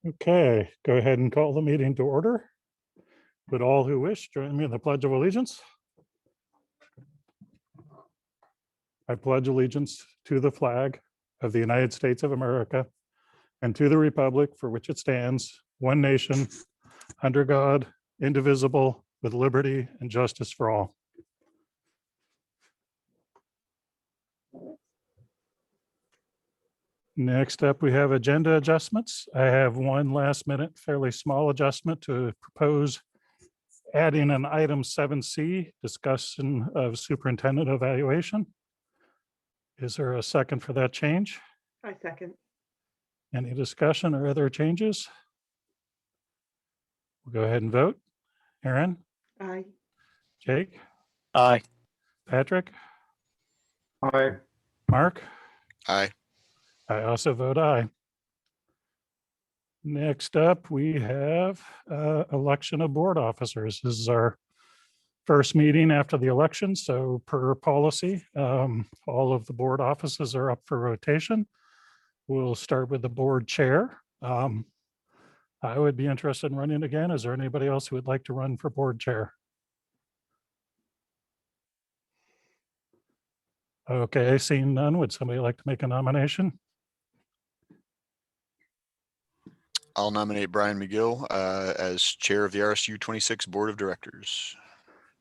Okay, go ahead and call the meeting to order. Would all who wish join me in the Pledge of Allegiance? I pledge allegiance to the flag of the United States of America and to the republic for which it stands, one nation, under God, indivisible, with liberty and justice for all. Next up, we have agenda adjustments. I have one last minute, fairly small adjustment to propose adding an item 7C, discussion of superintendent evaluation. Is there a second for that change? I second. Any discussion or other changes? We'll go ahead and vote. Aaron, Aye. Jake, Aye. Patrick, Aye. Mark? Aye. I also vote aye. Next up, we have election of board officers. This is our first meeting after the election, so per policy, all of the board offices are up for rotation. We'll start with the board chair. I would be interested in running again. Is there anybody else who would like to run for board chair? Okay, seeing none, would somebody like to make a nomination? I'll nominate Brian McGill as chair of the RSU 26 Board of Directors.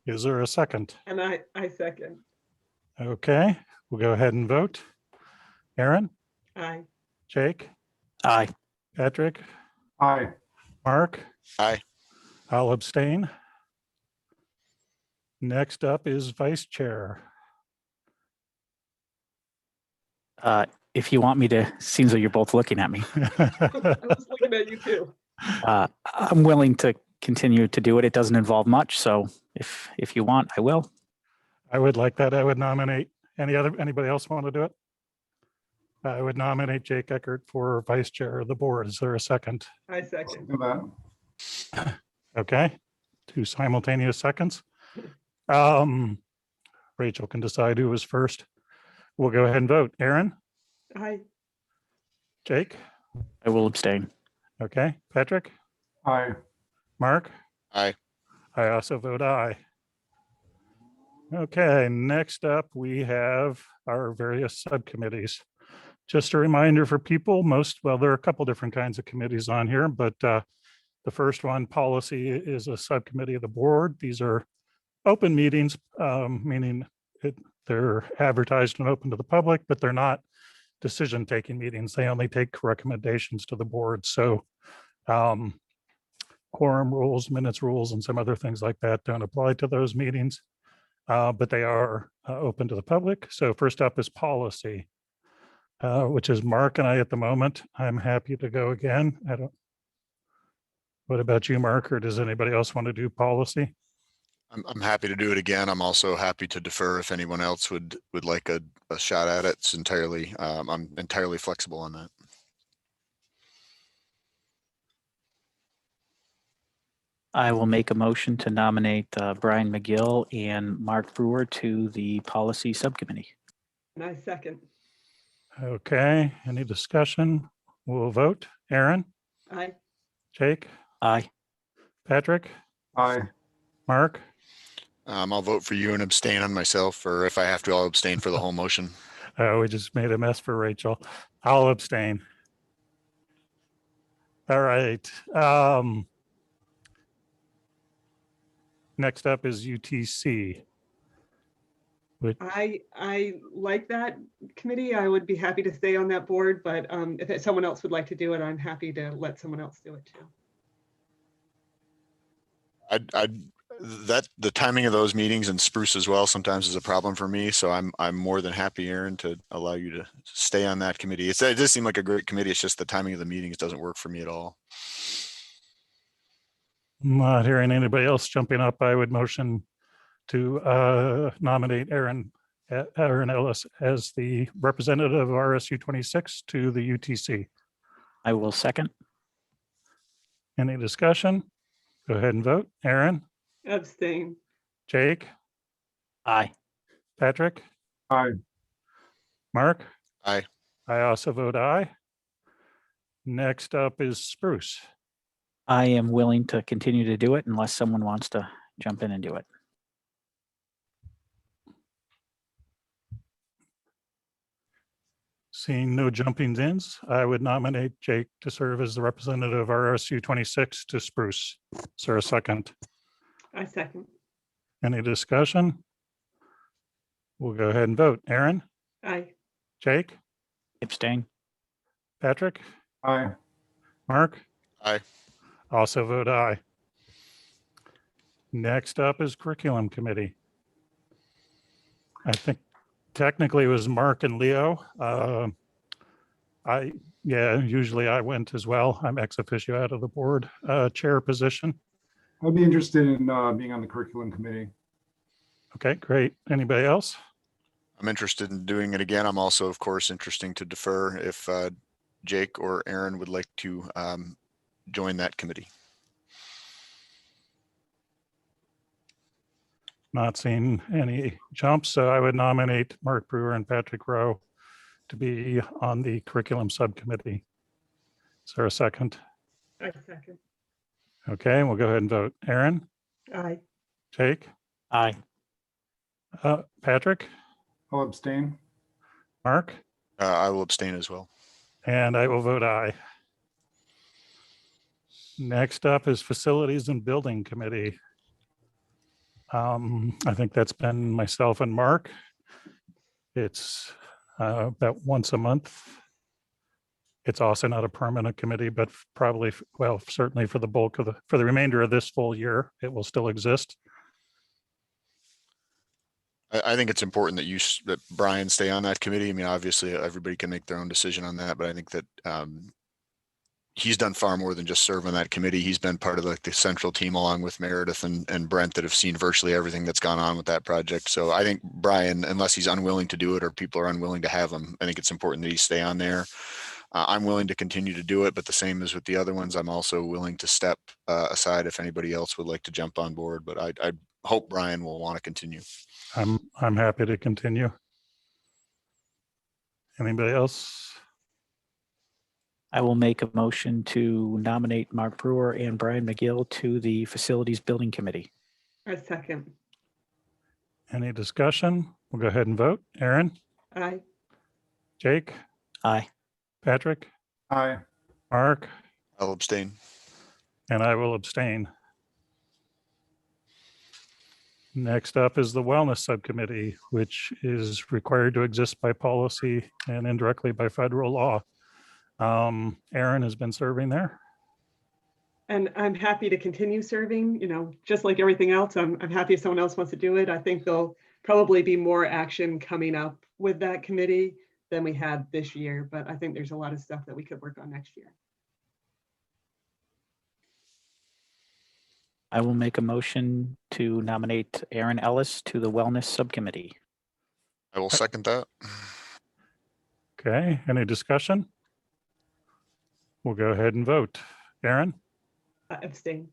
Is there a second? And I second. Okay, we'll go ahead and vote. Aaron, Aye. Jake, Aye. Patrick, Aye. Mark? Aye. I'll abstain. Next up is vice chair. If you want me to, seems like you're both looking at me. I was looking at you too. I'm willing to continue to do it. It doesn't involve much, so if you want, I will. I would like that. I would nominate anybody else want to do it? I would nominate Jake Eckert for vice chair of the board. Is there a second? I second. Do that. Okay, 2 simultaneous seconds. Rachel can decide who was first. We'll go ahead and vote. Aaron, Aye. Jake, I will abstain. okay, Patrick, Aye. Mark? Aye. I also vote aye. Okay, next up, we have our various subcommittees. Just a reminder for people, well, there are a couple different kinds of committees on here, but the first one, policy, is a subcommittee of the board. These are open meetings, meaning they're advertised and open to the public, but they're not decision-taking meetings. They only take recommendations to the board. So quorum rules, minutes rules, and some other things like that don't apply to those meetings, but they are open to the public. So first up is policy, which is Mark and I at the moment. I'm happy to go again. What about you, Mark, or does anybody else want to do policy? I'm happy to do it again. I'm also happy to defer if anyone else would like a shot at it. It's entirely, I'm entirely flexible on that. I will make a motion to nominate Brian McGill and Mark Brewer to the policy subcommittee. And I second. Okay, any discussion? We'll vote. Aaron, Aye. Jake, Aye. Patrick, Aye. Mark? I'll vote for you and abstain on myself, or if I have to, I'll abstain for the whole motion. We just made a mess for Rachel. I'll abstain. All right. Next up is UTC. I like that committee. I would be happy to stay on that board, but if someone else would like to do it, I'm happy to let someone else do it too. The timing of those meetings and spruce as well sometimes is a problem for me. So I'm more than happy, Aaron, to allow you to stay on that committee. It does seem like a great committee. It's just the timing of the meetings doesn't work for me at all. I'm not hearing anybody else jumping up. I would motion to nominate Aaron Ellis as the representative of RSU 26 to the UTC. I will second. Any discussion? Go ahead and vote. Aaron, Abstain. Jake, Aye. Patrick, Aye. Mark? Aye. I also vote aye. Next up is Spruce. I am willing to continue to do it unless someone wants to jump in and do it. Seeing no jumping ins, I would nominate Jake to serve as the representative of RSU 26 to Spruce. Is there a second? I second. Any discussion? We'll go ahead and vote. Aaron, Aye. Jake, Abstain. Patrick, Aye. Mark? Aye. Also vote aye. Next up is Curriculum Committee. I think technically it was Mark and Leo. Usually I went as well. I'm ex officio out of the board chair position. I'd be interested in being on the curriculum committee. Okay, great. Anybody else? I'm interested in doing it again. I'm also, of course, interested to defer if Jake or Aaron would like to join that committee. Not seeing any jumps, so I would nominate Mark Brewer and Patrick Rowe to be on the curriculum subcommittee. Is there a second? I second. Okay, we'll go ahead and vote. Aaron, Aye. Jake, Aye. Patrick, I'll abstain. Mark, I will abstain as well. and I will vote aye. Next up is Facilities and Building Committee. I think that's been myself and Mark. It's about once a month. It's also not a permanent committee, but probably, well, certainly for the bulk of for the remainder of this full year, it will still exist. I think it's important that Brian stay on that committee. I mean, obviously everybody can make their own decision on that, but I think that he's done far more than just serve on that committee. He's been part of like the central team along with Meredith and Brent that have seen virtually everything that's gone on with that project. So I think Brian, unless he's unwilling to do it or people are unwilling to have him, I think it's important that he stay on there. I'm willing to continue to do it, but the same as with the other ones, I'm also willing to step aside if anybody else would like to jump on board, but I hope Brian will want to continue. I'm happy to continue. Anybody else? I will make a motion to nominate Mark Brewer and Brian McGill to the Facilities Building Committee. I second. Any discussion? We'll go ahead and vote. Aaron, Aye. Jake, Aye. Patrick, Aye. Mark, I'll abstain. and I will abstain. Next up is the Wellness Subcommittee, which is required to exist by policy and indirectly by federal law. Aaron has been serving there. And I'm happy to continue serving, just like everything else. I'm happy if someone else wants to do it. I think there'll probably be more action coming up with that committee than we had this year, but I think there's a lot of stuff that we could work on next year. I will make a motion to nominate Aaron Ellis to the Wellness Subcommittee. I will second that. Okay, any discussion? We'll go ahead and vote. Aaron, Abstain.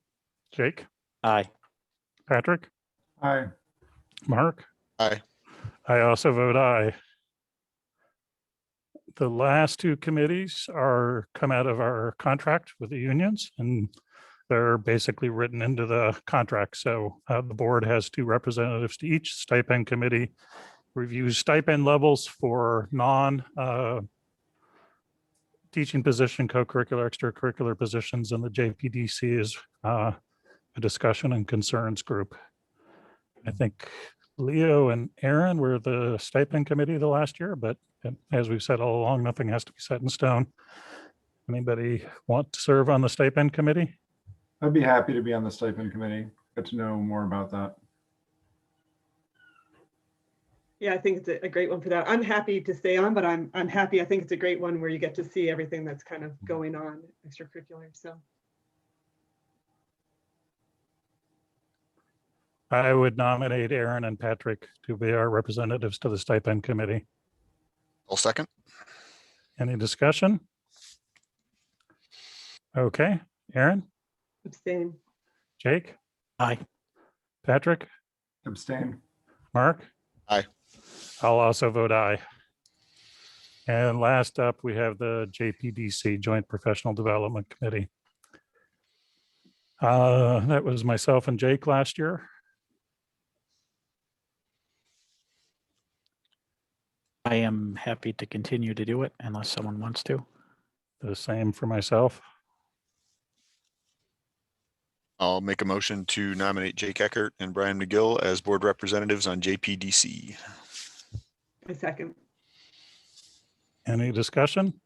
Jake, Aye. Patrick, Aye. Mark? Aye. I also vote aye. The last two committees come out of our contract with the unions, and they're basically written into the contract. So the board has two representatives to each. Stipend committee reviews stipend levels for teaching position, co-curricular, extracurricular positions, and the JPDC is a discussion and concerns group. I think Leo and Aaron were the stipend committee the last year, but as we've said all along, nothing has to be set in stone. Anybody want to serve on the stipend committee? I'd be happy to be on the stipend committee. Get to know more about that. Yeah, I think it's a great one for that. I'm happy to stay on, but I'm happy. I think it's a great one where you get to see everything that's kind of going on extracurricular. So I would nominate Aaron and Patrick to be our representatives to the stipend committee. I'll second. Any discussion? Okay, Aaron, abstain. Jake, Aye. Patrick, Abstain. Mark? Aye. I'll also vote aye. And last up, we have the JPDC, Joint Professional Development Committee. That was myself and Jake last year. I am happy to continue to do it unless someone wants to. The same for myself. I'll make a motion to nominate Jake Eckert and Brian McGill as board representatives on JPDC. I second. Any discussion?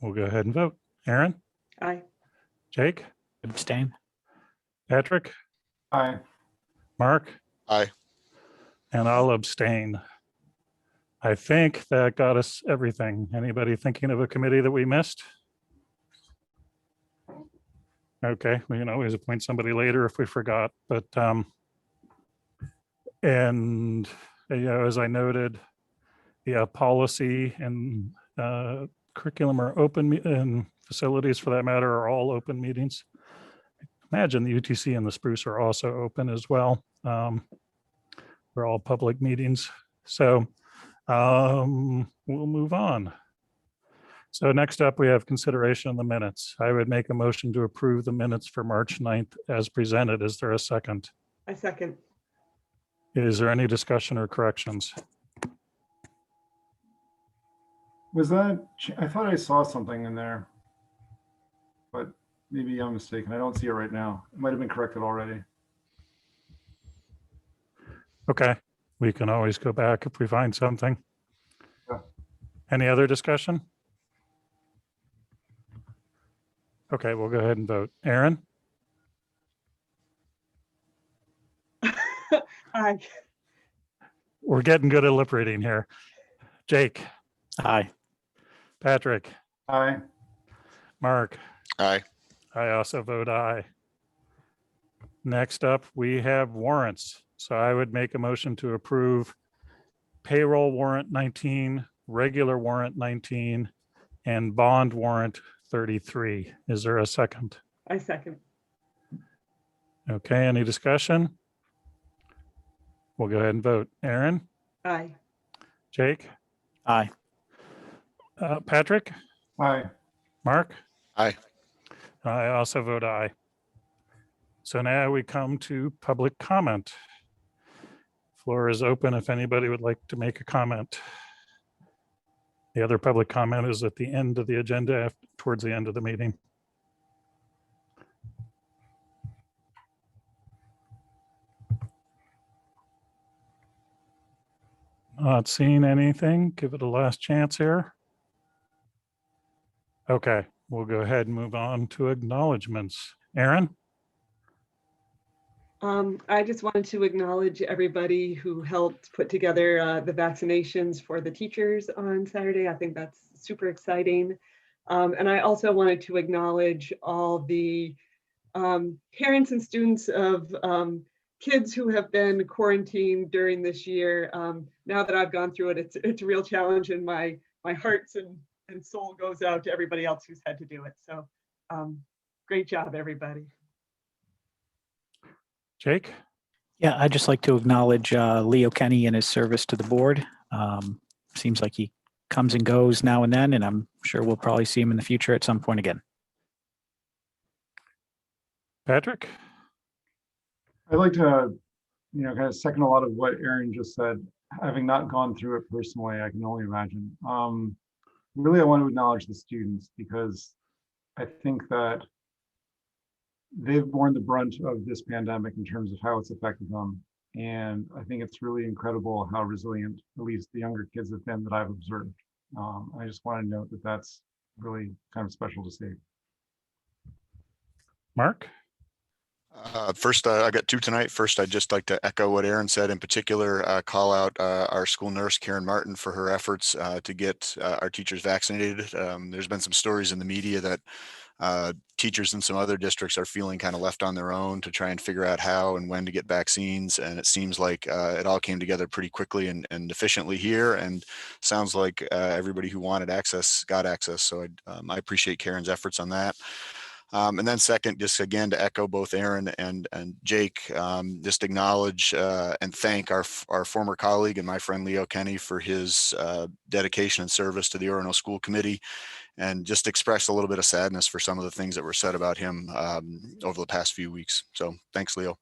We'll go ahead and vote. Aaron, Aye. Jake, Abstain. Patrick, Aye. Mark, Aye. and I'll abstain. I think that got us everything. Anybody thinking of a committee that we missed? Okay, we can always appoint somebody later if we forgot, but and as I noted, policy and curriculum are open, and facilities for that matter are all open meetings. Imagine the UTC and the Spruce are also open as well. They're all public meetings. So we'll move on. So next up, we have consideration of the minutes. I would make a motion to approve the minutes for March 9th as presented. Is there a second? I second. Is there any discussion or corrections? Was that, I thought I saw something in there, but maybe I'm mistaken. I don't see it right now. It might have been corrected already. Okay, we can always go back if we find something. Yeah. Any other discussion? Okay, we'll go ahead and vote. Aaron, Aye. we're getting good at lip reading here. Jake, Aye. Patrick, Aye. Mark, Aye. I also vote aye. Next up, we have warrants. So I would make a motion to approve payroll warrant 19, regular warrant 19, and bond warrant 33. Is there a second? I second. Okay, any discussion? We'll go ahead and vote. Aaron, Aye. Jake, Aye. Patrick, Aye. Mark? Aye. I also vote aye. So now we come to public comment. Floor is open if anybody would like to make a comment. The other public comment is at the end of the agenda, towards the end of the meeting. Not seeing anything. Give it a last chance here. Okay, we'll go ahead and move on to acknowledgements. Aaron? I just wanted to acknowledge everybody who helped put together the vaccinations for the teachers on Saturday. I think that's super exciting. And I also wanted to acknowledge all the parents and students of kids who have been quarantined during this year. Now that I've gone through it, it's a real challenge, and my hearts and soul goes out to everybody else who's had to do it. So great job, everybody. Jake? Yeah, I'd just like to acknowledge Leo Kenny and his service to the board. Seems like he comes and goes now and then, and I'm sure we'll probably see him in the future at some point again. Patrick? I'd like to, kind of second a lot of what Aaron just said. Having not gone through it personally, I can only imagine. Really, I want to acknowledge the students, because I think that they've borne the brunt of this pandemic in terms of how it's affected them. And I think it's really incredible how resilient, at least the younger kids have been that I've observed. I just want to note that that's really kind of special to see. Mark? First, I got two tonight. First, I'd just like to echo what Aaron said, in particular, call out our school nurse, Karen Martin, for her efforts to get our teachers vaccinated. There's been some stories in the media that teachers in some other districts are feeling kind of left on their own to try and figure out how and when to get vaccines. And it seems like it all came together pretty quickly and efficiently here. And sounds like everybody who wanted access got access. So I appreciate Karen's efforts on that. And then second, just again, to echo both Aaron and Jake, just acknowledge and thank our former colleague and my friend Leo Kenny for his dedication and service to the Orono School Committee, and just express a little bit of sadness for some of the things that were said about him over the past few weeks. So thanks, Leo.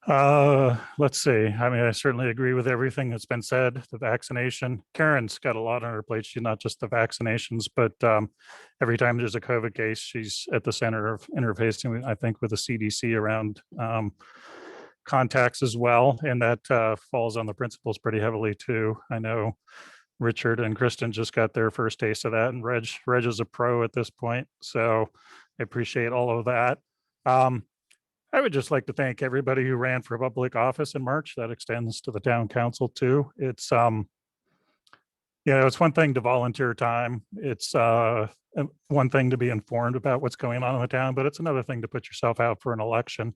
Let's see. I mean, I certainly agree with everything that's been said. The vaccination, Karen's got a lot on her plate. She's not just the vaccinations, but every time there's a COVID case, she's at the center of interfacing, I think, with the CDC around contacts as well. And that falls on the principals pretty heavily too. I know Richard and Kristen just got their first taste of that, and Reg is a pro at this point. So I appreciate all of that. I would just like to thank everybody who ran for public office in March. That extends to the town council too. It's it's one thing to volunteer time. It's one thing to be informed about what's going on in the town, but it's another thing to put yourself out for an election.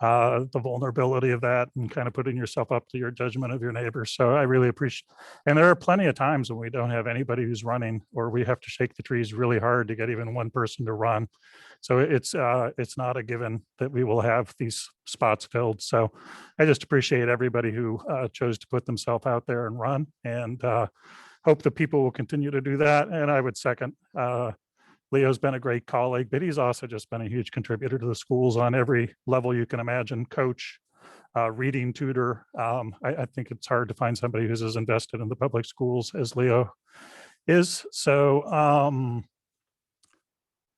The vulnerability of that and kind of putting yourself up to your judgment of your neighbors. So I really appreciate, and there are plenty of times when we don't have anybody who's running, or we have to shake the trees really hard to get even one person to run. So it's not a given that we will have these spots filled. So I just appreciate everybody who chose to put themselves out there and run, and hope that people will continue to do that. And I would second, Leo's been a great colleague, but he's also just been a huge contributor to the schools on every level you can imagine. Coach, reading tutor. I think it's hard to find somebody who's as invested in the public schools as Leo is. So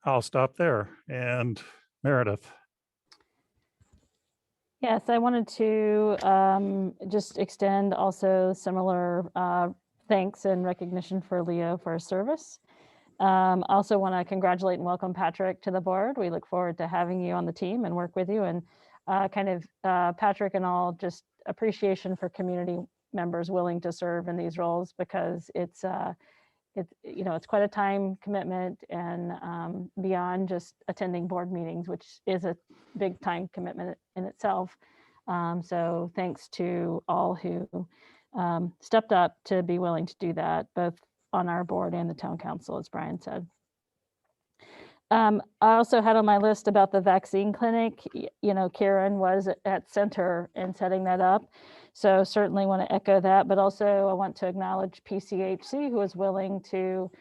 I'll stop there. And Meredith. Yes, I wanted to just extend also similar thanks and recognition for Leo for his service. Also want to congratulate and welcome Patrick to the board. We look forward to having you on the team and work with you, and Patrick and all, just appreciation for community members willing to serve in these roles, because it's quite a time commitment, and beyond just attending board meetings, which is a big time commitment in itself. So thanks to all who stepped up to be willing to do that, both on our board and the town council, as Brian said. I also had on my list about the vaccine clinic. Karen was at center in setting that up. So certainly want to echo that, but also I want to acknowledge PCHC, who is willing to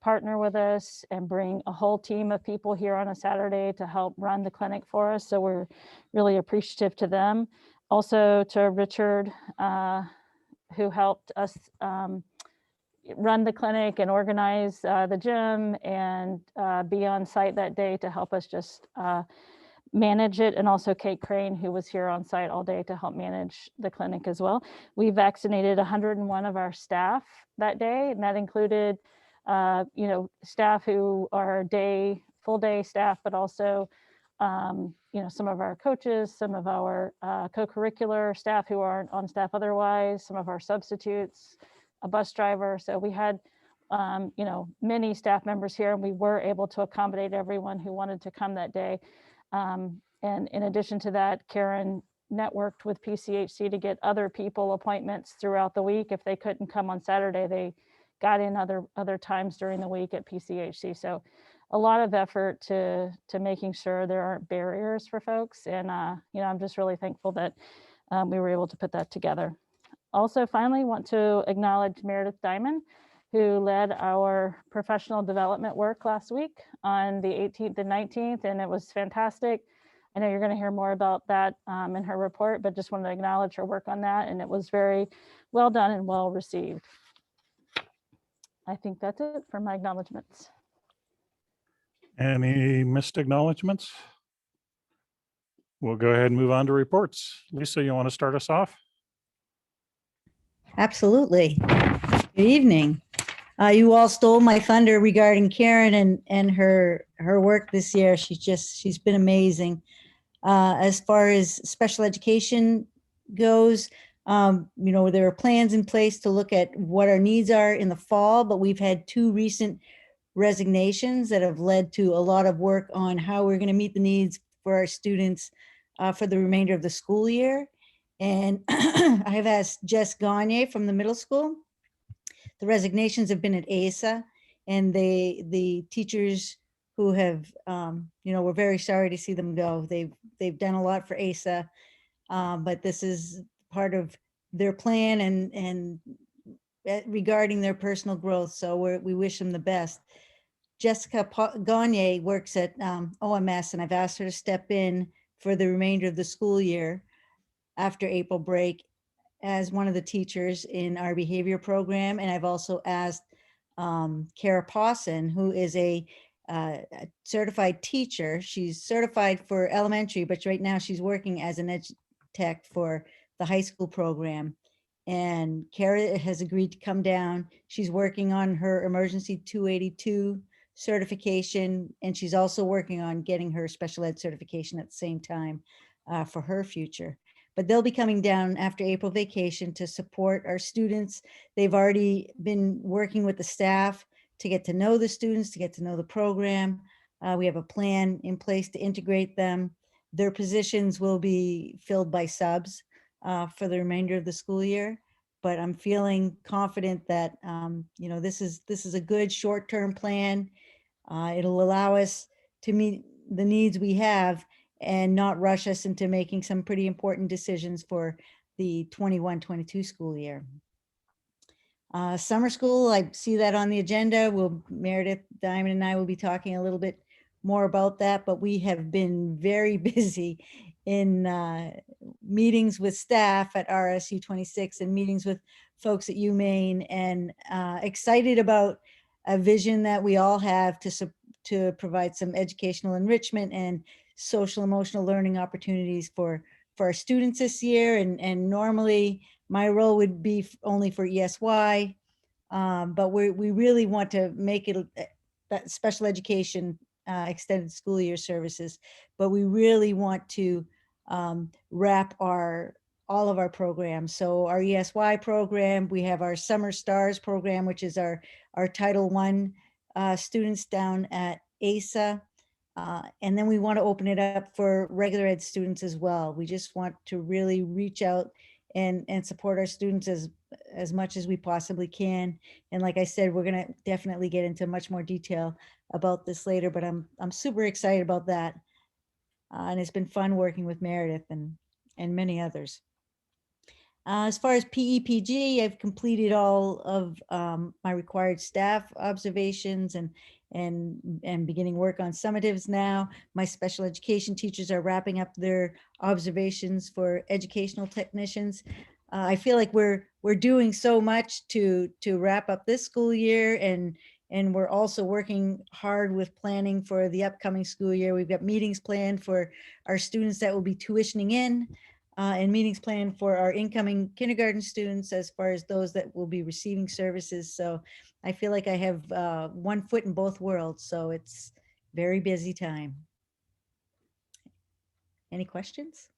partner with us and bring a whole team of people here on a Saturday to help run the clinic for us. So we're really appreciative to them. Also to Richard, who helped us run the clinic and organize the gym and be on site that day to help us just manage it. And also Kate Crane, who was here on site all day to help manage the clinic as well. We vaccinated 101 of our staff that day, and that included staff who are full day staff, but also some of our coaches, some of our co-curricular staff who aren't on staff otherwise, some of our substitutes, a bus driver. So we had, many staff members here, and we were able to accommodate everyone who wanted to come that day. And in addition to that, Karen networked with PCHC to get other people appointments throughout the week. If they couldn't come on Saturday, they got in other times during the week at PCHC. So a lot of effort to making sure there aren't barriers for folks. And, I'm just really thankful that we were able to put that together. Also, finally, want to acknowledge Meredith Diamond, who led our professional development work last week on the 18th and 19th, and it was fantastic. I know you're going to hear more about that in her report, but just wanted to acknowledge her work on that, and it was very well done and well received. I think that's it for my acknowledgements. Any missed acknowledgements? We'll go ahead and move on to reports. Lisa, you want to start us off? Absolutely. Good evening. You all stole my thunder regarding Karen and her work this year. She's been amazing. As far as special education goes, there are plans in place to look at what our needs are in the fall, but we've had 2 recent resignations that have led to a lot of work on how we're going to meet the needs for our students for the remainder of the school year. And I have asked Jess Gagne from the middle school. The resignations have been at ASA, and the teachers who have, we're very sorry to see them go. They've done a lot for ASA, but this is part of their plan and regarding their personal growth. So we wish them the best. Jessica Gagne works at OMS, and I've asked her to step in for the remainder of the school year after April break as one of the teachers in our behavior program. And I've also asked Kara Pawson, who is a certified teacher. She's certified for elementary, but right now she's working as an ed tech for the high school program. And Kara has agreed to come down. She's working on her emergency 282 certification, and she's also working on getting her special ed certification at the same time for her future. But they'll be coming down after April vacation to support our students. They've already been working with the staff to get to know the students, to get to know the program. We have a plan in place to integrate them. Their positions will be filled by subs for the remainder of the school year. But I'm feeling confident that this is a good short-term plan. It'll allow us to meet the needs we have and not rush us into making some pretty important decisions for the 21-22 school year. Summer school, I see that on the agenda. Meredith Diamond and I will be talking a little bit more about that, but we have been very busy in meetings with staff at RSU 26 and meetings with folks at UMaine, and excited about a vision that we all have to provide some educational enrichment and social emotional learning opportunities for our students this year. And normally my role would be only for ESY, but we really want to make it that special education extended school year services, but we really want to wrap all of our programs. So our ESY program, we have our Summer Stars program, which is our Title I students down at ASA. And then we want to open it up for regular ed students as well. We just want to really reach out and support our students as much as we possibly can. And like I said, we're going to definitely get into much more detail about this later, but I'm super excited about that. And it's been fun working with Meredith and many others. As far as PEPG, I've completed all of my required staff observations and beginning work on summatives now. My special education teachers are wrapping up their observations for educational technicians. I feel like we're doing so much to wrap up this school year, and we're also working hard with planning for the upcoming school year. We've got meetings planned for our students that will be tuitioning in, and meetings planned for our incoming kindergarten students as far as those that will be receiving services. So I feel like I have one foot in both worlds. So it's very busy time. Any questions?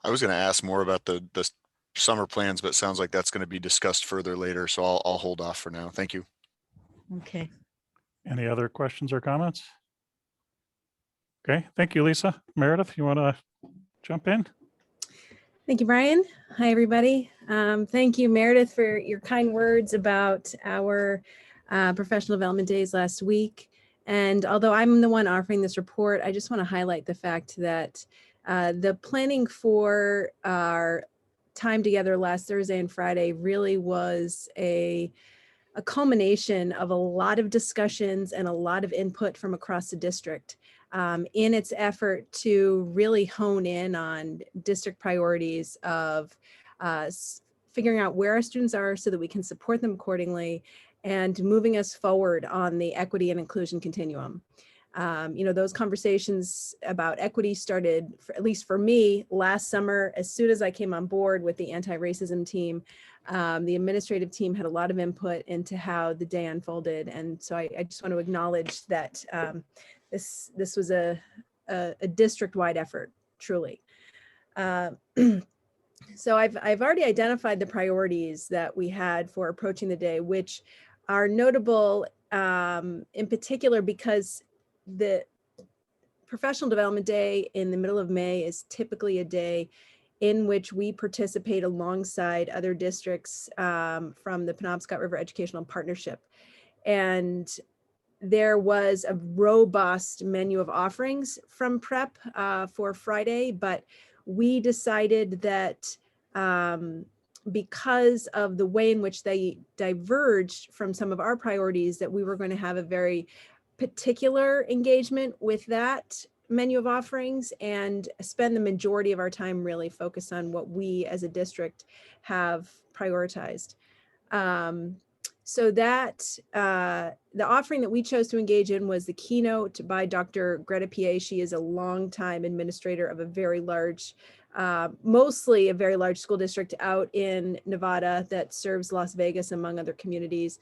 I was going to ask more about the summer plans, but it sounds like that's going to be discussed further later. So I'll hold off for now. Thank you. Okay. Any other questions or comments? Okay, thank you, Lisa. Meredith, you want to jump in? Thank you, Brian. Hi, everybody. Thank you, Meredith, for your kind words about our professional development days last week. And although I'm the one offering this report, I just want to highlight the fact that the planning for our time together last Thursday and Friday really was a culmination of a lot of discussions and a lot of input from across the district in its effort to really hone in on district priorities of figuring out where our students are so that we can support them accordingly and moving us forward on the equity and inclusion continuum. Those conversations about equity started, at least for me, last summer. As soon as I came on board with the anti-racism team, the administrative team had a lot of input into how the day unfolded. And so I just want to acknowledge that this was a district-wide effort, truly. So I've already identified the priorities that we had for approaching the day, which are notable in particular because the professional development day in the middle of May is typically a day in which we participate alongside other districts from the Penobscot River Educational Partnership. And there was a robust menu of offerings from prep for Friday, but we decided that because of the way in which they diverged from some of our priorities, that we were going to have a very particular engagement with that menu of offerings and spend the majority of our time really focused on what we as a district have prioritized. So that the offering that we chose to engage in was the keynote by Dr. Greta P.A. She is a longtime administrator of a very large, mostly a very large school district out in Nevada that serves Las Vegas, among other communities.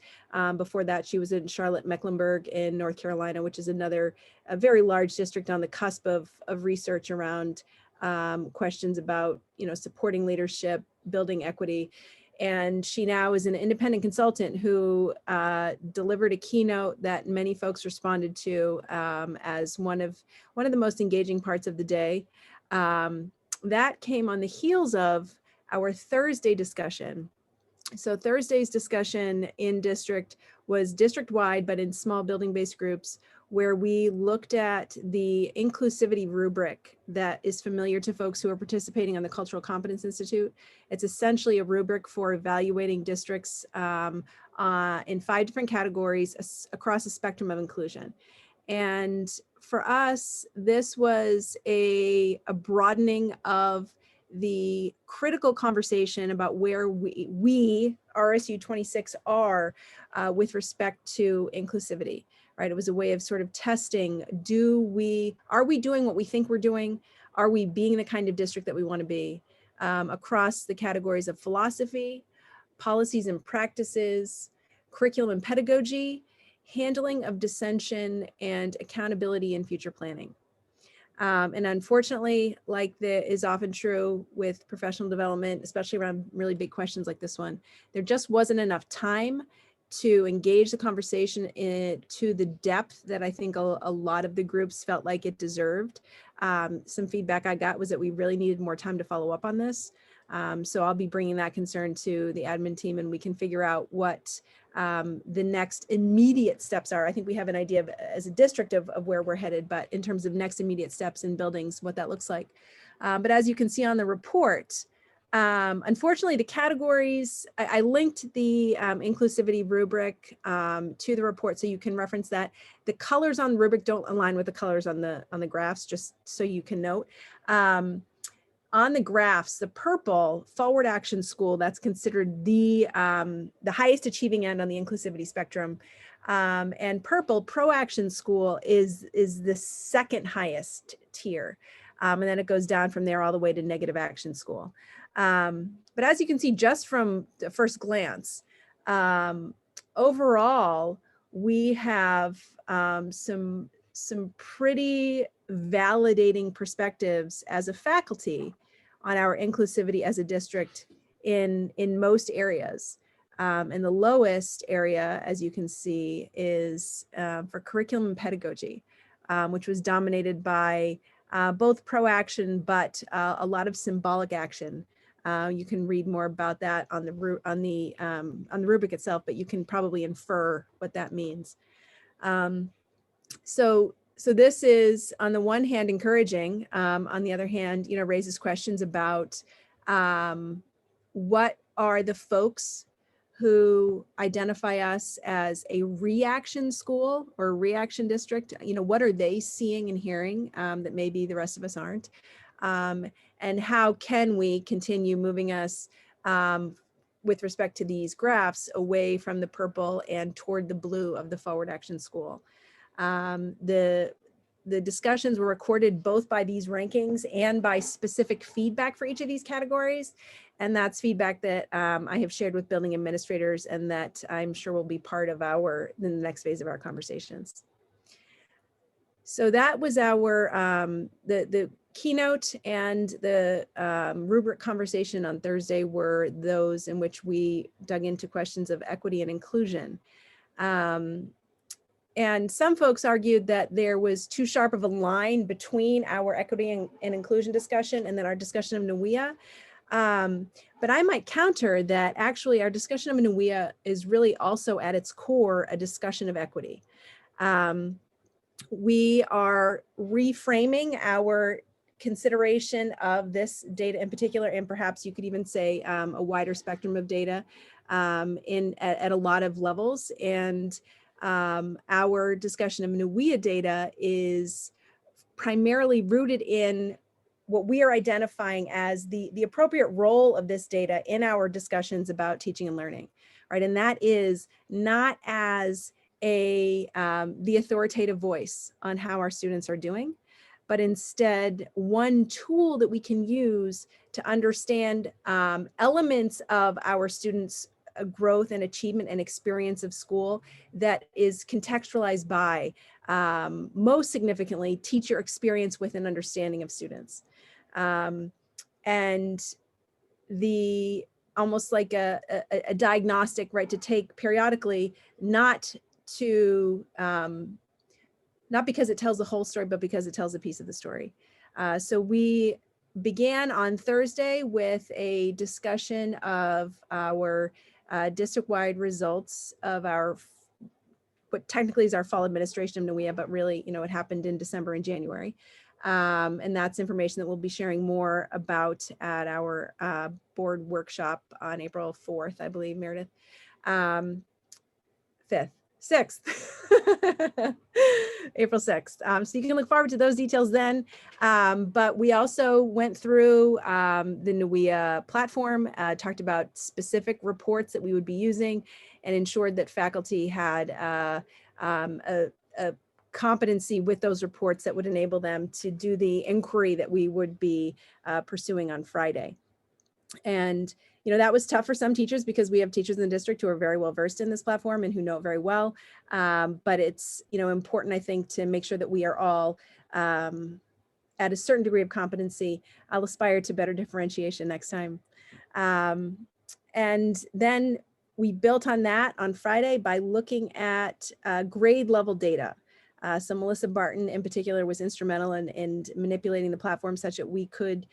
Before that, she was in Charlotte, Mecklenburg in North Carolina, which is a very large district on the cusp of research around questions about, supporting leadership, building equity. And she now is an independent consultant who delivered a keynote that many folks responded to as one of the most engaging parts of the day. That came on the heels of our Thursday discussion. So Thursday's discussion in district was district-wide, but in small building-based groups, where we looked at the inclusivity rubric that is familiar to folks who are participating on the Cultural Competence Institute. It's essentially a rubric for evaluating districts in 5 different categories across a spectrum of inclusion. And for us, this was a broadening of the critical conversation about where we RSU 26 are with respect to inclusivity, right? It was a way of sort of testing, are we doing what we think we're doing? Are we being the kind of district that we want to be across the categories of philosophy, policies and practices, curriculum and pedagogy, handling of dissension, and accountability in future planning. And unfortunately, like is often true with professional development, especially around really big questions like this one, there just wasn't enough time to engage the conversation to the depth that I think a lot of the groups felt like it deserved. Some feedback I got was that we really needed more time to follow up on this. So I'll be bringing that concern to the admin team, and we can figure out what the next immediate steps are. I think we have an idea as a district of where we're headed, but in terms of next immediate steps in buildings, what that looks like. But as you can see on the report, unfortunately, the categories, I linked the inclusivity rubric to the report so you can reference that. The colors on the rubric don't align with the colors on the graphs, just so you can note. On the graphs, the purple forward action school, that's considered the highest achieving end on the inclusivity spectrum. And purple pro action school is the second highest tier. And then it goes down from there all the way to negative action school. But as you can see, just from the first glance, overall, we have some pretty validating perspectives as a faculty on our inclusivity as a district in most areas. And the lowest area, as you can see, is for curriculum and pedagogy, which was dominated by both pro-action, but a lot of symbolic action. You can read more about that on the rubric itself, but you can probably infer what that means. So this is, on the one hand, encouraging. On the other hand, raises questions about what are the folks who identify us as a reaction school or reaction district? What are they seeing and hearing that maybe the rest of us aren't? And how can we continue moving us with respect to these graphs away from the purple and toward the blue of the forward action school? The discussions were recorded both by these rankings and by specific feedback for each of these categories. And that's feedback that I have shared with building administrators and that I'm sure will be part of the next phase of our conversations. So that was our, the keynote and the rubric conversation on Thursday were those in which we dug into questions of equity and inclusion. And some folks argued that there was too sharp of a line between our equity and inclusion discussion and then our discussion of NWEA. But I might counter that actually our discussion of NWEA is really also at its core a discussion of equity. We are reframing our consideration of this data in particular, and perhaps you could even say a wider spectrum of data at a lot of levels. And our discussion of NUIA data is primarily rooted in what we are identifying as the appropriate role of this data in our discussions about teaching and learning, right? And that is not as the authoritative voice on how our students are doing, but instead one tool that we can use to understand elements of our students' growth and achievement and experience of school that is contextualized by, most significantly, teacher experience with an understanding of students. And the almost like a diagnostic, right, to take periodically, not because it tells the whole story, but because it tells a piece of the story. So we began on Thursday with a discussion of our district-wide results of what technically is our fall administration of NUIA, but really, it happened in December and January. And that's information that we'll be sharing more about at our board workshop on April 4th, I believe, Meredith. 6th, April 6th. So you can look forward to those details then. But we also went through the NUIA platform, talked about specific reports that we would be using, and ensured that faculty had a competency with those reports that would enable them to do the inquiry that we would be pursuing on Friday. And that was tough for some teachers because we have teachers in the district who are very well versed in this platform and who know it very well. But it's important, I think, to make sure that we are all at a certain degree of competency. I'll aspire to better differentiation next time. And then we built on that on Friday by looking at grade level data. So Melissa Barton in particular was instrumental in manipulating the platform such that we could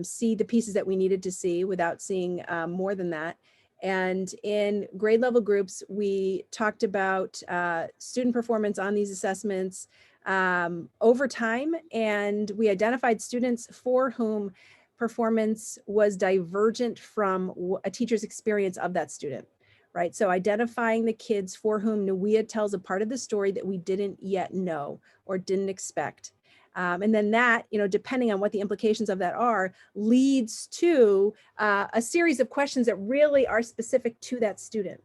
see the pieces that we needed to see without seeing more than that. And in grade level groups, we talked about student performance on these assessments over time, and we identified students for whom performance was divergent from a teacher's experience of that student. Right, so identifying the kids for whom NUIA tells a part of the story that we didn't yet know or didn't expect. And then that, depending on what the implications of that are, leads to a series of questions that really are specific to that student.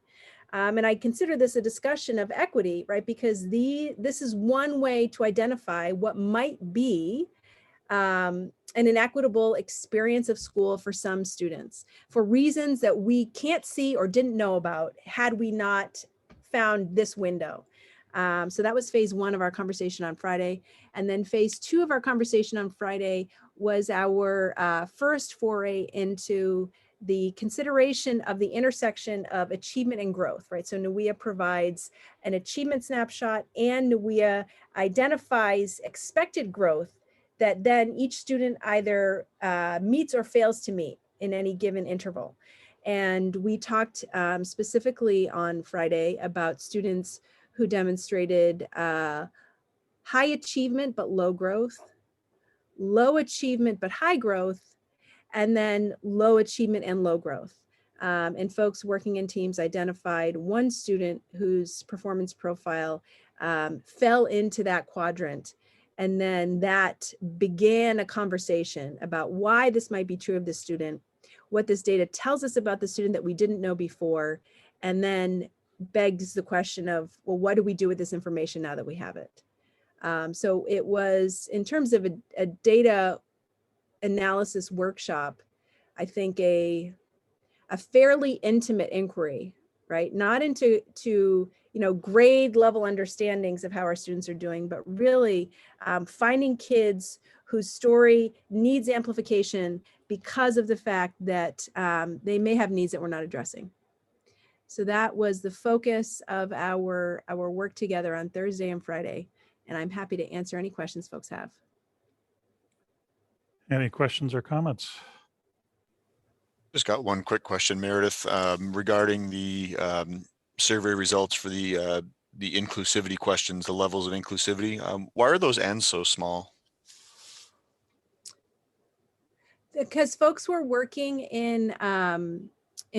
And I consider this a discussion of equity, right? Because this is one way to identify what might be an inequitable experience of school for some students for reasons that we can't see or didn't know about had we not found this window. So that was phase 1 of our conversation on Friday. And then phase 2 of our conversation on Friday was our first foray into the consideration of the intersection of achievement and growth, right? So NUIA provides an achievement snapshot, and NUIA identifies expected growth that then each student either meets or fails to meet in any given interval. And we talked specifically on Friday about students who demonstrated high achievement but low growth, low achievement but high growth, and then low achievement and low growth. And folks working in teams identified one student whose performance profile fell into that quadrant. And then that began a conversation about why this might be true of the student, what this data tells us about the student that we didn't know before, and then begs the question of, well, what do we do with this information now that we have it? So it was, in terms of a data analysis workshop, I think a fairly intimate inquiry, right? Not into grade level understandings of how our students are doing, but really finding kids whose story needs amplification because of the fact that they may have needs that we're not addressing. So that was the focus of our work together on Thursday and Friday, and I'm happy to answer any questions folks have. Any questions or comments? Just got one quick question, Meredith, regarding the survey results for the the inclusivity questions, the levels of inclusivity. Why are those ends so small? Because folks were working in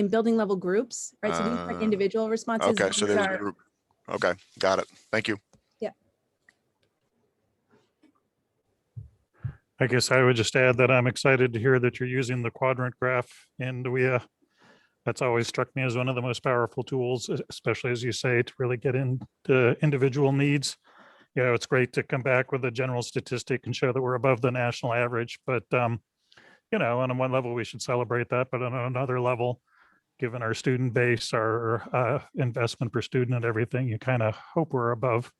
building level groups, right? So these are individual responses. Okay, so These there's are- a group. Okay, got it. Thank you. I guess I would just add that I'm excited to hear that you're using the quadrant graph in WIA. That's always struck me as one of the most powerful tools, especially as you say, to really get into individual needs. You know, it's great to come back with a general statistic and show that we're above the national average, but you know, on one level we should celebrate that, but on another level, given our student base, our investment per student and everything, you kind of hope we're above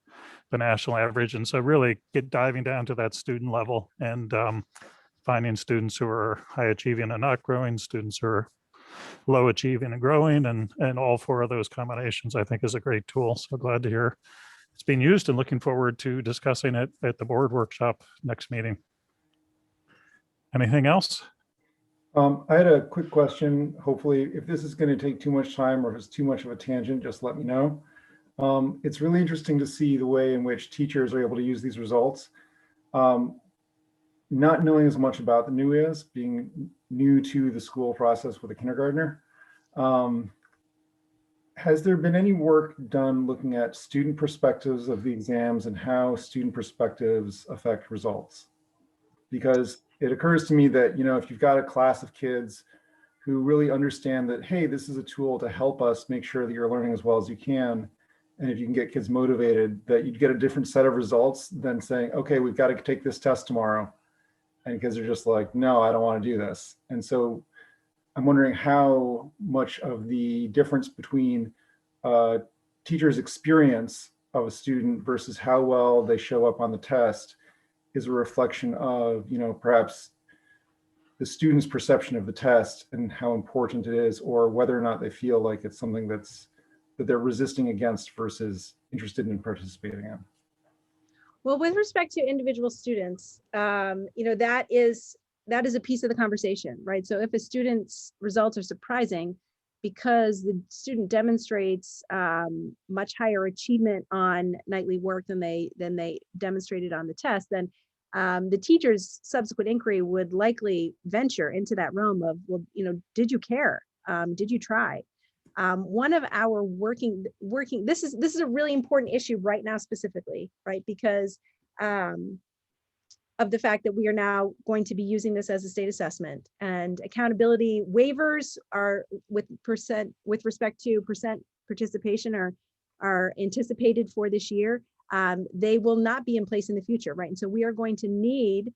the national average. And so really diving down to that student level and finding students who are high achieving and not growing, students who are low achieving and growing, and all four of those combinations, I think is a great tool. So glad to hear it's being used and looking forward to discussing it at the board workshop next meeting. Anything else? I had a quick question. Hopefully, if this is going to take too much time or if it's too much of a tangent, just let me know. It's really interesting to see the way in which teachers are able to use these results. Not knowing as much about the NUIAs, being new to the school process with a kindergartner, has there been any work done looking at student perspectives of the exams and how student perspectives affect results? Because it occurs to me that, you know, if you've got a class of kids who really understand that, hey, this is a tool to help us make sure that you're learning as well as you can, and if you can get kids motivated, that you'd get a different set of results than saying, okay, we've got to take this test tomorrow. And kids are just like, no, I don't want to do this. And so I'm wondering how much of the difference between teacher's experience of a student versus how well they show up on the test is a reflection of, you know, perhaps the student's perception of the test and how important it is, or whether or not they feel like it's something that they're resisting against versus interested in participating in. Well, with respect to individual students, you know, that is a piece of the conversation, right? So if a student's results are surprising because the student demonstrates much higher achievement on nightly work than they demonstrated on the test, then the teacher's subsequent inquiry would likely venture into that realm of, well, you know, did you care? Did you try? One of our working, this is a really important issue right now specifically, right? Because of the fact that we are now going to be using this as a state assessment, and accountability waivers are with respect to percent participation are anticipated for this year. They will not be in place in the future, right? And so we are going to need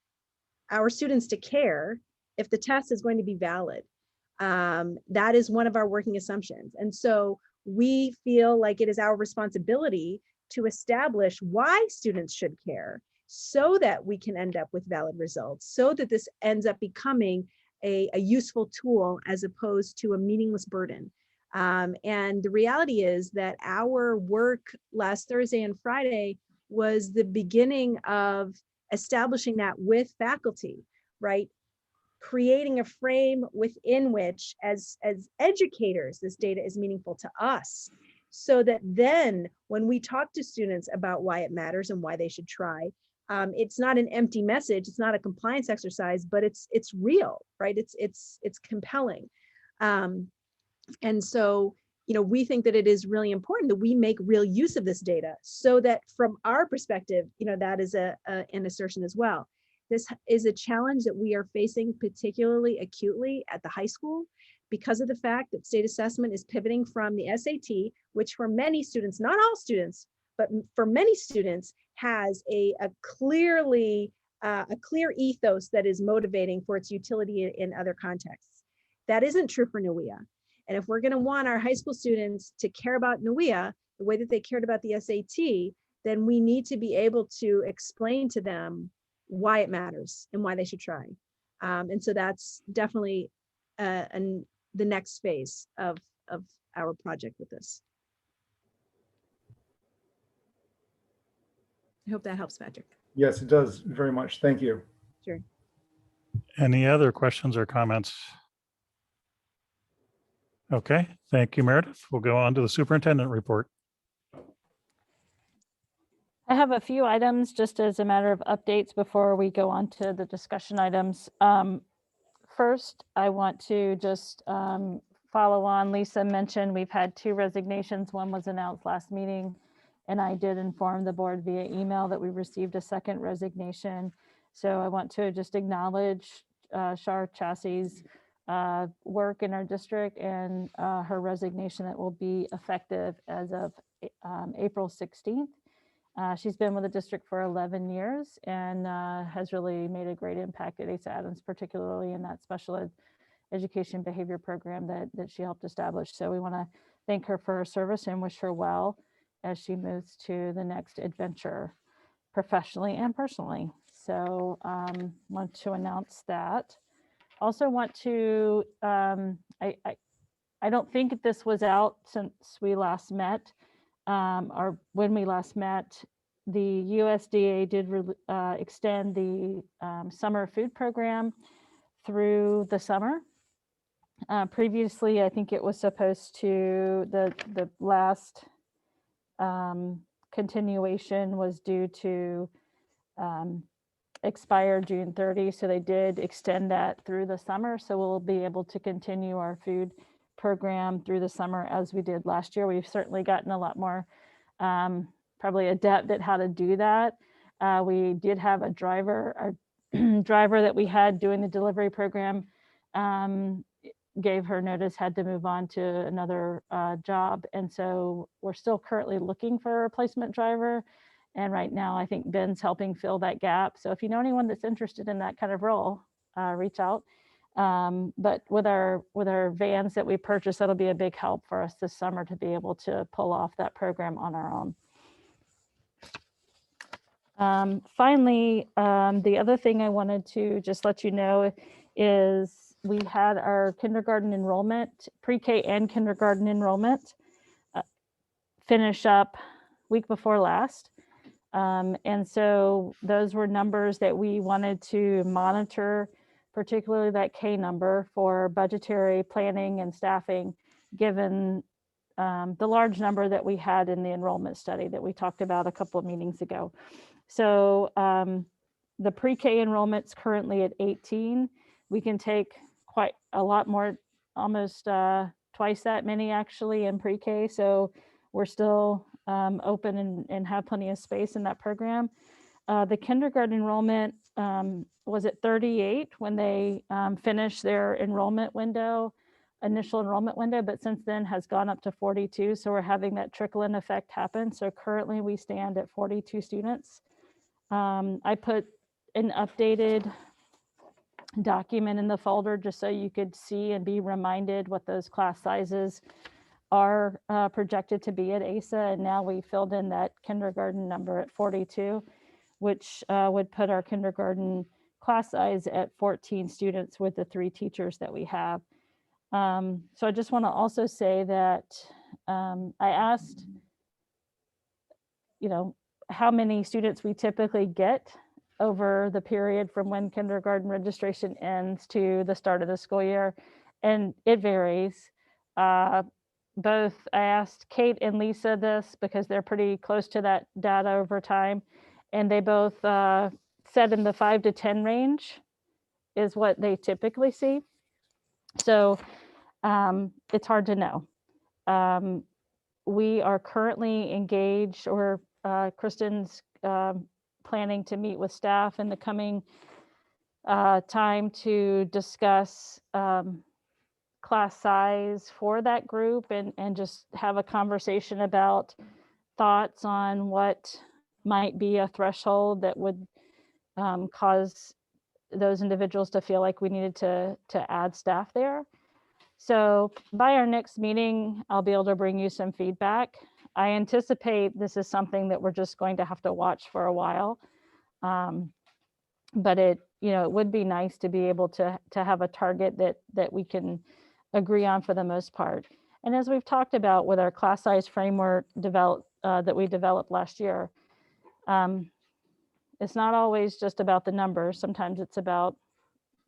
our students to care if the test is going to be valid. That is one of our working assumptions. And so we feel like it is our responsibility to establish why students should care so that we can end up with valid results, so that this ends up becoming a useful tool as opposed to a meaningless burden. And the reality is that our work last Thursday and Friday was the beginning of establishing that with faculty, right? Creating a frame within which, as educators, this data is meaningful to us, so that then when we talk to students about why it matters and why they should try, it's not an empty message, it's not a compliance exercise, but it's real, right? It's compelling. And so, you know, we think that it is really important that we make real use of this data, so that from our perspective, you know, that is an assertion as well. This is a challenge that we are facing particularly acutely at the high school, because of the fact that state assessment is pivoting from the SAT, which for many students, not all students, but for many students, has a clear ethos that is motivating for its utility in other contexts. That isn't true for NUIA. And if we're going to want our high school students to care about NUIA the way that they cared about the SAT, then we need to be able to explain to them why it matters and why they should try. And so that's definitely the next phase of our project with this. I hope that helps, Patrick. Yes, it does very much. Thank you. Sure. Any other questions or comments? Okay, thank you, Meredith. We'll go on to the superintendent report. I have a few items just as a matter of updates before we go on to the discussion items. First, I want to just follow on. Lisa mentioned we've had 2 resignations. One was announced last meeting, and I did inform the board via email that we received a second resignation. So I want to just acknowledge Shar Chassey's work in our district and her resignation that will be effective as of April 16th. She's been with the district for 11 years and has really made a great impact at Asa Adams, particularly in that special education behavior program that she helped establish. So we want to thank her for her service and wish her well as she moves to the next adventure professionally and personally. So want to announce that. Also want to, I don't think this was out since we last met. Or when we last met, the USDA did extend the summer food program through the summer. Previously, I think it was supposed to, the last continuation was due to expire June 30. So they did extend that through the summer. So we'll be able to continue our food program through the summer as we did last year. We've certainly gotten a lot more probably adept at how to do that. We did have a driver, our driver that we had doing the delivery program gave her notice, had to move on to another job. And so we're still currently looking for a replacement driver. And right now I think Ben's helping fill that gap. So if you know anyone that's interested in that kind of role, reach out. But with our vans that we purchased, that'll be a big help for us this summer to be able to pull off that program on our own. Finally, the other thing I wanted to just let you know is we had our kindergarten enrollment, pre-K and kindergarten enrollment finish up week before last. And so those were numbers that we wanted to monitor, particularly that K number for budgetary planning and staffing, given the large number that we had in the enrollment study that we talked about a couple of meetings ago. So the pre-K enrollment's currently at 18. We can take quite a lot more, almost twice that many actually in pre-K. So we're still open and have plenty of space in that program. The kindergarten enrollment was at 38 when they finished their enrollment window, initial enrollment window, but since then has gone up to 42. So we're having that trickle-in effect happen. So currently we stand at 42 students. I put an updated document in the folder just so you could see and be reminded what those class sizes are projected to be at ASA. And now we filled in that kindergarten number at 42, which would put our kindergarten class size at 14 students with the 3 teachers that we have. So I just want to also say that I asked, how many students we typically get over the period from when kindergarten registration ends to the start of the school year. And it varies. Both, I asked Kate and Lisa this because they're pretty close to that data over time. And they both said in the 5 to 10 range is what they typically see. So it's hard to know. We are currently engaged, or Kristen's planning to meet with staff in the coming time to discuss class size for that group and just have a conversation about thoughts on what might be a threshold that would cause those individuals to feel like we needed to add staff there. So by our next meeting, I'll be able to bring you some feedback. I anticipate this is something that we're just going to have to watch for a while. But it would be nice to be able to have a target that we can agree on for the most part. And as we've talked about with our class size framework that we developed last year, it's not always just about the numbers. Sometimes it's about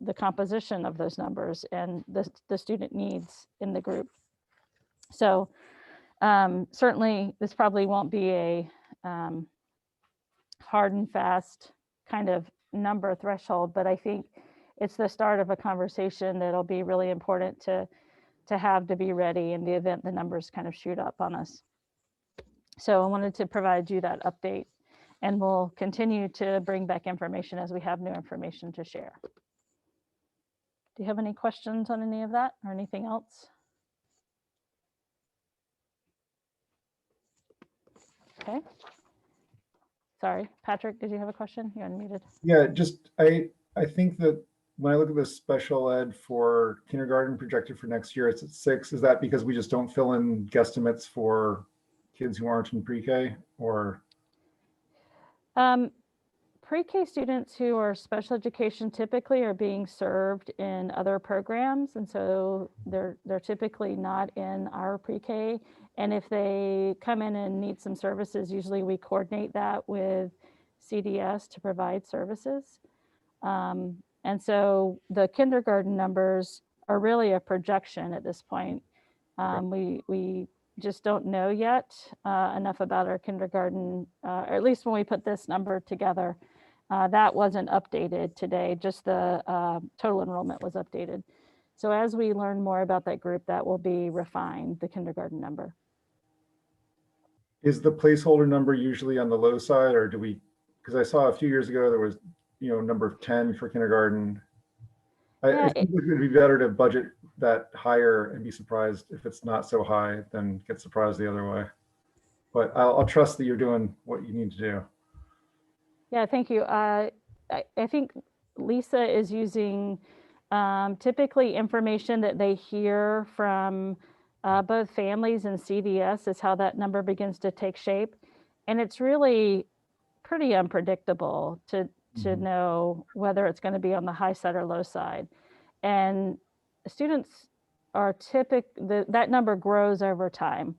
the composition of those numbers and the student needs in the group. So certainly this probably won't be a hard and fast kind of number threshold, but I think it's the start of a conversation that'll be really important to have to be ready in the event the numbers kind of shoot up on us. So I wanted to provide you that update, and we'll continue to bring back information as we have new information to share. Do you have any questions on any of that or anything else? Okay. Sorry, Patrick, did you have a question? You're unmuted. Yeah, just I think that when I look at the special ed for kindergarten projected for next year, it's at 6. Is that because we just don't fill in guesstimates for kids who aren't in pre-K, or? Pre-K students who are special education typically are being served in other programs, and so they're typically not in our pre-K. And if they come in and need some services, usually we coordinate that with CDS to provide services. And so the kindergarten numbers are really a projection at this point. We just don't know yet enough about our kindergarten, or at least when we put this number together, that wasn't updated today, just the total enrollment was updated. So as we learn more about that group, that will be refined, the kindergarten number. Is the placeholder number usually on the low side, or do we, because I saw a few years ago, there was, number of 10 for kindergarten. I think it would be better to budget that higher and be surprised if it's not so high than get surprised the other way. But I'll trust that you're doing what you need to do. Yeah, thank you. I think Lisa is using typically information that they hear from both families and CDS is how that number begins to take shape. And it's really pretty unpredictable to know whether it's going to be on the high side or low side. And students are that number grows over time.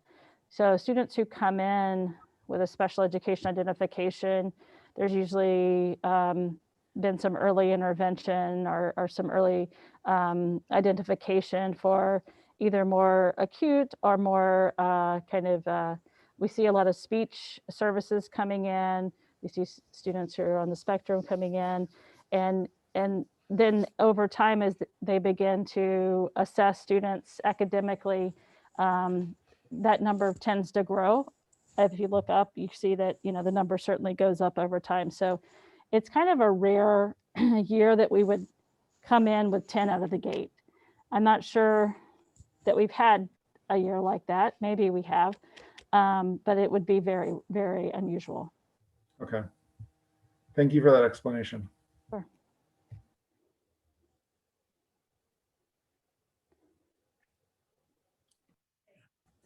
So students who come in with a special education identification, there's usually been some early intervention or some early identification for either more acute or more we see a lot of speech services coming in. We see students who are on the spectrum coming in, and then over time, as they begin to assess students academically, that number tends to grow. If you look up, you see that the number certainly goes up over time. So it's kind of a rare year that we would come in with 10 out of the gate. I'm not sure that we've had a year like that. Maybe we have, but it would be very, very unusual. Okay. Thank you for that explanation. Sure.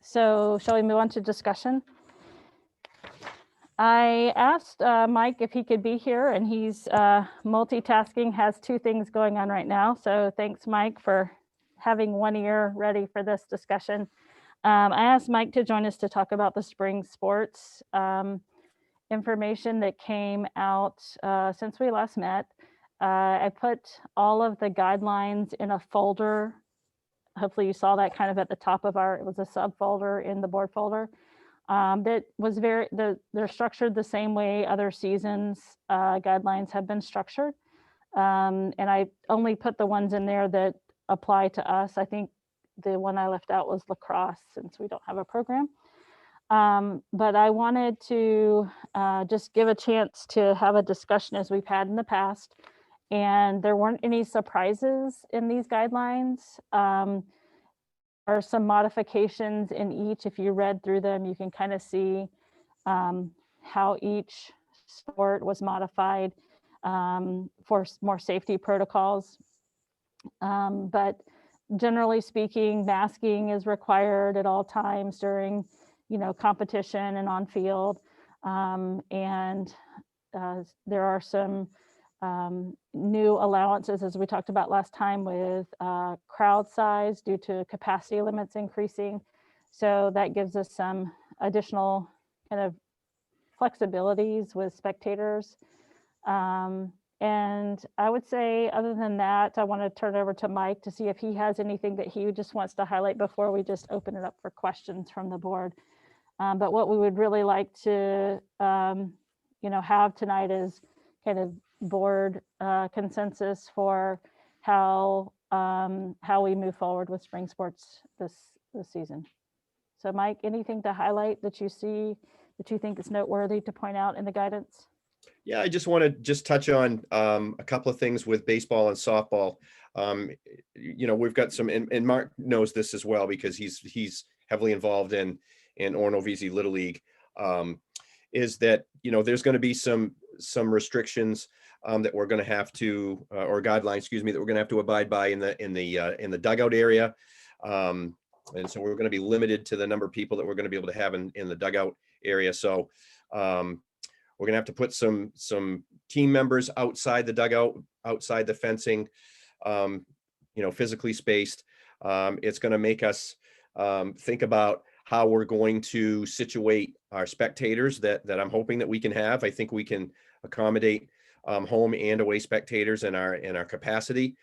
So shall we move on to discussion? I asked Mike if he could be here, and he's multitasking, has 2 things going on right now. So thanks, Mike, for having one ear ready for this discussion. I asked Mike to join us to talk about the spring sports information that came out since we last met. I put all of the guidelines in a folder. Hopefully you saw that kind of at the top of it was a subfolder in the board folder. That was they're structured the same way other seasons guidelines have been structured. And I only put the ones in there that apply to us. I think the one I left out was lacrosse, since we don't have a program. But I wanted to just give a chance to have a discussion as we've had in the past. And there weren't any surprises in these guidelines. There are some modifications in each. If you read through them, you can kind of see how each sport was modified for more safety protocols. But generally speaking, masking is required at all times during competition and on field. And there are some new allowances, as we talked about last time, with crowd size due to capacity limits increasing. So that gives us some additional kind of flexibilities with spectators. And I would say, other than that, I want to turn it over to Mike to see if he has anything that he just wants to highlight before we just open it up for questions from the board. But what we would really like to have tonight as kind of board consensus for how we move forward with spring sports this season. So Mike, anything to highlight that you see that you think is noteworthy to point out in the guidance? Yeah, I just want to touch on a couple of things with baseball and softball. We've got some, and Mark knows this as well because he's heavily involved in Orno-VZ Little League. Is that there's going to be some restrictions that we're going to have to or guidelines, excuse me, that we're going to have to abide by in the dugout area. And so we're going to be limited to the number of people that we're going to be able to have in the dugout area. So we're going to have to put some team members outside the dugout, outside the fencing, physically spaced. It's going to make us think about how we're going to situate our spectators that I'm hoping that we can have. I think we can accommodate home and away spectators in our capacity.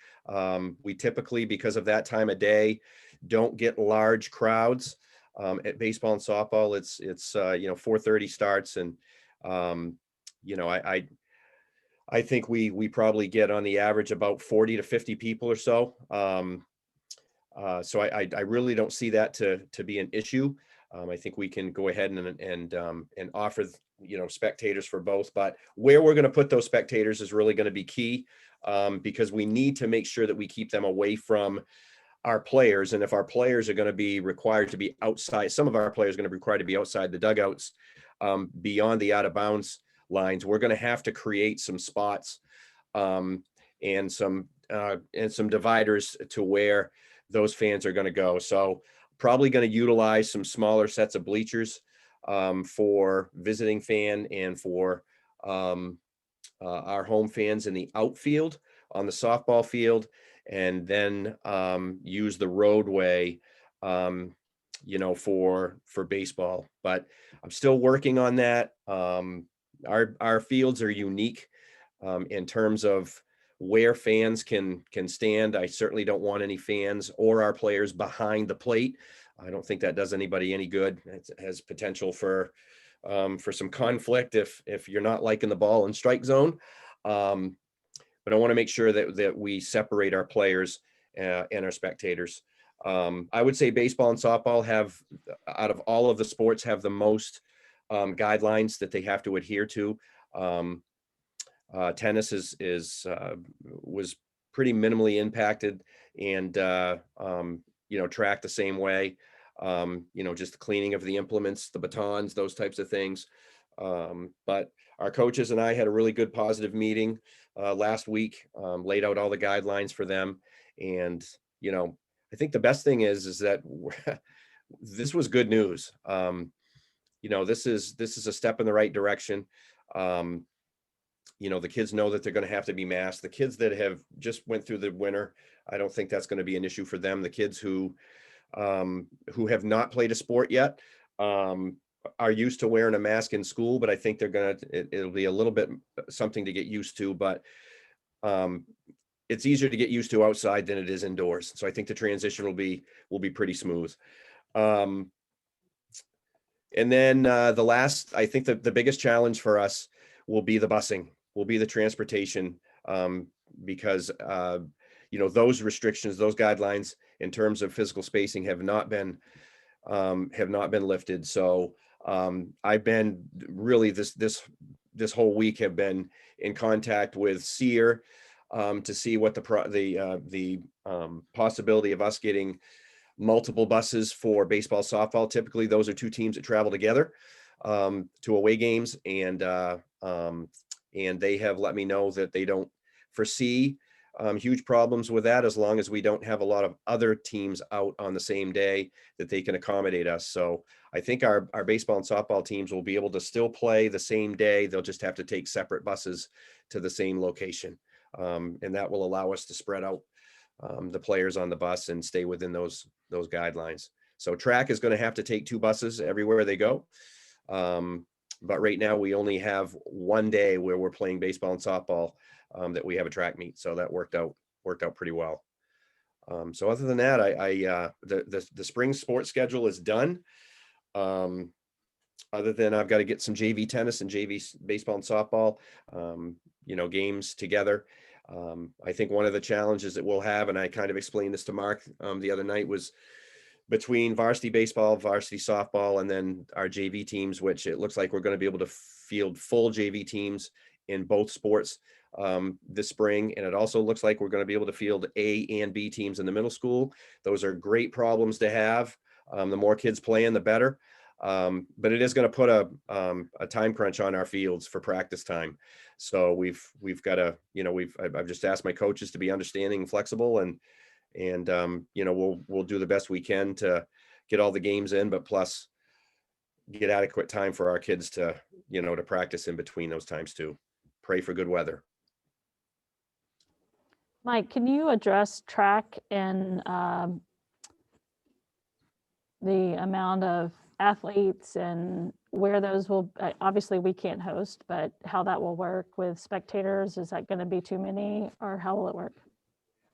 We typically, because of that time of day, don't get large crowds. At baseball and softball, it's 4:30 starts, and I think we probably get on the average about 40 to 50 people or so. So I really don't see that to be an issue. I think we can go ahead and offer spectators for both, but where we're going to put those spectators is really going to be key, because we need to make sure that we keep them away from our players. And if our players are going to be required to be outside, some of our players are going to be required to be outside the dugouts, beyond the out of bounds lines, we're going to have to create some spots and some dividers to where those fans are going to go. So probably going to utilize some smaller sets of bleachers for visiting fan and for our home fans in the outfield on the softball field, and then use the roadway for baseball. But I'm still working on that. Our fields are unique in terms of where fans can stand. I certainly don't want any fans or our players behind the plate. I don't think that does anybody any good. It has potential for some conflict if you're not liking the ball in strike zone. But I want to make sure that we separate our players and our spectators. I would say baseball and softball have, out of all of the sports, have the most guidelines that they have to adhere to. Tennis was pretty minimally impacted, and track the same way. Just the cleaning of the implements, the batons, those types of things. But our coaches and I had a really good positive meeting last week, laid out all the guidelines for them. And, I think the best thing is that this was good news. This is a step in the right direction. The kids know that they're going to have to be masked. The kids that have just went through the winter, I don't think that's going to be an issue for them. The kids who have not played a sport yet are used to wearing a mask in school, but I think it'll be a little bit something to get used to, but it's easier to get used to outside than it is indoors. So I think the transition will be pretty smooth. And then I think the biggest challenge for us will be the busing, will be the transportation, because those restrictions, those guidelines in terms of physical spacing have not been lifted. So I've been really this whole week have been in contact with SEER to see what the possibility of us getting multiple buses for baseball, softball. Typically, those are two teams that travel together to away games, and they have let me know that they don't foresee huge problems with that, as long as we don't have a lot of other teams out on the same day, that they can accommodate us. So I think our baseball and softball teams will be able to still play the same day. They'll just have to take separate buses to the same location. And that will allow us to spread out the players on the bus and stay within those guidelines. So track is going to have to take two buses everywhere they go. But right now we only have one day where we're playing baseball and softball that we have a track meet. So that worked out pretty well. So other than that, the spring sports schedule is done. other than I've got to get some JV tennis and JV baseball and softball, games together. I think one of the challenges that we'll have, and I kind of explained this to Mark the other night, was between varsity baseball, varsity softball, and then our JV teams, which it looks like we're going to be able to field full JV teams in both sports this spring. And it also looks like we're going to be able to field A and B teams in the middle school. Those are great problems to have. The more kids playing, the better. But it is going to put a time crunch on our fields for practice time. So we've got to, I've just asked my coaches to be understanding and flexible, and we'll do the best we can to get all the games in, but plus get adequate time for our kids to practice in between those times too. Pray for good weather. Mike, can you address track and the amount of athletes and where those will, obviously we can't host, but how that will work with spectators? Is that going to be too many, or how will it work?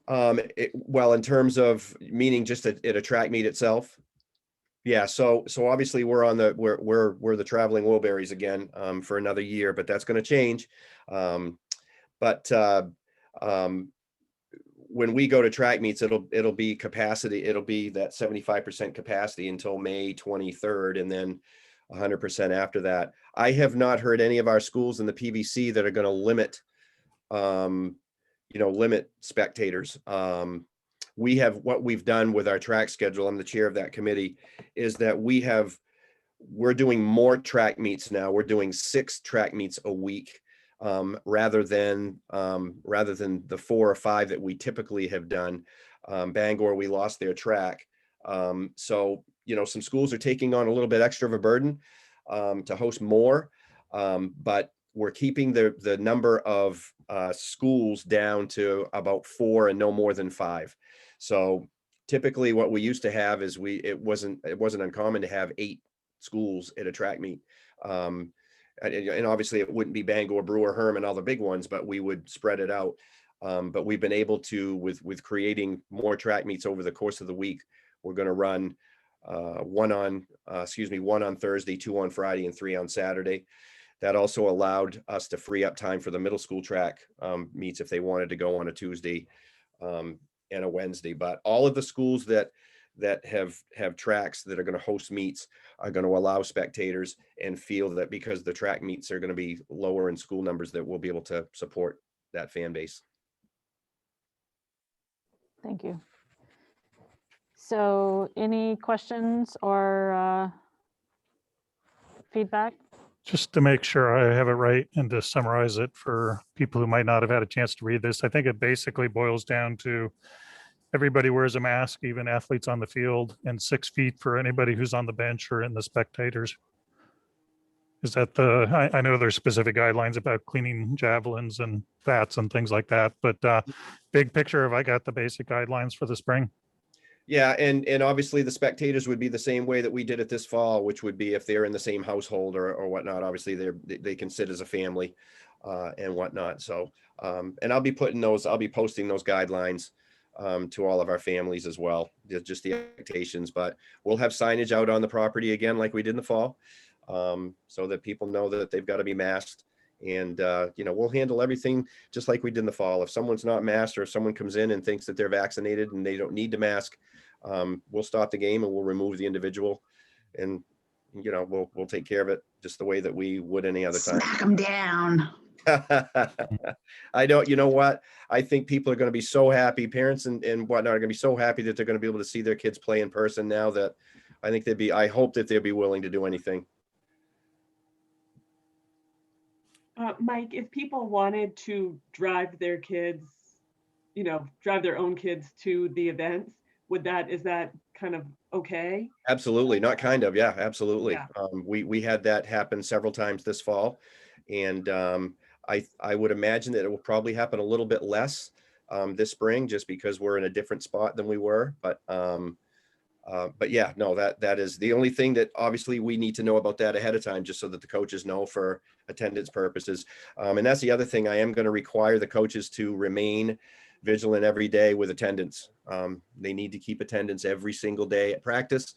Well, in terms of meaning just at a track meet itself. Yeah. So obviously we're the traveling Wilburys again, for another year, but that's going to change. When we go to track meets, it'll be capacity. It'll be that 75% capacity until May 23rd, and then 100% after that. I have not heard any of our schools in the PVC that are going to limit spectators. What we've done with our track schedule, I'm the chair of that committee, is that we're doing more track meets now. We're doing 6 track meets a week, rather than the 4 or 5 that we typically have done. Bangor, we lost their track. So some schools are taking on a little bit extra of a burden to host more, but we're keeping the number of schools down to about 4 and no more than 5. So typically what we used to have is it wasn't uncommon to have 8 schools at a track meet. And obviously it wouldn't be Bangor, Brewer, Herman, all the big ones, but we would spread it out. But we've been able to, with creating more track meets over the course of the week, we're going to run one on Thursday, 2 on Friday, and 3 on Saturday. That also allowed us to free up time for the middle school track meets if they wanted to go on a Tuesday and a Wednesday. But all of the schools that have tracks that are going to host meets are going to allow spectators, and feel that because the track meets are going to be lower in school numbers, that we'll be able to support that fan base. Thank you. So any questions or feedback? Just to make sure I have it right and to summarize it for people who might not have had a chance to read this, I think it basically boils down to everybody wears a mask, even athletes on the field, and 6 feet for anybody who's on the bench or in the spectators. Is that I know there's specific guidelines about cleaning javelins and bats and things like that, but big picture, have I got the basic guidelines for the spring? Yeah, and obviously the spectators would be the same way that we did it this fall, which would be if they're in the same household or whatnot. Obviously, they can sit as a family and whatnot. So, and I'll be posting those guidelines to all of our families as well, just the expectations. But we'll have signage out on the property again, like we did in the fall, so that people know that they've got to be masked. And we'll handle everything just like we did in the fall. If someone's not masked, or if someone comes in and thinks that they're vaccinated and they don't need to mask, we'll stop the game and we'll remove the individual, and we'll take care of it just the way that we would any other time. Smack them down. I don't, you know what? I think people are going to be so happy. Parents and whatnot are going to be so happy that they're going to be able to see their kids play in person now, that I hope that they'll be willing to do anything. Mike, if people wanted to drive their own kids to the events, is that kind of okay? Absolutely. Not kind of. Yeah, absolutely. Yeah. We had that happen several times this fall, and I would imagine that it will probably happen a little bit less this spring, just because we're in a different spot than we were. But yeah, no, that is the only thing that obviously we need to know about that ahead of time, just so that the coaches know for attendance purposes. And that's the other thing. I am going to require the coaches to remain vigilant every day with attendance. They need to keep attendance every single day at practice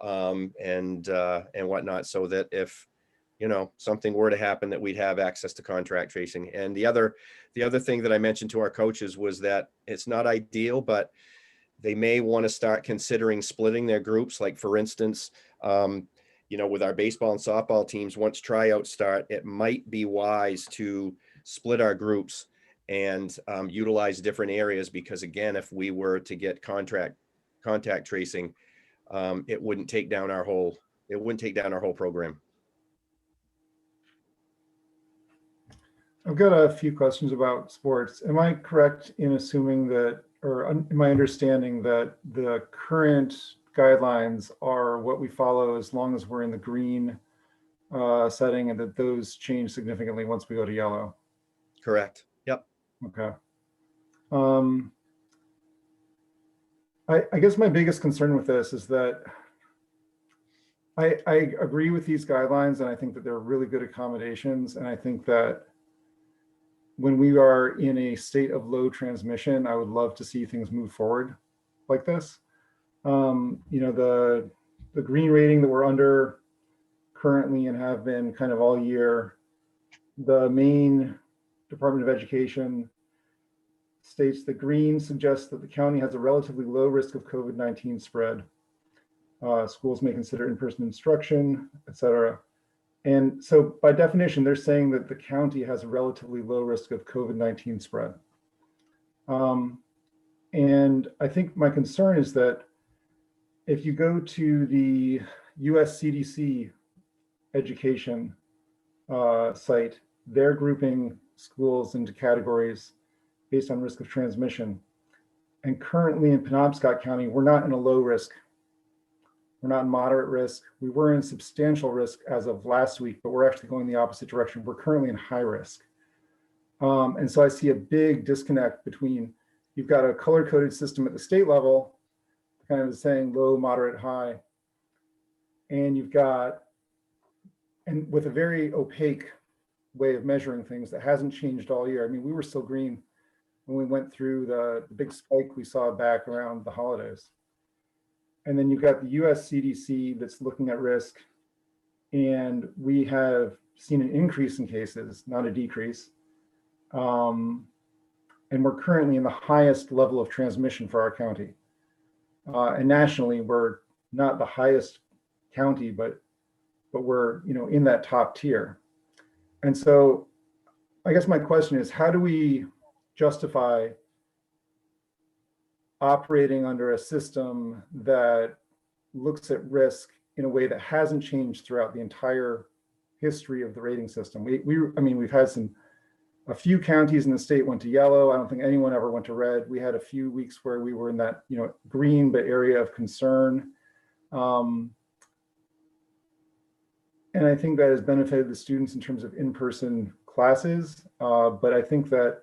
and whatnot, so that if something were to happen, that we'd have access to contract tracing. And the other thing that I mentioned to our coaches was that it's not ideal, but they may want to start considering splitting their groups. Like, for instance, with our baseball and softball teams, once tryouts start, it might be wise to split our groups and utilize different areas, because again, if we were to get contact tracing, it wouldn't take down our whole program. I've got a few questions about sports. Am I correct in assuming that, or am I understanding that the current guidelines are what we follow as long as we're in the green setting, and that those change significantly once we go to yellow? Correct. Yep. Okay. I guess my biggest concern with this is that I agree with these guidelines, and I think that they're really good accommodations. And I think that when we are in a state of low transmission, I would love to see things move forward like this. The green rating that we're under currently and have been kind of all year, the Maine Department of Education states that green suggests that the county has a relatively low risk of COVID-19 spread. Schools may consider in-person instruction, et cetera. And so by definition, they're saying that the county has a relatively low risk of COVID-19 spread. And I think my concern is that if you go to the US CDC education site, they're grouping schools into categories based on risk of transmission. And currently in Penobscot County, we're not in a low risk. We're not in moderate risk. We were in substantial risk as of last week, but we're actually going the opposite direction. We're currently in high risk. And so I see a big disconnect between, you've got a color-coded system at the state level, kind of saying low, moderate, high. And you've got, and with a very opaque way of measuring things that hasn't changed all year. I mean, we were still green when we went through the big spike we saw back around the holidays. And then you've got the US CDC that's looking at risk, and we have seen an increase in cases, not a decrease. And we're currently in the highest level of transmission for our county. And nationally, we're not the highest county, but we're in that top tier. And so I guess my question is, how do we justify operating under a system that looks at risk in a way that hasn't changed throughout the entire history of the rating system? We've had a few counties in the state went to yellow. I don't think anyone ever went to red. We had a few weeks where we were in that green but area of concern. And I think that has benefited the students in terms of in-person classes. But I think that,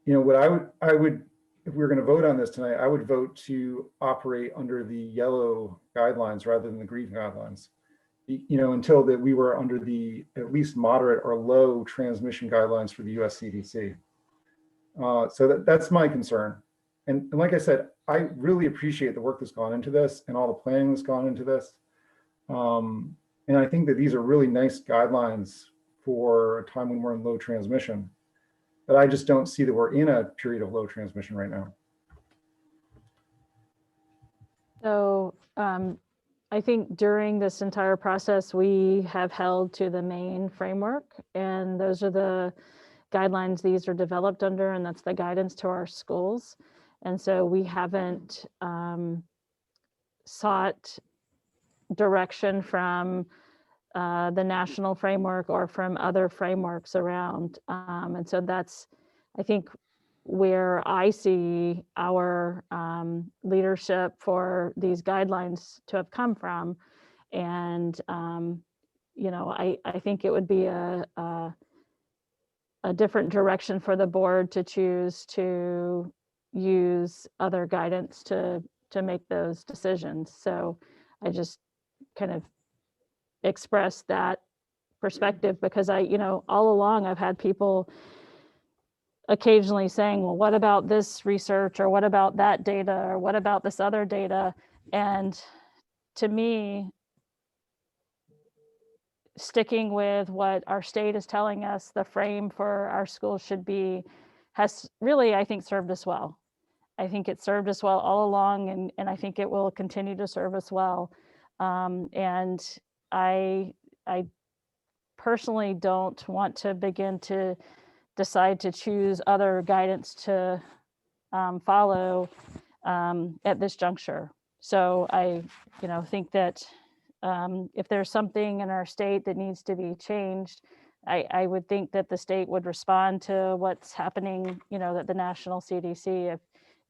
what I would, if we were going to vote on this tonight, I would vote to operate under the yellow guidelines rather than the green guidelines, until that we were under the at least moderate or low transmission guidelines for the US CDC. So that's my concern. And like I said, I really appreciate the work that's gone into this and all the planning that's gone into this. And I think that these are really nice guidelines for a time when we're in low transmission. But I just don't see that we're in a period of low transmission right now. So I think during this entire process, we have held to the main framework, and those are the guidelines these are developed under, and that's the guidance to our schools. And so we haven't sought direction from the national framework or from other frameworks around. And so that's, I think, where I see our leadership for these guidelines to have come from. And, I think it would be a different direction for the board to choose to use other guidance to make those decisions. So I just kind of express that perspective, because all along I've had people occasionally saying, well, what about this research, or what about that data, or what about this other data? And to me, sticking with what our state is telling us the frame for our schools should be has really, I think, served us well. I think it served us well all along, and I think it will continue to serve us well. And I personally don't want to begin to decide to choose other guidance to follow at this juncture. So I, think that if there's something in our state that needs to be changed, I would think that the state would respond to what's happening, that the national CDC,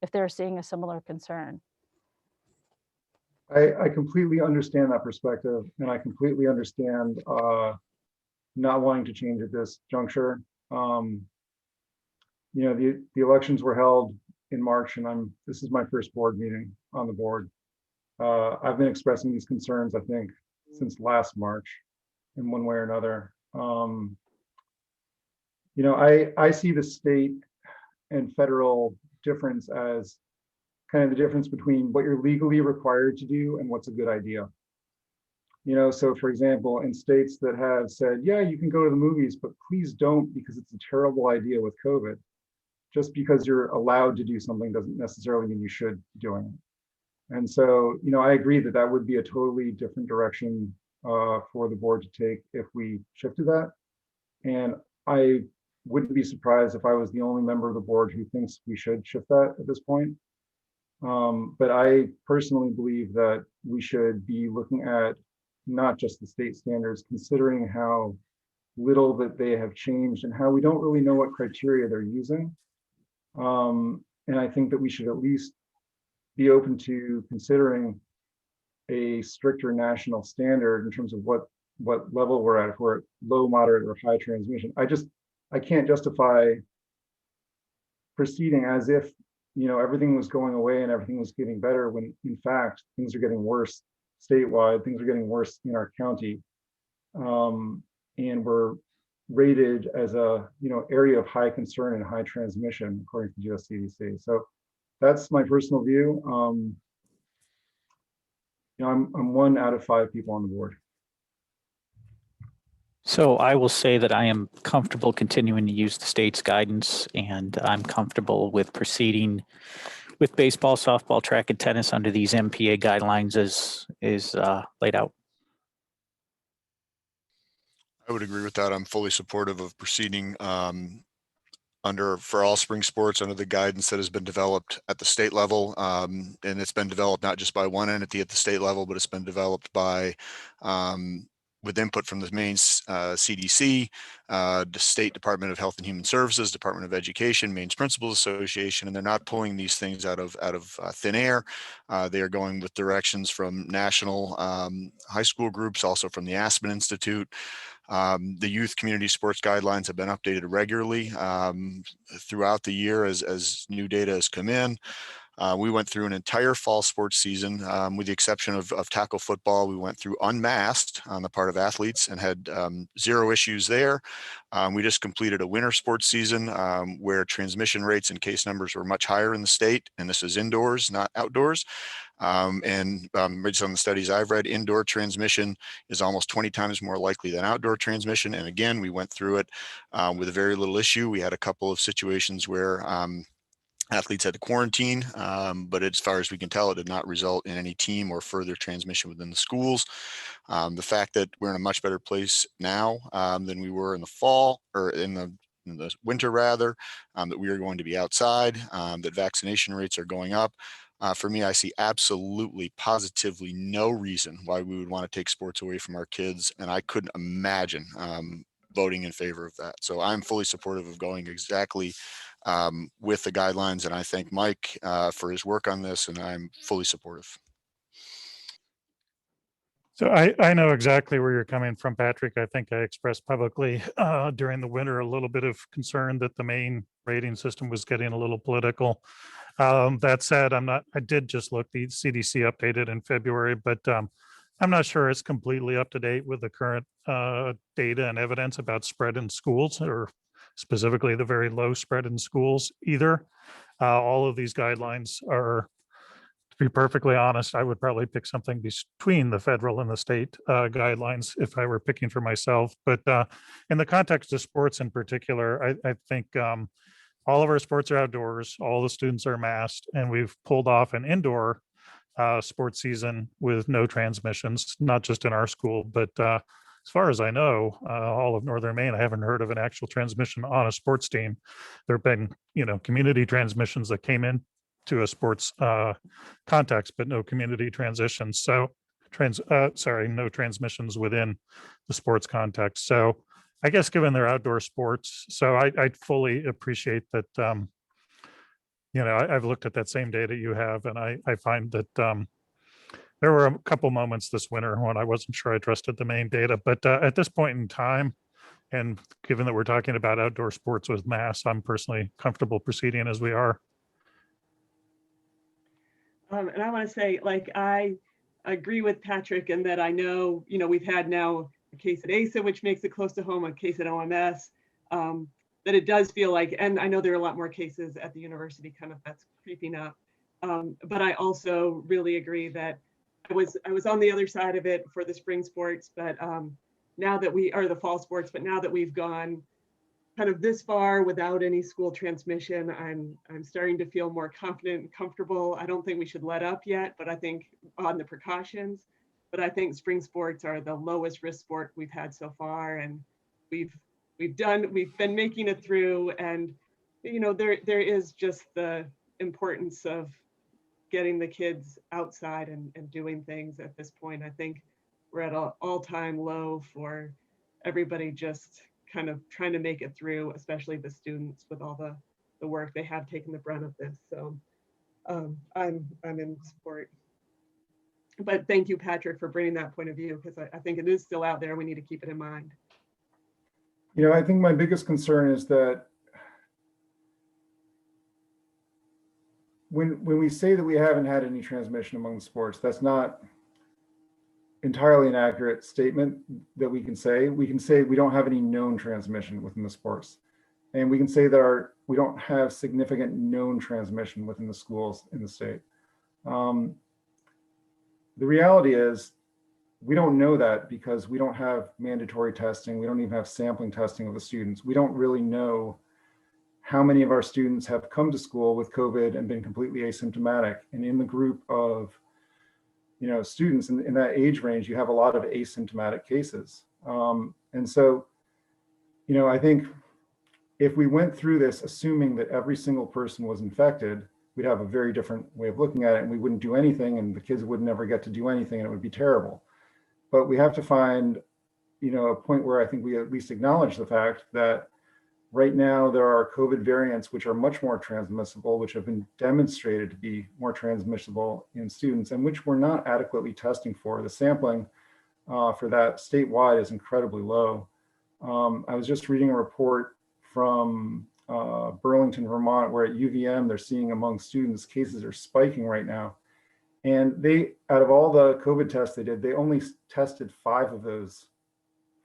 if they're seeing a similar concern. I completely understand that perspective, and I completely understand not wanting to change at this juncture. The elections were held in March, and this is my first board meeting on the board. I've been expressing these concerns, I think, since last March in one way or another. I see the state and federal difference as kind of the difference between what you're legally required to do and what's a good idea. So for example, in states that have said, yeah, you can go to the movies, but please don't, because it's a terrible idea with COVID. Just because you're allowed to do something doesn't necessarily mean you should be doing it. And so, I agree that that would be a totally different direction for the board to take if we shifted that. And I wouldn't be surprised if I was the only member of the board who thinks we should shift that at this point. But I personally believe that we should be looking at not just the state standards, considering how little that they have changed and how we don't really know what criteria they're using. And I think that we should at least be open to considering a stricter national standard in terms of what level we're at, if we're at low, moderate, or high transmission. I can't justify proceeding as if everything was going away and everything was getting better, when in fact things are getting worse statewide, things are getting worse in our county, and we're rated as a area of high concern and high transmission according to the US CDC. So that's my personal view. I'm 1 out of 5 people on the board. So I will say that I am comfortable continuing to use the state's guidance, and I'm comfortable with proceeding with baseball, softball, track, and tennis under these MPA guidelines as is laid out. I would agree with that. I'm fully supportive of proceeding for all spring sports under the guidance that has been developed at the state level. And it's been developed not just by one entity at the state level, but it's been developed by with input from the main CDC, the State Department of Health and Human Services, Department of Education, Maine's Principals Association, and they're not pulling these things out of thin air. They are going with directions from national high school groups, also from the Aspen Institute. The youth community sports guidelines have been updated regularly throughout the year as new data has come in. We went through an entire fall sports season, with the exception of tackle football. We went through unmasked on the part of athletes and had 0 issues there. We just completed a winter sports season where transmission rates and case numbers were much higher in the state, and this is indoors, not outdoors. Based on the studies I've read, indoor transmission is almost 20 times more likely than outdoor transmission. And again, we went through it with a very little issue. We had a couple of situations where athletes had to quarantine, but as far as we can tell, it did not result in any team or further transmission within the schools. The fact that we're in a much better place now than we were in the fall, or in the winter rather, that we are going to be outside, that vaccination rates are going up. For me, I see absolutely, positively no reason why we would want to take sports away from our kids, and I couldn't imagine voting in favor of that. So I'm fully supportive of going exactly with the guidelines, and I thank Mike for his work on this, and I'm fully supportive. So I know exactly where you're coming from, Patrick. I think I expressed publicly during the winter a little bit of concern that the main rating system was getting a little political. That said, I did just look, the CDC updated in February, but I'm not sure it's completely up to date with the current data and evidence about spread in schools, or specifically the very low spread in schools either. All of these guidelines are To be perfectly honest, I would probably pick something between the federal and the state guidelines if I were picking for myself. But in the context of sports in particular, I think all of our sports are outdoors, all the students are masked, and we've pulled off an indoor sports season with no transmissions, not just in our school, but as far as I know, all of Northern Maine, I haven't heard of an actual transmission on a sports team. There have been, community transmissions that came in to a sports context, but no community transitions. So no transmissions within the sports context. So I guess given they're outdoor sports, so I fully appreciate that. I've looked at that same data you have, and I find that there were a couple moments this winter when I wasn't sure I trusted the main data. But at this point in time, and given that we're talking about outdoor sports with masks, I'm personally comfortable proceeding as we are. And I want to say, I agree with Patrick in that I know, we've had now a case at ASA, which makes it close to home, a case at OMS, that it does feel like, and I know there are a lot more cases at the university that's creeping up. But I also really agree that I was on the other side of it for the spring sports, but now that we are the fall sports, but now that we've gone this far without any school transmission, I'm starting to feel more confident and comfortable. I don't think we should let up yet, but I think on the precautions, but I think spring sports are the lowest risk sport we've had so far. And we've been making it through, and there is just the importance of getting the kids outside and doing things at this point. I think we're at an all-time low for everybody just trying to make it through, especially the students with all the work they have taken the brunt of this. So I'm in support. But thank you, Patrick, for bringing that point of view, because I think it is still out there. We need to keep it in mind. I think my biggest concern is that when we say that we haven't had any transmission among the sports, that's not entirely an accurate statement that we can say. We can say we don't have any known transmission within the sports. And we can say that we don't have significant known transmission within the schools in the state. The reality is we don't know that because we don't have mandatory testing. We don't even have sampling testing of the students. We don't really know how many of our students have come to school with COVID and been completely asymptomatic. And in the group of students in that age range, you have a lot of asymptomatic cases. And so, I think if we went through this assuming that every single person was infected, we'd have a very different way of looking at it, and we wouldn't do anything, and the kids would never get to do anything, and it would be terrible. But we have to find, a point where I think we at least acknowledge the fact that right now there are COVID variants which are much more transmissible, which have been demonstrated to be more transmissible in students, and which we're not adequately testing for. The sampling for that statewide is incredibly low. I was just reading a report from Burlington, Vermont, where at UVM, they're seeing among students, cases are spiking right now. And they, out of all the COVID tests they did, they only tested 5 of those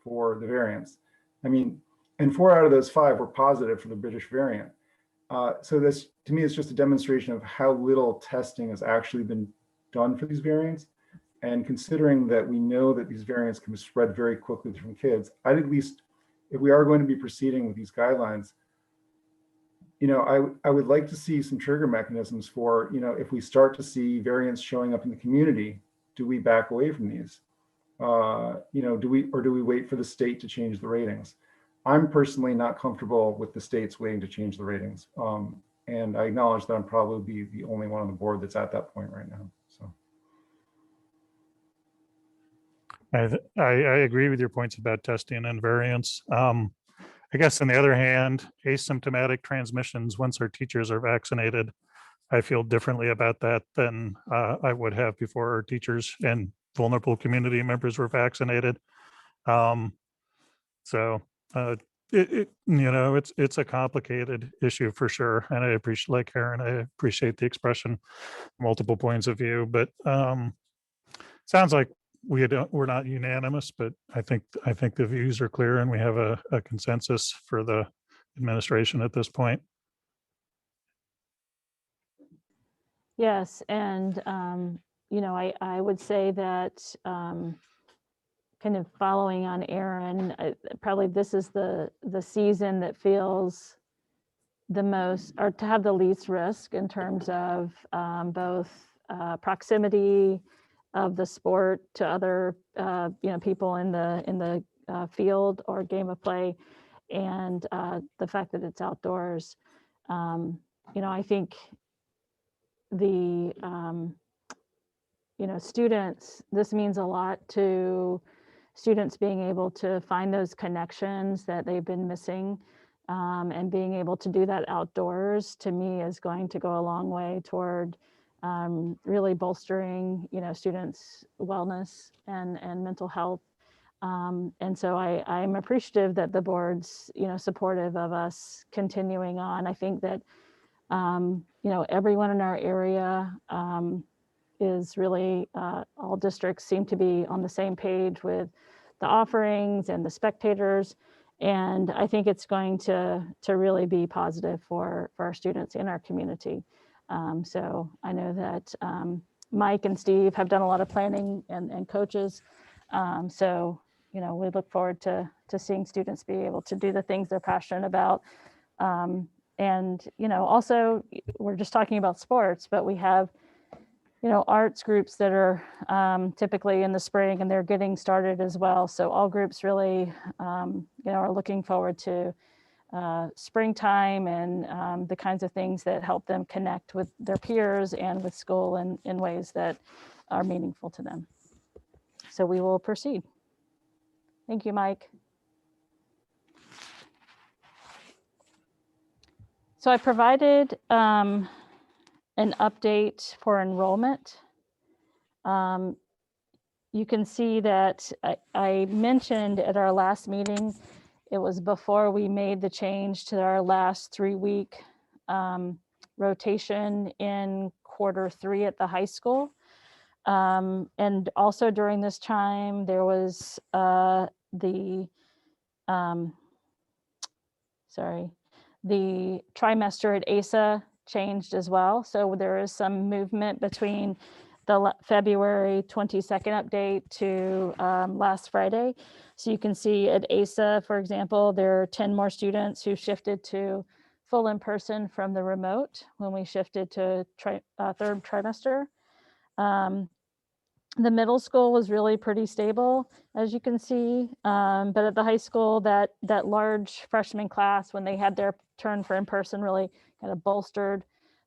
for the variants. And 4 out of those 5 were positive for the British variant. So this, to me, is just a demonstration of how little testing has actually been done for these variants. And considering that we know that these variants can spread very quickly from kids, I'd at least, if we are going to be proceeding with these guidelines, I would like to see some trigger mechanisms for, if we start to see variants showing up in the community, do we back away from these? Do we wait for the state to change the ratings? I'm personally not comfortable with the states waiting to change the ratings. And I acknowledge that I'm probably the only one on the board that's at that point right now. So I agree with your points about testing and variants. I guess on the other hand, asymptomatic transmissions, once our teachers are vaccinated, I feel differently about that than I would have before our teachers and vulnerable community members were vaccinated. It's a complicated issue for sure. And I appreciate, like Karen, I appreciate the expression, multiple points of view, but sounds like we're not unanimous, but I think the views are clear and we have a consensus for the administration at this point. Yes, and I would say that kind of following on Aaron, probably this is the season that feels the most, or to have the least risk in terms of both proximity of the sport to other people in the field or game of play, and the fact that it's outdoors. I think the students, this means a lot to students being able to find those connections that they've been missing, and being able to do that outdoors, to me, is going to go a long way toward really bolstering students' wellness and mental health. And so I'm appreciative that the board's supportive of us continuing on. I think that everyone in our area is really, all districts seem to be on the same page with the offerings and the spectators. And I think it's going to really be positive for our students in our community. So I know that Mike and Steve have done a lot of planning, and coaches. So we look forward to seeing students be able to do the things they're passionate about. And also, we're just talking about sports, but we have arts groups that are typically in the spring, and they're getting started as well. So all groups really are looking forward to springtime and the kinds of things that help them connect with their peers and with school in ways that are meaningful to them. So we will proceed. Thank you, Mike. So I provided an update for enrollment. You can see that I mentioned at our last meeting, it was before we made the change to our last 3-week rotation in Q3 at the high school. And also during this time, there was the trimester at ASA changed as well. So there is some movement between the February 22nd update to last Friday. So you can see at ASA, for example, there are 10 more students who shifted to full in-person from the remote when we shifted to third trimester. The middle school was really pretty stable, as you can see, but at the high school, that large freshman class, when they had their turn for in-person, really kind of bolstered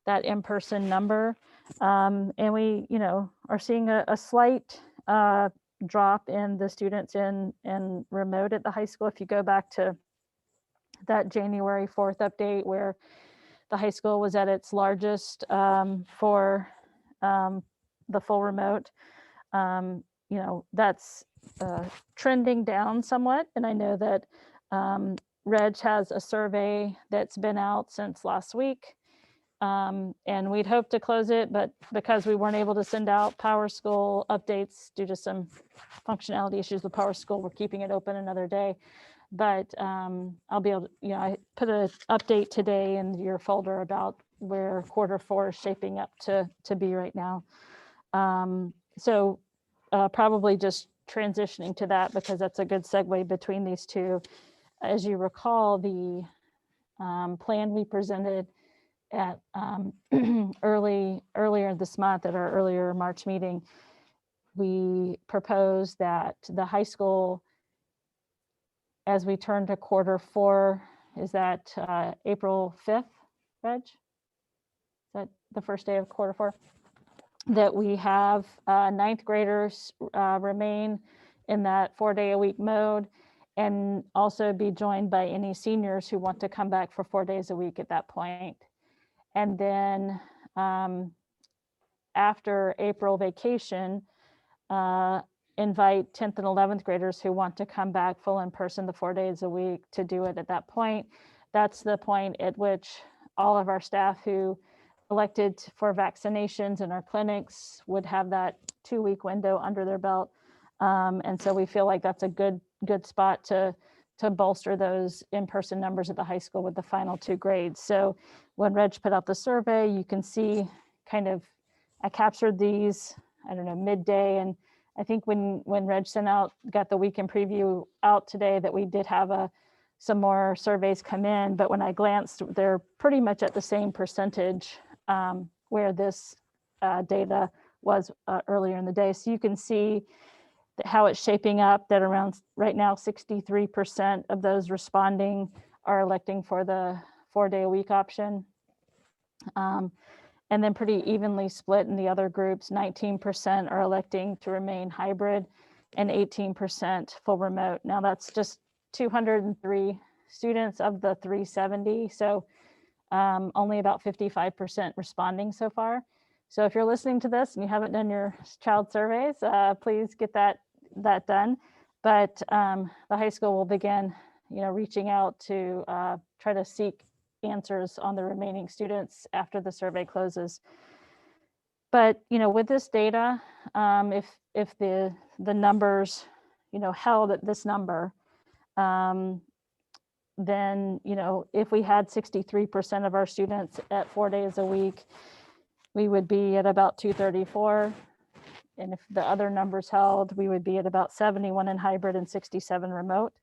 that in-person number. And we, are seeing a slight drop in the students in remote at the high school. If you go back to that January 4th update, where the high school was at its largest for the full remote, that's trending down somewhat. And I know that Reg has a survey that's been out since last week. And we'd hoped to close it, but because we weren't able to send out Power School updates due to some functionality issues with Power School, we're keeping it open another day. But I'll be able to, I put an update today in your folder about where Q4 is shaping up to be right now. So probably just transitioning to that, because that's a good segue between these two. As you recall, the plan we presented at earlier this month at our earlier March meeting, we proposed that the high school, as we turn to Q4, is that April 5th, Reg? Is that the first day of Q4? That we have ninth graders remain in that 4-day-a-week mode, and also be joined by any seniors who want to come back for 4 days a week at that point. And then after April vacation, invite 10th and 11th graders who want to come back full in person the 4 days a week to do it at that point. That's the point at which all of our staff who elected for vaccinations in our clinics would have that 2-week window under their belt. And so we feel like that's a good spot to bolster those in-person numbers at the high school with the final 2 grades. So when Reg put out the survey, you can see kind of I captured these, I don't know, midday, and I think when Reg sent out, got the weekend preview out today, that we did have some more surveys come in, but when I glanced, they're pretty much at the same percentage where this data was earlier in the day. So you can see how it's shaping up, that around right now 63% of those responding are electing for the 4-day-a-week option. And then pretty evenly split in the other groups. 19% are electing to remain hybrid and 18% full remote. Now that's just 203 students of the 370. So only about 55% responding so far. So if you're listening to this and you haven't done your child surveys, please get that done. But the high school will begin, reaching out to try to seek answers on the remaining students after the survey closes. But with this data, if the numbers held at this number, then if we had 63% of our students at 4 days a week, we would be at about 234. And if the other numbers held, we would be at about 71 in hybrid and 67 remote.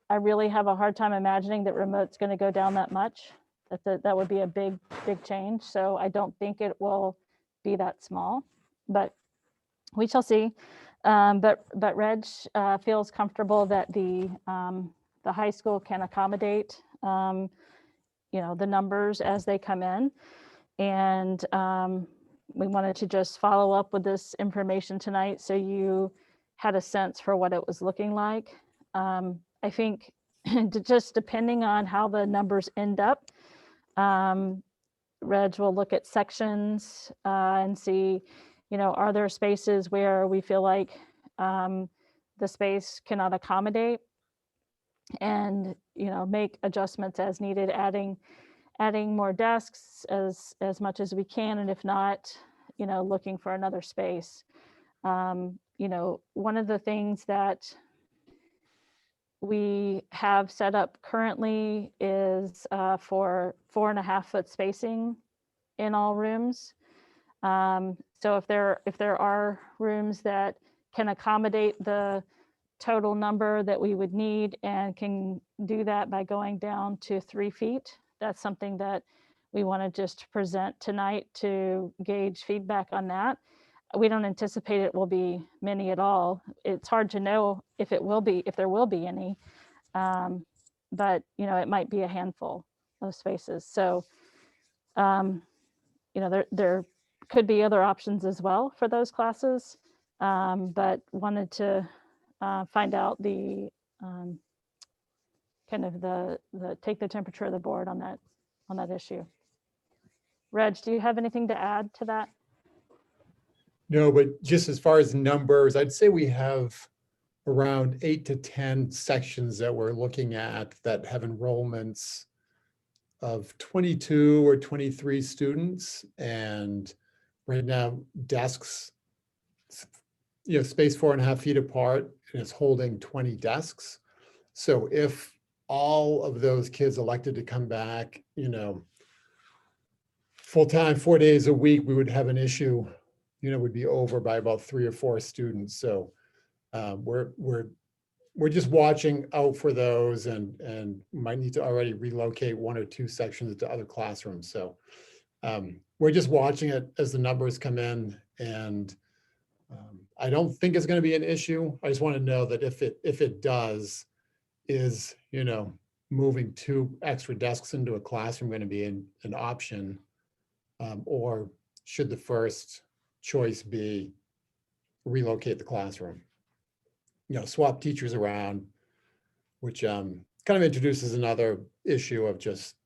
I really have a hard time imagining that remote's going to go down that much. That would be a big change. So I don't think it will be that small, but we shall see. But Reg feels comfortable that the high school can accommodate the numbers as they come in. And we wanted to just follow up with this information tonight so you had a sense for what it was looking like. I think just depending on how the numbers end up, Reg will look at sections and see, are there spaces where we feel like the space cannot accommodate, and make adjustments as needed, adding more desks as much as we can, and if not, looking for another space. One of the things that we have set up currently is for 4.5-foot spacing in all rooms. So if there are rooms that can accommodate the total number that we would need and can do that by going down to 3 feet, that's something that we want to just present tonight to gauge feedback on that. We don't anticipate it will be many at all. It's hard to know if there will be any, but it might be a handful of spaces. So, there could be other options as well for those classes, but wanted to find out the kind of the take the temperature of the board on that issue. Reg, do you have anything to add to that? No, but just as far as numbers, I'd say we have around 8 to 10 sections that we're looking at that have enrollments of 22 or 23 students. And right now, desks, space 4.5 feet apart, and it's holding 20 desks. So if all of those kids elected to come back, full-time, 4 days a week, we would have an issue, would be over by about 3 or 4 students. So we're just watching out for those, and might need to already relocate 1 or 2 sections to other classrooms. So we're just watching it as the numbers come in, and I don't think it's going to be an issue. I just want to know that if it does, is moving 2 extra desks into a classroom going to be an option, or should the first choice be relocate the classroom? Swap teachers around, which kind of introduces another issue of just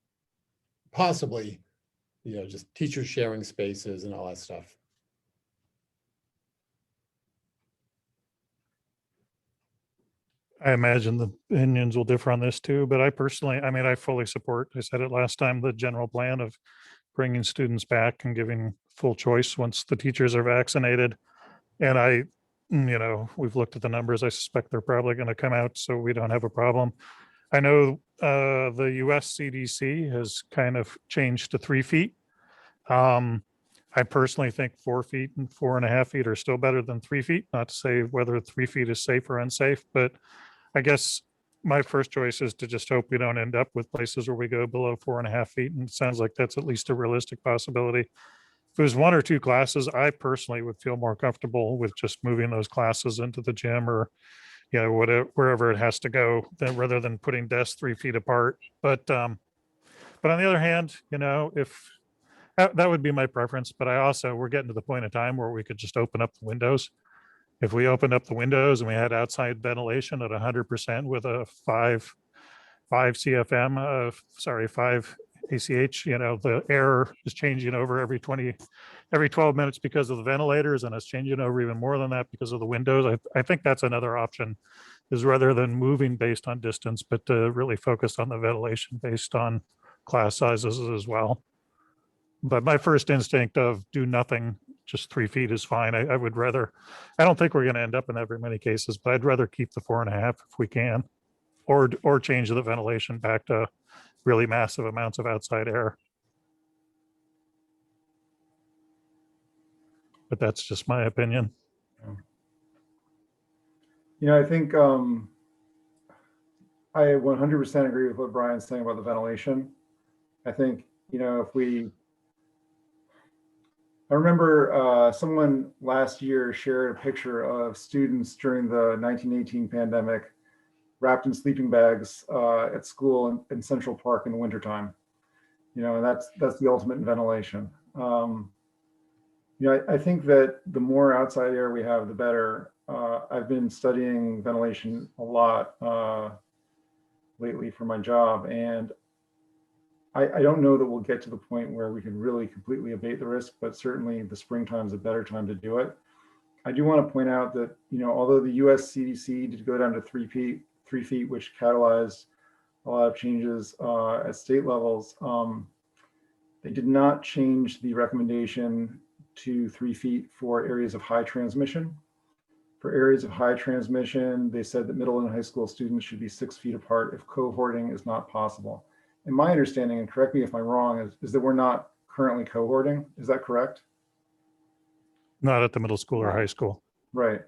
possibly, just teachers sharing spaces and all that stuff. I imagine the opinions will differ on this too, but I personally, I fully support, I said it last time, the general plan of bringing students back and giving full choice once the teachers are vaccinated. And we've looked at the numbers. I suspect they're probably going to come out, so we don't have a problem. I know the US CDC has kind of changed to 3 feet. I I personally think 4 feet and 4.5 feet are still better than 3 feet, not to say whether 3 feet is safe or unsafe, but I guess my first choice is to just hope we don't end up with places where we go below 4.5 feet. And it sounds like that's at least a realistic possibility. If it was 1 or 2 classes, I personally would feel more comfortable with just moving those classes into the gym or, you know, whatever, wherever it has to go, then rather than putting desks 3 feet apart. But on the other hand, you know, if that would be my preference, but I also, we're getting to the point in time where we could just open up the windows. If we opened up the windows and we had outside ventilation at 100% with a 5 CFM, 5 ACH, you know, the air is changing over every 12 minutes because of the ventilators, and it's changing over even more than that because of the windows. I think that's another option, is rather than moving based on distance, but to really focus on the ventilation based on class sizes as well. But my first instinct of do nothing, just 3 feet is fine. I would rather, I don't think we're going to end up in that very many cases, but I'd rather keep the 4.5 if we can, or change the ventilation back to really massive amounts of outside air. But that's just my opinion. You know, I think I 100% agree with what Brian's saying about the ventilation. I think, you know, I remember someone last year shared a picture of students during the 1918 pandemic wrapped in sleeping bags at school in Central Park in the wintertime. You know, and that's the ultimate in ventilation. You know, I think that the more outside air we have, the better. I've been studying ventilation a lot lately for my job, and I don't know that we'll get to the point where we can really completely abate the risk, but certainly the springtime is a better time to do it. I do want to point out that, you know, although the US CDC did go down to 3 feet, which catalyzed a lot of changes at state levels, they did not change the recommendation to 3 feet for areas of high transmission. For areas of high transmission, they said that middle and high school students should be 6 feet apart if cohorting is not possible. And my understanding, and correct me if I'm wrong, is that we're not currently cohorting. Is that correct? Not at the middle school or high school. Right.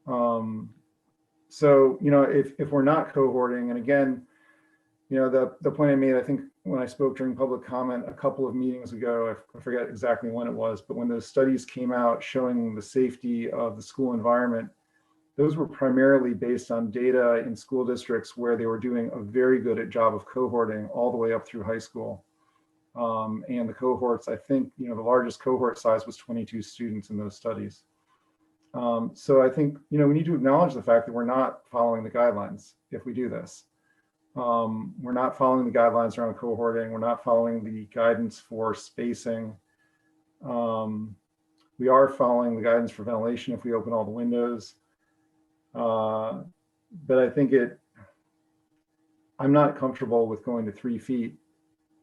So, you know, if we're not cohorting, and again, you know, the point I made, I think when I spoke during public comment a couple of meetings ago, I forget exactly when it was, but when those studies came out showing the safety of the school environment, those were primarily based on data in school districts where they were doing a very good job of cohorting all the way up through high school. And the cohorts, I think, you know, the largest cohort size was 22 students in those studies. So I think, you know, we need to acknowledge the fact that we're not following the guidelines if we do this. We're not following the guidelines around cohorting. We're not following the guidance for spacing. We are following the guidance for ventilation if we open all the windows. But I think I'm not comfortable with going to 3 feet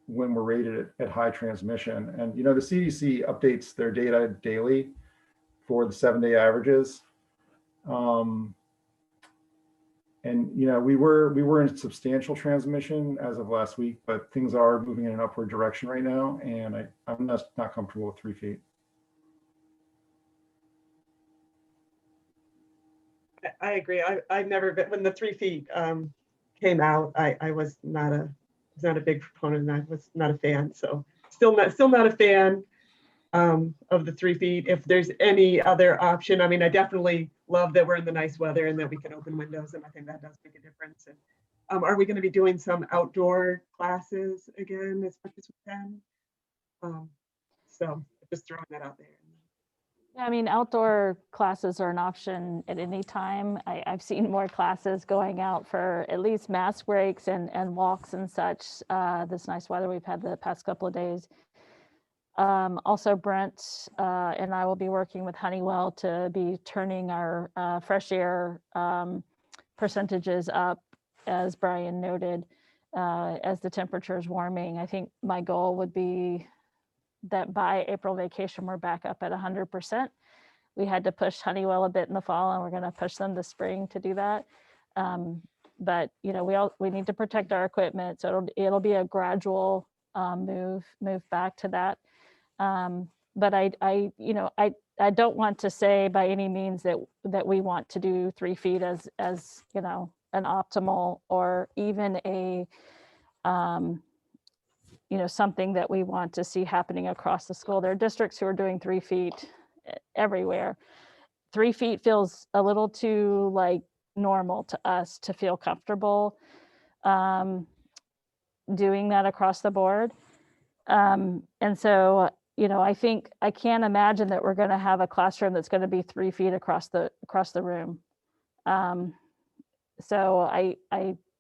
when we're rated at high transmission. And, you know, the CDC updates their data daily for the 7-day averages. And, you know, we were in substantial transmission as of last week, but things are moving in an upward direction right now. And I'm not comfortable with 3 feet. I agree. I've never been, when the 3 feet came out, I was not a big proponent, and I was not a fan. So still not a fan of the 3 feet. If there's any other option, I mean, I definitely love that we're in the nice weather and that we can open windows, and I think that does make a difference. And are we going to be doing some outdoor classes again as much as we can? So just throwing that out there. Yeah, I mean, outdoor classes are an option at any time. I've seen more classes going out for at least mask breaks and walks and such. This nice weather we've had the past couple of days. Also, Brent and I will be working with Honeywell to be turning our fresh air percentages up, as Brian noted, as the temperature is warming. I think my goal would be that by April vacation, we're back up at 100%. We had to push Honeywell a bit in the fall, and we're going to push them this spring to do that. But you know, we need to protect our equipment, so it'll be a gradual move back to that. but I don't want to say by any means that we want to do 3 feet as an optimal, or even a something that we want to see happening across the school. There are districts who are doing 3 feet everywhere. 3 feet feels a little too like normal to us to feel comfortable doing that across the board. And so, I can't imagine that we're going to have a classroom that's going to be 3 feet across the room. So I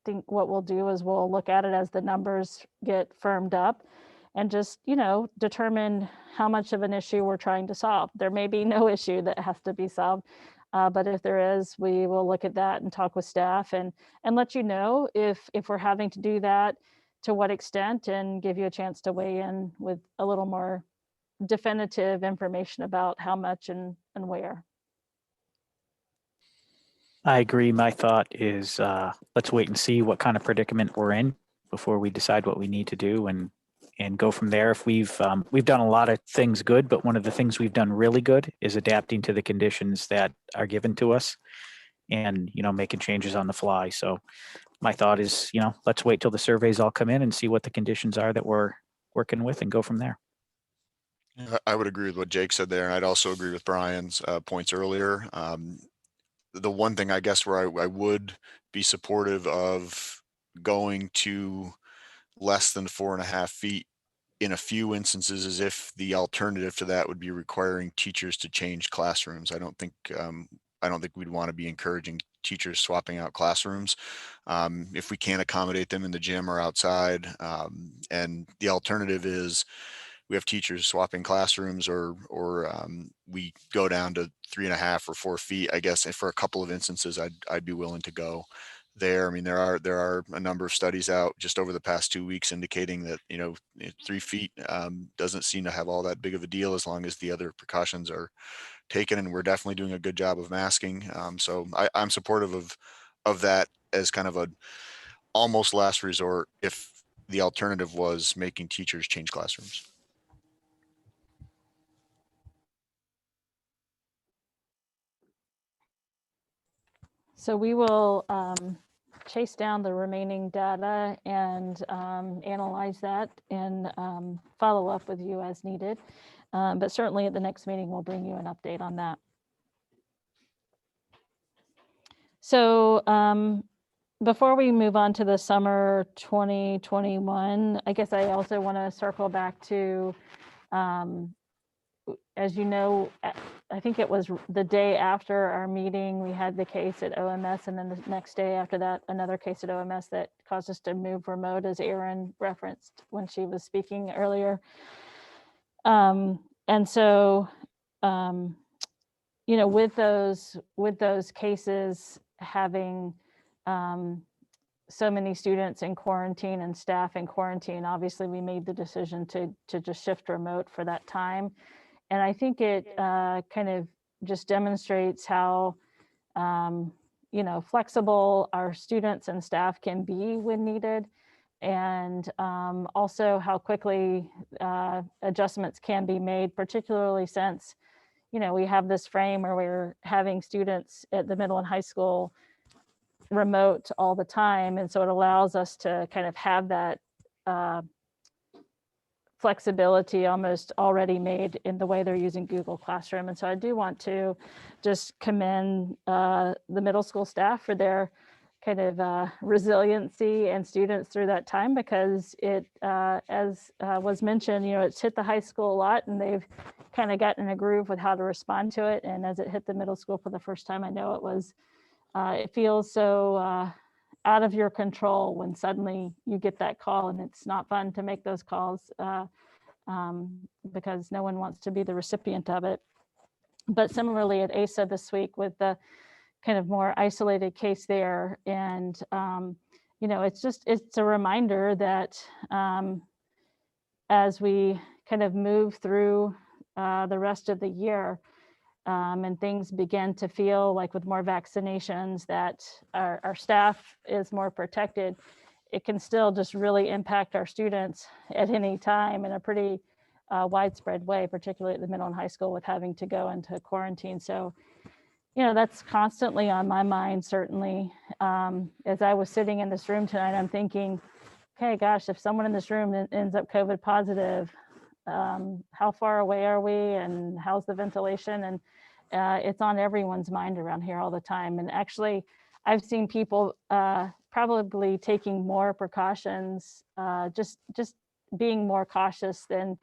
think what we'll do is we'll look at it as the numbers get firmed up and just, determine how much of an issue we're trying to solve. There may be no issue that has to be solved, but if there is, we will look at that and talk with staff and let you know if we're having to do that, to what extent, and give you a chance to weigh in with a little more definitive information about how much and where. I agree. My thought is let's wait and see what kind of predicament we're in before we decide what we need to do and go from there. If we've done a lot of things good, but one of the things we've done really good is adapting to the conditions that are given to us and, making changes on the fly. So my thought is, let's wait till the surveys all come in and see what the conditions are that we're working with and go from there. I would agree with what Jake said there. And I'd also agree with Brian's points earlier. The one thing I guess where I would be supportive of going to less than 4.5 feet in a few instances is if the alternative to that would be requiring teachers to change classrooms. I don't think we'd want to be encouraging teachers swapping out classrooms. If we can't accommodate them in the gym or outside, and the alternative is we have teachers swapping classrooms, or we go down to 3.5 or 4 feet, I guess. And for a couple of instances, I'd be willing to go there. I mean, there are a number of studies out just over the past 2 weeks indicating that 3 feet doesn't seem to have all that big of a deal as long as the other precautions are taken, and we're definitely doing a good job of masking. So I'm supportive of that as kind of a almost last resort if the alternative was making teachers change classrooms. So we will chase down the remaining data and analyze that and follow up with you as needed. But certainly at the next meeting, we'll bring you an update on that. So before we move on to the summer 2021, I guess I also want to circle back to, as you know, I think it was the day after our meeting, we had the case at OMS, and then the next day after that, another case at OMS that caused us to move remote, as Erin referenced when she was speaking earlier. And so, with those cases having so many students in quarantine and staff in quarantine, obviously we made the decision to just shift remote for that time. And I think it kind of just demonstrates how, flexible our students and staff can be when needed. And also how quickly adjustments can be made, particularly since, we have this frame where we're having students at the middle and high school remote all the time. And so it allows us to kind of have that flexibility almost already made in the way they're using Google Classroom. And so I do want to just commend the middle school staff for their kind of resiliency and students through that time, because it, as was mentioned, it's hit the high school a lot and they've kind of gotten in a groove with how to respond to it. And as it hit the middle school for the first time, I know it feels so out of your control when suddenly you get that call, and it's not fun to make those calls because no one wants to be the recipient of it. But similarly at ASA this week with the kind of more isolated case there, and it's a reminder that as we kind of move through the rest of the year, and things begin to feel like with more vaccinations that our staff is more protected, it can still just really impact our students at any time in a pretty widespread way, particularly at the middle and high school with having to go into quarantine. So, that's constantly on my mind, certainly. As I was sitting in this room tonight, I'm thinking, okay, gosh, if someone in this room ends up COVID positive, how far away are we and how's the ventilation? And it's on everyone's mind around here all the time. And actually, I've seen people probably taking more precautions, just being more cautious than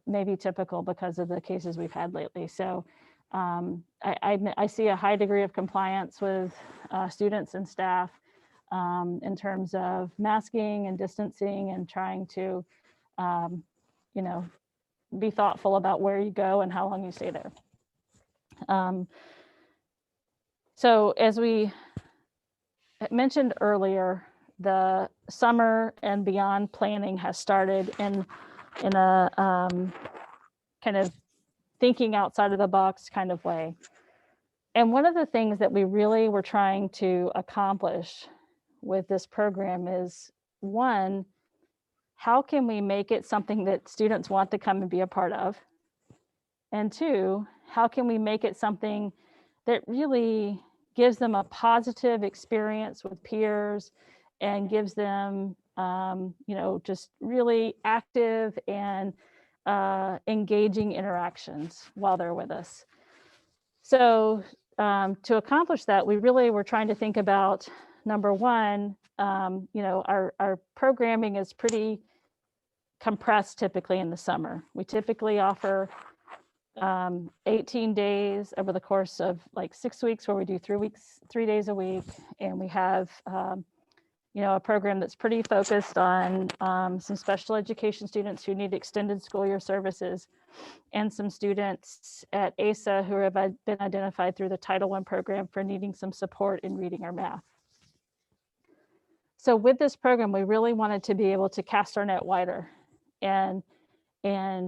maybe typical because of the cases we've had lately. So I see a high degree of compliance with students and staff in terms of masking and distancing and trying to, be thoughtful about where you go and how long you stay there. So as we mentioned earlier, the summer and beyond planning has started in a kind of thinking outside of the box kind of way. And one of the things that we really were trying to accomplish with this program is, one, how can we make it something that students want to come and be a part of? And two, how can we make it something that really gives them a positive experience with peers and gives them, just really active and engaging interactions while they're with us. So to accomplish that, we really were trying to think about, number one, our programming is pretty compressed typically in the summer. We typically offer 18 days over the course of like 6 weeks, where we do 3 days a week. And we have, a program that's pretty focused on some special education students who need extended school year services, and some students at ASA who have been identified through the Title I program for needing some support in reading or math. So with this program, we really wanted to be able to cast our net wider and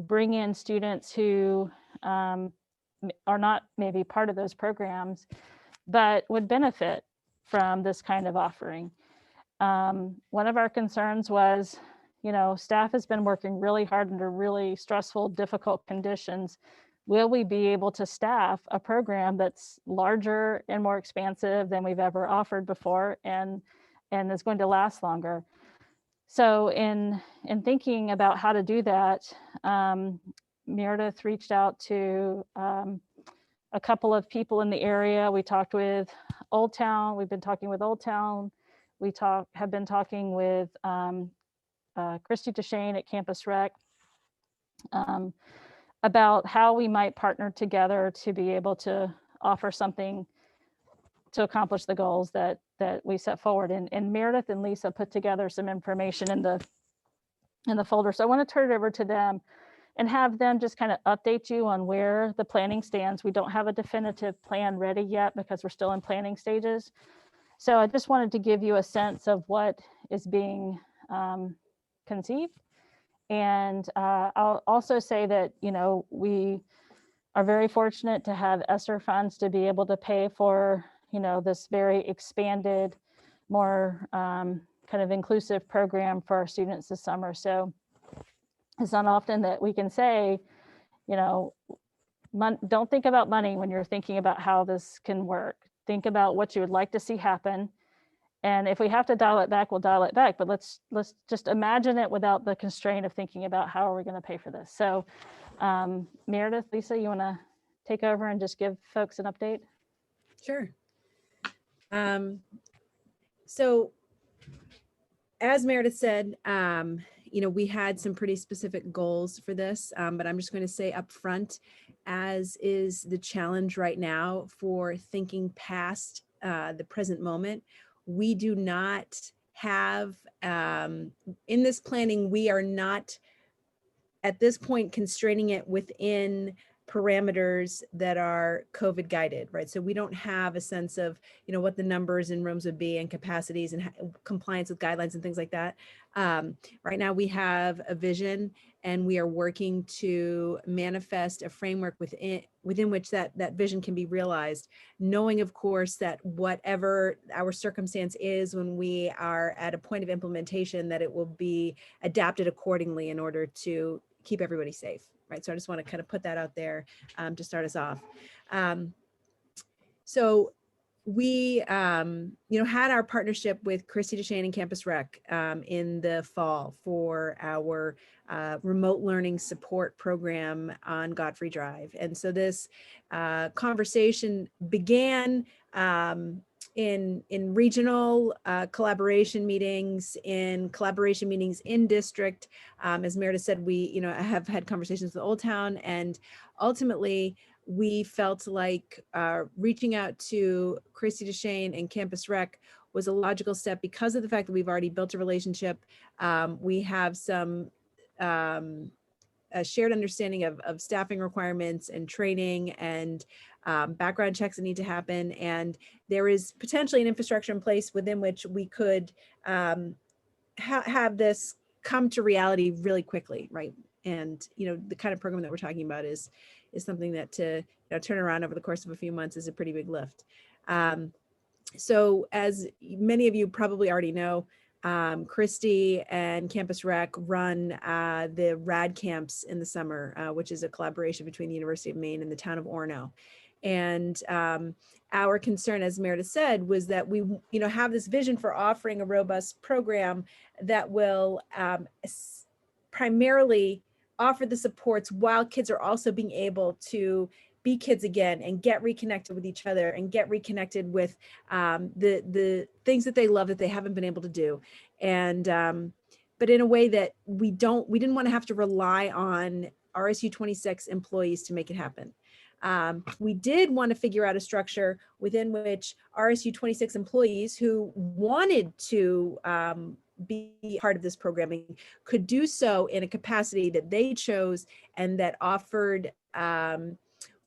bring in students who are not maybe part of those programs, but would benefit from this kind of offering. One of our concerns was, staff has been working really hard under really stressful, difficult conditions. Will we be able to staff a program that's larger and more expansive than we've ever offered before and is going to last longer? So in thinking about how to do that, Meredith reached out to a couple of people in the area. We talked with Old Town. We've been talking with Old Town. We have been talking with Christy DeShane at Campus Rec about how we might partner together to be able to offer something to accomplish the goals that we set forward. And Meredith and Lisa put together some information in the folder. So I want to turn it over to them and have them just kind of update you on where the planning stands. We don't have a definitive plan ready yet because we're still in planning stages. So I just wanted to give you a sense of what is being conceived. And I'll also say that, we are very fortunate to have ESSER funds to be able to pay for, this very expanded, more kind of inclusive program for our students this summer. So it's not often that we can say, don't think about money when you're thinking about how this can work. Think about what you would like to see happen. And if we have to dial it back, we'll dial it back. But let's just imagine it without the constraint of thinking about how are we going to pay for this. So Meredith, Lisa, you want to take over and just give folks an update? Sure. So as Meredith said, we had some pretty specific goals for this, but I'm just going to say up front, as is the challenge right now for thinking past the present moment, we do not have, in this planning, we are not at this point constraining it within parameters that are COVID guided, right? So we don't have a sense of, what the numbers in rooms would be and capacities and compliance with guidelines and things like that. Right now we have a vision and we are working to manifest a framework within which that vision can be realized, knowing of course that whatever our circumstance is when we are at a point of implementation, that it will be adapted accordingly in order to keep everybody safe, right? So I just want to kind of put that out there to start us off. So we, had our partnership with Christy DeShane and Campus Rec in the fall for our remote learning support program on Godfrey Drive. And so this conversation began in regional collaboration meetings, in collaboration meetings in district. As Meredith said, we, have had conversations with Old Town, and ultimately we felt like reaching out to Christy DeShane and Campus Rec was a logical step because of the fact that we've already built a relationship. We have some a shared understanding of staffing requirements and training and background checks that need to happen. And there is potentially an infrastructure in place within which we could have this come to reality really quickly, right? And, the kind of program that we're talking about is something that to turn around over the course of a few months is a pretty big lift. So as many of you probably already know, Christy and Campus Rec run the RAD camps in the summer, which is a collaboration between the University of Maine and the town of Orono. And our concern, as Meredith said, was that we, have this vision for offering a robust program that will primarily offer the supports while kids are also being able to be kids again and get reconnected with each other and get reconnected with the things that they love that they haven't been able to do. And but in a way that we didn't want to have to rely on RSU 26 employees to make it happen. We did want to figure out a structure within which RSU 26 employees who wanted to be part of this programming could do so in a capacity that they chose and that offered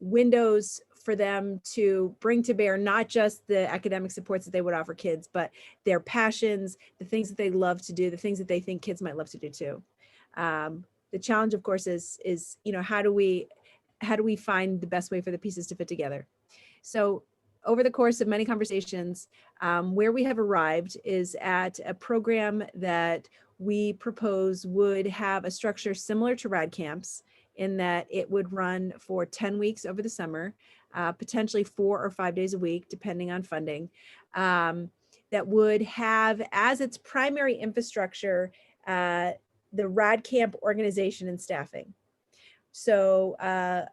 windows for them to bring to bear not just the academic supports that they would offer kids, but their passions, the things that they love to do, the things that they think kids might love to do too. The challenge, of course, is how do we find the best way for the pieces to fit together? So over the course of many conversations, where we have arrived is at a program that we propose would have a structure similar to RAD camps, in that it would run for 10 weeks over the summer, potentially 4 or 5 days a week, depending on funding, that would have as its primary infrastructure the RAD camp organization and staffing. So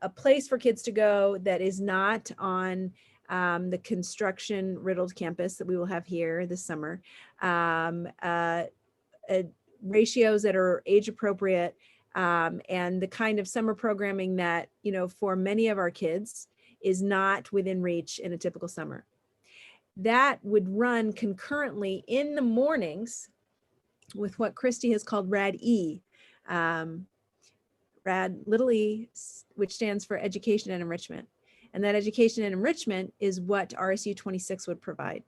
a place for kids to go that is not on the construction riddled campus that we will have here this summer, ratios that are age appropriate, and the kind of summer programming that, for many of our kids is not within reach in a typical summer. That would run concurrently in the mornings with what Christy has called RAD-E, RAD little e, which stands for education and enrichment. And that education and enrichment is what RSU 26 would provide.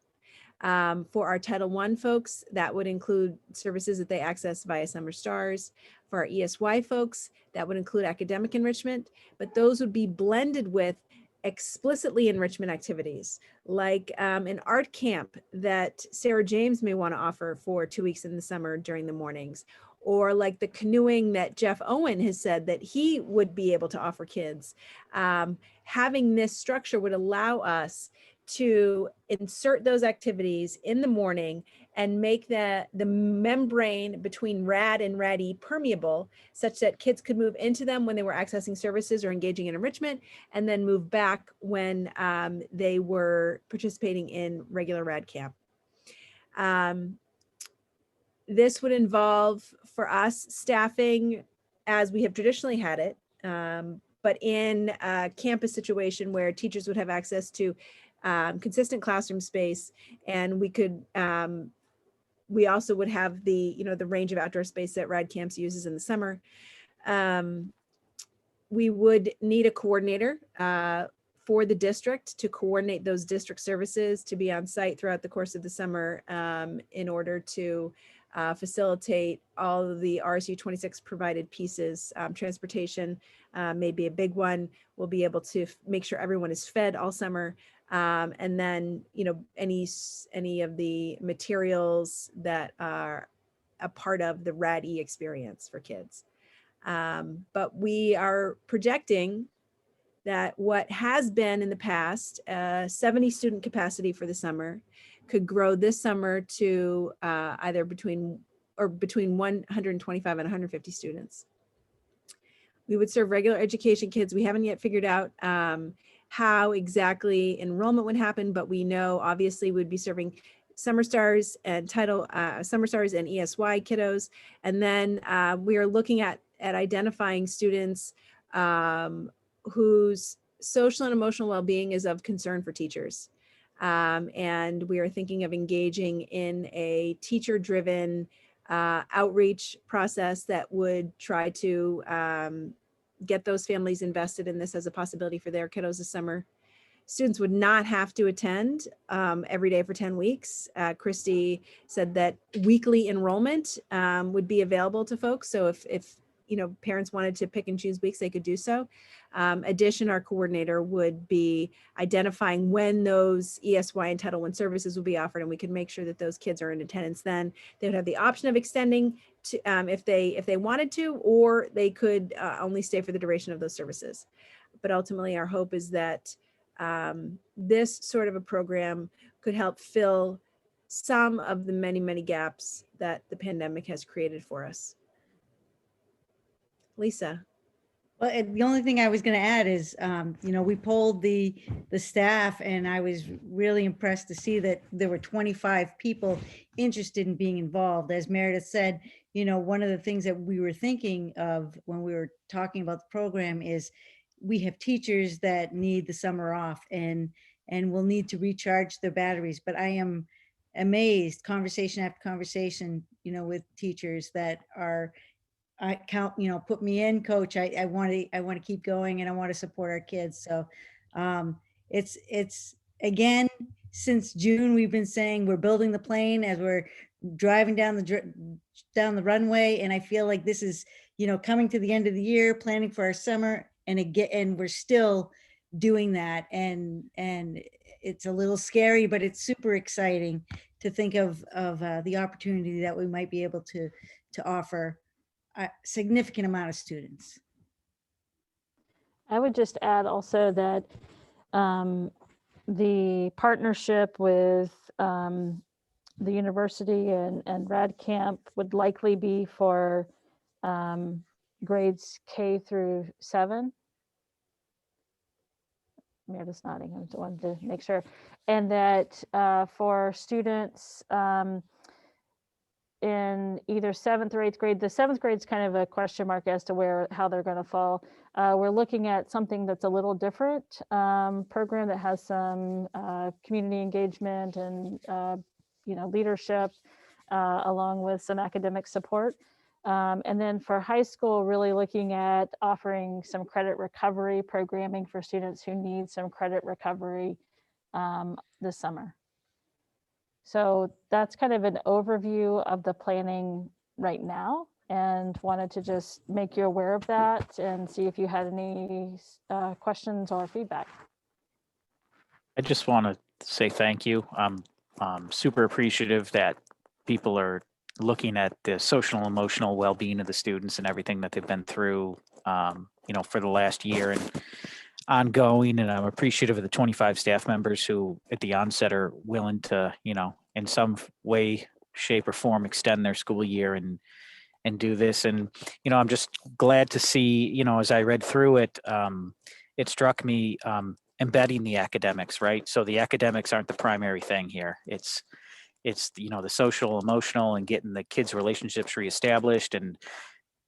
For our Title I folks, that would include services that they access via Summer Stars. For our ESY folks, that would include academic enrichment, but those would be blended with explicitly enrichment activities, like an art camp that Sarah James may want to offer for 2 weeks in the summer during the mornings, or like the canoeing that Jeff Owen has said that he would be able to offer kids. Having this structure would allow us to insert those activities in the morning and make the membrane between RAD and RAD-E permeable, such that kids could move into them when they were accessing services or engaging in enrichment, and then move back when they were participating in regular RAD camp. This would involve, for us, staffing as we have traditionally had it, but in a campus situation where teachers would have access to consistent classroom space, and we could, we also would have the, the range of outdoor space that RAD camps uses in the summer. We would need a coordinator for the district to coordinate those district services to be on site throughout the course of the summer in order to facilitate all of the RSU 26 provided pieces. Transportation may be a big one. We'll be able to make sure everyone is fed all summer. And then, any of the materials that are a part of the RAD-E experience for kids. But we are projecting that what has been in the past, 70 student capacity for the summer, could grow this summer to either between 125 and 150 students. We would serve regular education kids. We haven't yet figured out how exactly enrollment would happen, but we know obviously we'd be serving Summer Stars and Summer Stars and ESY kiddos. And then we are looking at identifying students whose social and emotional well-being is of concern for teachers. And we are thinking of engaging in a teacher-driven outreach process that would try to get those families invested in this as a possibility for their kiddos this summer. Students would not have to attend every day for 10 weeks. Christy said that weekly enrollment would be available to folks. So if parents wanted to pick and choose weeks, they could do so. Addition, our coordinator would be identifying when those ESY and Title I services will be offered, and we could make sure that those kids are in attendance then. They would have the option of extending to if they wanted to, or they could only stay for the duration of those services. But ultimately, our hope is that this sort of a program could help fill some of the many, many gaps that the pandemic has created for us. Lisa. Well, the only thing I was going to add is, we polled the staff, and I was really impressed to see that there were 25 people interested in being involved. As Meredith said, one of the things that we were thinking of when we were talking about the program is we have teachers that need the summer off and will need to recharge their batteries. But I am amazed, conversation after conversation, with teachers that are, put me in, coach. I want to keep going, and I want to support our kids. So it's again, since June, we've been saying we're building the plane as we're driving down the runway. And I feel like this is, coming to the end of the year, planning for our summer, and we're still doing that. And it's a little scary, but it's super exciting to think of the opportunity that we might be able to offer a significant amount of students. I would just add also that the partnership with the university and Rad Camp would likely be for grades K through 7. Meredith's nodding. I just wanted to make sure. And that for students in either 7th or 8th grade, the 7th grade is kind of a question mark as to how they're going to fall. We're looking at something that's a little different, program that has some community engagement and leadership, along with some academic support. And then for high school, really looking at offering some credit recovery programming for students who need some credit recovery this summer. So that's kind of an overview of the planning right now, and wanted to just make you aware of that and see if you had any questions or feedback. I just want to say thank you. I'm super appreciative that people are looking at the social and emotional well-being of the students and everything that they've been through, for the last year and ongoing. And I'm appreciative of the 25 staff members who at the onset are willing to, in some way, shape or form, extend their school year and do this. And, I'm just glad to see, as I read through it, it struck me embedding the academics, right? So the academics aren't the primary thing here. It's the social, emotional, and getting the kids' relationships reestablished and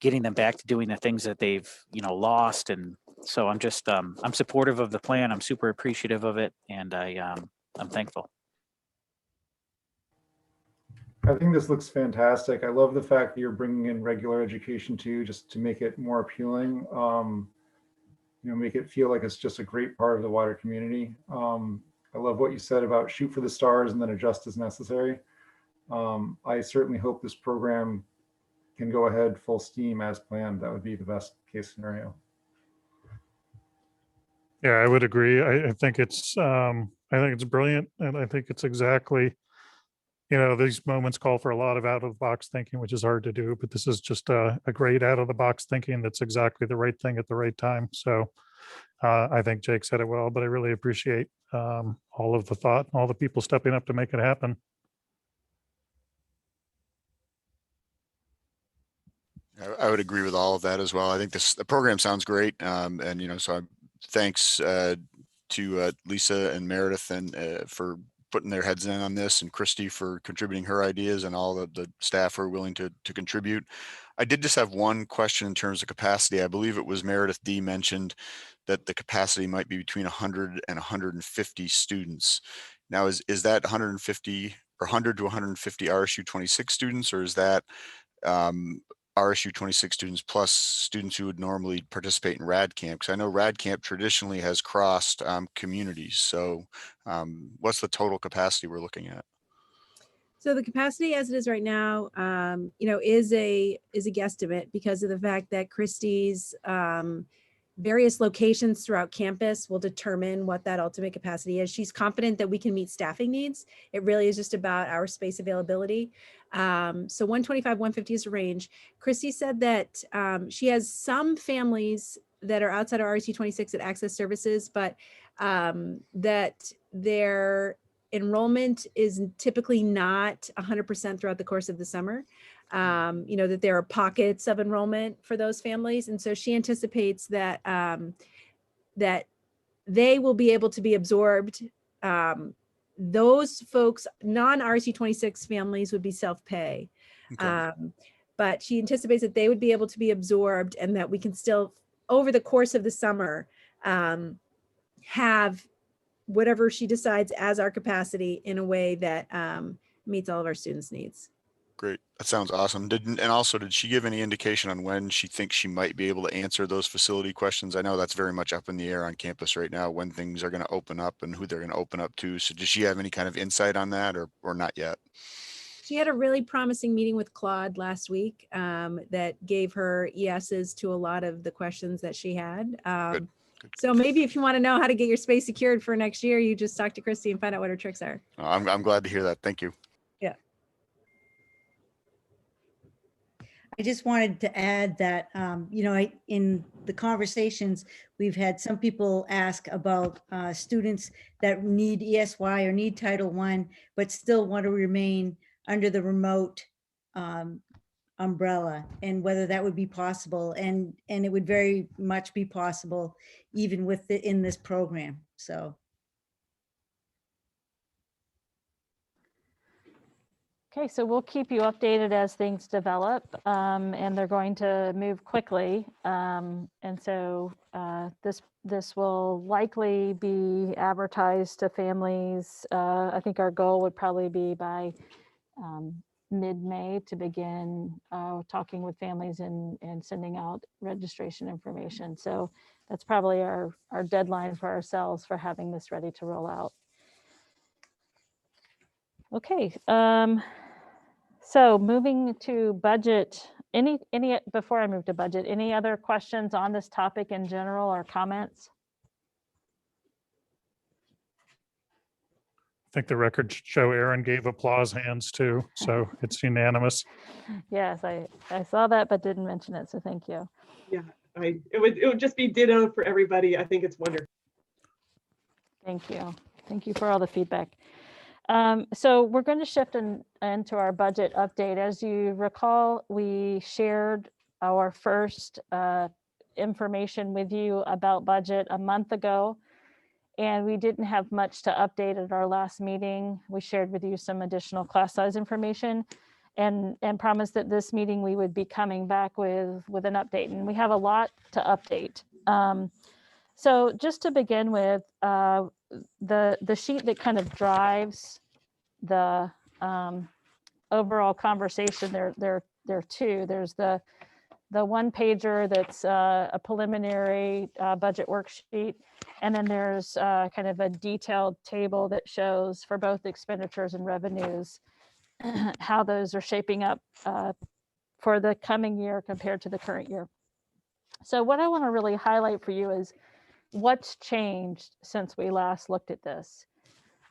getting them back to doing the things that they've, lost. And so I'm just, I'm supportive of the plan. I'm super appreciative of it. And I'm thankful. I think this looks fantastic. I love the fact that you're bringing in regular education too, just to make it more appealing. Make it feel like it's just a great part of the wider community. I love what you said about shoot for the stars and then adjust as necessary. I certainly hope this program can go ahead full steam as planned. That would be the best case scenario. Yeah, I would agree. I think it's brilliant, and I think it's exactly these moments call for a lot of out of the box thinking, which is hard to do, but this is just a great out of the box thinking that's exactly the right thing at the right time. So I think Jake said it well, but I really appreciate all of the thought, all the people stepping up to make it happen. I would agree with all of that as well. I think the program sounds great. So thanks to Lisa and Meredith and for putting their heads in on this, and Christy for contributing her ideas, and all the staff who are willing to contribute. I did just have one question in terms of capacity. I believe it was Meredith D mentioned that the capacity might be between 100 and 150 students. Now, is that 150 or 100 to 150 RSU 26 students, or is that RSU 26 students plus students who would normally participate in RAD Camp? Because I know RAD Camp traditionally has crossed communities. So what's the total capacity we're looking at? So the capacity as it is right now, is a guesstimate because of the fact that Christie's various locations throughout campus will determine what that ultimate capacity is. She's confident that we can meet staffing needs. It really is just about our space availability. So 125, 150 is a range. Christy said that she has some families that are outside of RSU 26 that access services, but that their enrollment is typically not 100% throughout the course of the summer. That there are pockets of enrollment for those families. And so she anticipates that that they will be able to be absorbed. Those folks, non-RSU 26 families would be self-pay. Okay. But she anticipates that they would be able to be absorbed and that we can still, over the course of the summer, have whatever she decides as our capacity in a way that meets all of our students' needs. Great. That sounds awesome. Did she give any indication on when she thinks she might be able to answer those facility questions? I know that's very much up in the air on campus right now, when things are going to open up and who they're going to open up to. So does she have any kind of insight on that, or not yet? She had a really promising meeting with Claude last week that gave her yeses to a lot of the questions that she had. Good. So maybe if you want to know how to get your space secured for next year, you just talk to Christy and find out what her tricks are. I'm glad to hear that. Thank you. Yeah. I just wanted to add that, in the conversations, we've had some people ask about students that need ESY or need Title I, but still want to remain under the remote umbrella, and whether that would be possible. And it would very much be possible even in this program. So. Okay, so we'll keep you updated as things develop, and they're going to move quickly. And so this will likely be advertised to families. I think our goal would probably be by mid-May to begin talking with families and sending out registration information. So that's probably our deadline for ourselves for having this ready to roll out. Okay. So moving to budget, before I move to budget, any other questions on this topic in general or comments? I think the records show Aaron gave applause hands too, so it's unanimous. Yes, I saw that, but didn't mention it, so thank you. Yeah, it would just be ditto for everybody. I think it's wonderful. Thank you. Thank you for all the feedback. So we're going to shift into our budget update. As you recall, we shared our first information with you about budget a month ago, and we didn't have much to update at our last meeting. We shared with you some additional class size information and promised that this meeting we would be coming back with an update, and we have a lot to update. So just to begin with, the sheet that kind of drives the overall conversation, there are two. There's the one pager that's a preliminary budget worksheet, and then there's kind of a detailed table that shows for both expenditures and revenues how those are shaping up for the coming year compared to the current year. So what I want to really highlight for you is what's changed since we last looked at this.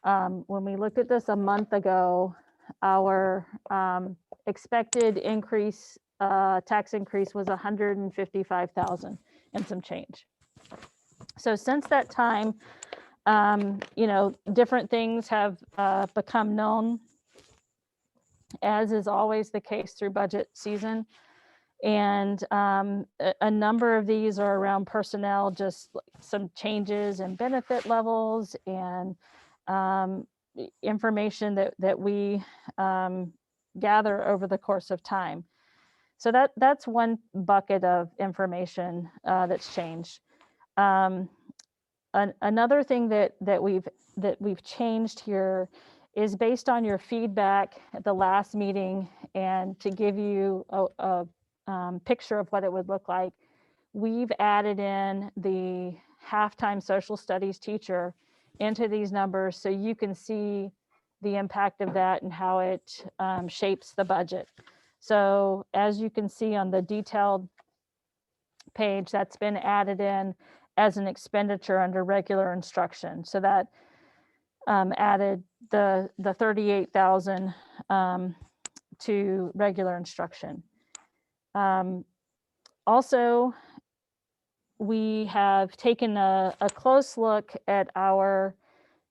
When we looked at this a month ago, our expected increase, tax increase was 155,000 and some change. So since that time, you know, different things have become known, as is always the case through budget season. And a number of these are around personnel, just some changes in benefit levels and information that we gather over the course of time. So that's one bucket of information that's changed. Another thing that we've changed here is based on your feedback at the last meeting, and to give you a picture of what it would look like, we've added in the half-time social studies teacher into these numbers so you can see the impact of that and how it shapes the budget. So as you can see on the detailed page, that's been added in as an expenditure under regular instruction. So that added the 38,000 to regular instruction. Also, we have taken a close look at our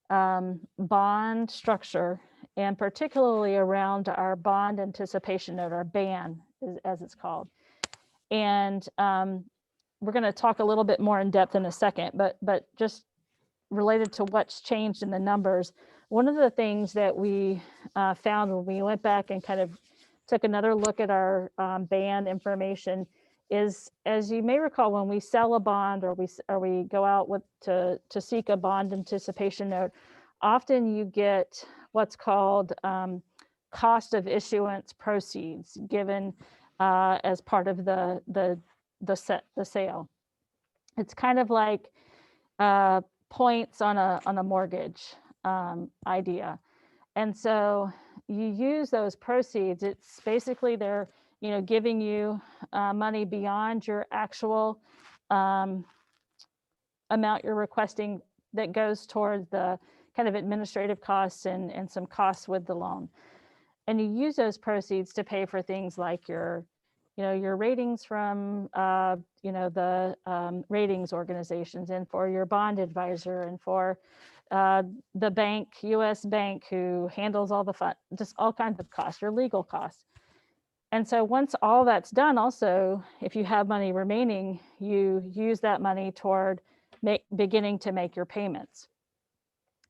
bond structure, and particularly around our bond anticipation note, our BAN, as it's called. And we're going to talk a little bit more in depth in a second, but just related to what's changed in the numbers, one of the things that we found when we went back and kind of took another look at our BAN information is, as you may recall, when we sell a bond or we go out to seek a bond anticipation note, often you get what's called cost of issuance proceeds given as part of the sale. It's kind of like points on a mortgage idea. And so you use those proceeds. It's basically they're, you know, giving you money beyond your actual amount you're requesting that goes toward the kind of administrative costs and some costs with the loan. And you use those proceeds to pay for things like your, you know, your ratings from, you know, the ratings organizations, and for your bond advisor, and for the bank, US Bank, who handles all the fund, just all kinds of costs, your legal costs. And so once all that's done, also, if you have money remaining, you use that money toward beginning to make your payments.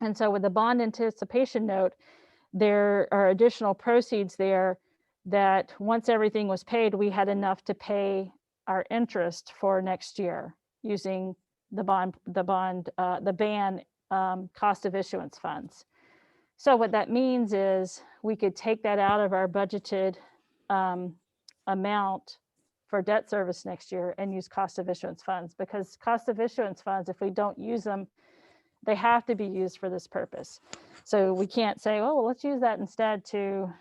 And so with the bond anticipation note, there are additional proceeds there that once everything was paid, we had enough to pay our interest for next year using the BAN cost of issuance funds. So what that means is we could take that out of our budgeted amount for debt service next year and use cost of issuance funds, because cost of issuance funds, if we don't use them, they have to be used for this purpose. So we can't say, oh, well, let's use that instead to,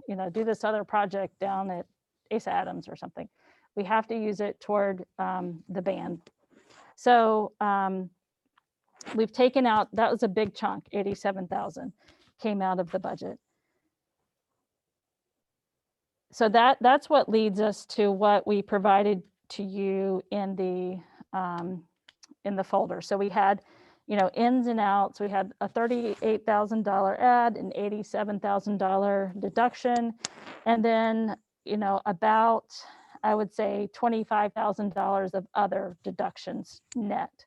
you know, do this other project down at Asa Adams or something. We have to use it toward the BAN. So we've taken out, that was a big chunk, 87,000 came out of the budget. So that's what leads us to what we provided to you in the folder. So we had, you know, ins and outs. We had a $38,000 add, an $87,000 deduction, and then, you know, about, I would say, $25,000 of other deductions net.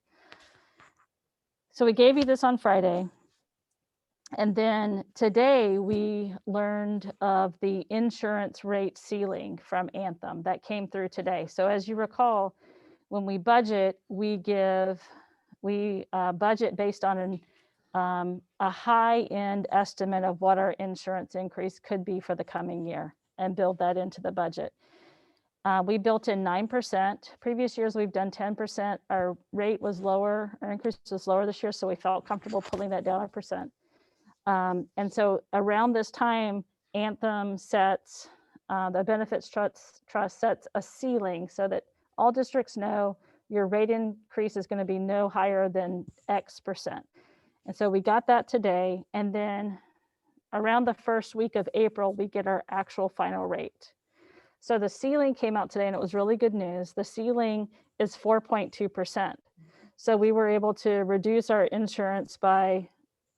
So we gave you this on Friday. And then today we learned of the insurance rate ceiling from Anthem that came through today. So as you recall, when we budget, we budget based on a high-end estimate of what our insurance increase could be for the coming year and build that into the budget. We built in 9%. Previous years we've done 10%. Our rate was lower, our increase was lower this year, so we felt comfortable pulling that down 1%. And so around this time, Anthem sets, the benefits trust sets a ceiling so that all districts know your rate increase is going to be no higher than X%. And so we got that today. And then around the first week of April, we get our actual final rate. So the ceiling came out today and it was really good news. The ceiling is 4.2%. So we were able to reduce our insurance by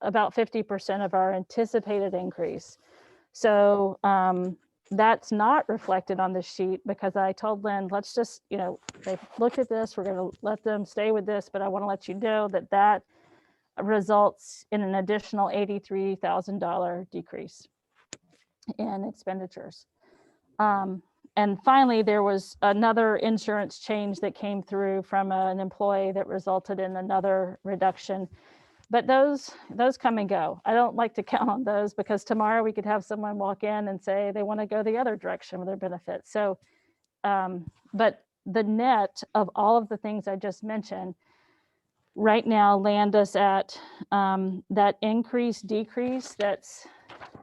about 50% of our anticipated increase. So that's not reflected on the sheet because I told Lynn, let's just, they've looked at this, we're going to let them stay with this, but I want to let you know that that results in an additional $83,000 decrease in expenditures. And finally, there was another insurance change that came through from an employee that resulted in another reduction. But those come and go. I don't like to count on those because tomorrow we could have someone walk in and say they want to go the other direction with their benefits. So, but the net of all of the things I just mentioned right now land us at that increase, decrease. That's,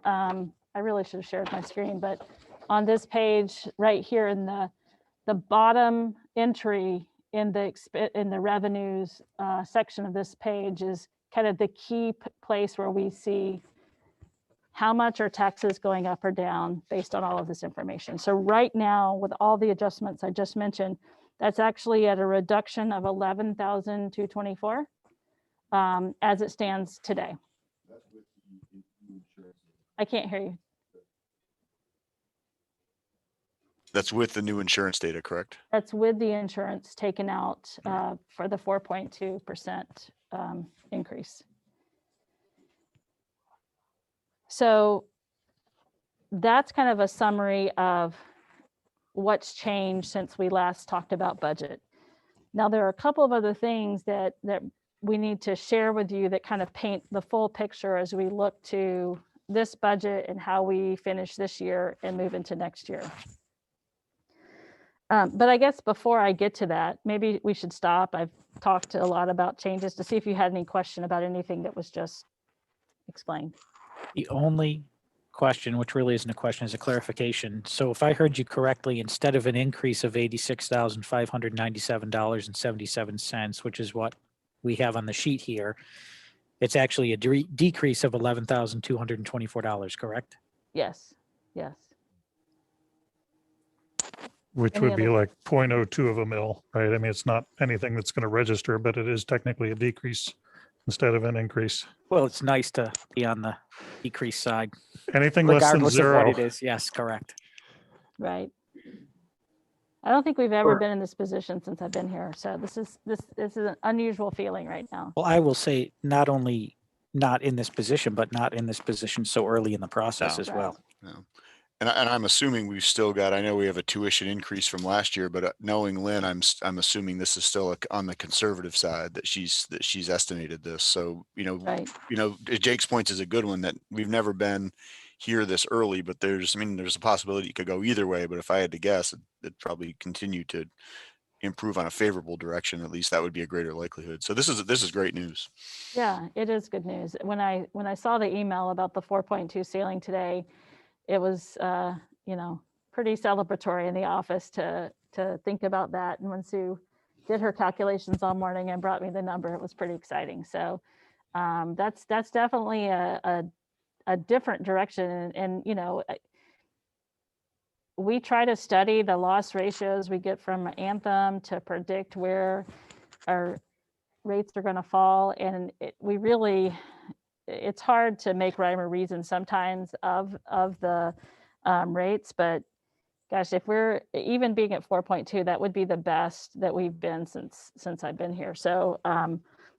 I really should have shared my screen, but on this page right here in the bottom entry in the revenues section of this page is kind of the key place where we see how much are taxes going up or down based on all of this information. So right now, with all the adjustments I just mentioned, that's actually at a reduction of 11,224 as it stands today. I can't hear you. That's with the new insurance data, correct? That's with the insurance taken out for the 4.2% increase. So that's kind of a summary of what's changed since we last talked about budget. Now, there are a couple of other things that we need to share with you that kind of paint the full picture as we look to this budget and how we finish this year and move into next year. But I guess before I get to that, maybe we should stop. I've talked a lot about changes to see if you had any question about anything that was just explained. The only question, which really isn't a question, is a clarification. So if I heard you correctly, instead of an increase of $86,597.77, which is what we have on the sheet here, it's actually a decrease of $11,224, correct? Yes, yes. Which Any would be other- like 0.02 of a mil, right? I mean, it's not anything that's going to register, but it is technically a decrease instead of an increase. Well, it's nice to be on the decrease side, Anything less than regardless of what zero. it is. Yes, correct. Right. I don't think we've ever Sure. been in this position since I've been here. So this is an unusual feeling right now. Well, I will say not only not in this position, but not in this position so early in the process No. as well. No. And I'm assuming we've still got, I know we have a tuition increase from last year, but knowing Lynn, I'm assuming this is still on the conservative side that she's estimated this. So, Right. Jake's point is a good one that we've never been here this early, but there's a possibility it could go either way. But if I had to guess, it'd probably continue to improve on a favorable direction. At least that would be a greater likelihood. So this is great news. Yeah, it is good news. When I saw the email about the 4.2 ceiling today, it was, pretty celebratory in the office to think about that. And when Sue did her calculations all morning and brought me the number, it was pretty exciting. So that's definitely a different direction. And we try to study the loss ratios we get from Anthem to predict where our rates are going to fall. And it's hard to make rhyme or reason sometimes of the rates, but gosh, if we're even being at 4.2, that would be the best that we've been since I've been here. So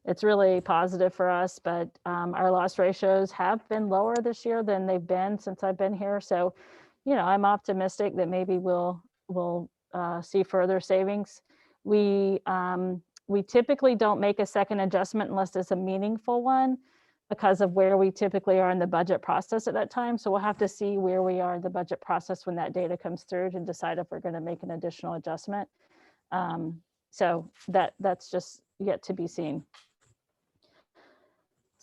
it's really positive for us, but our loss ratios have been lower this year than they've been since I've been here. So, I'm optimistic that maybe we'll see further savings. We typically don't make a second adjustment unless it's a meaningful one, because of where we typically are in the budget process at that time. So we'll have to see where we are in the budget process when that data comes through to decide if we're going to make an additional adjustment. So that's just yet to be seen.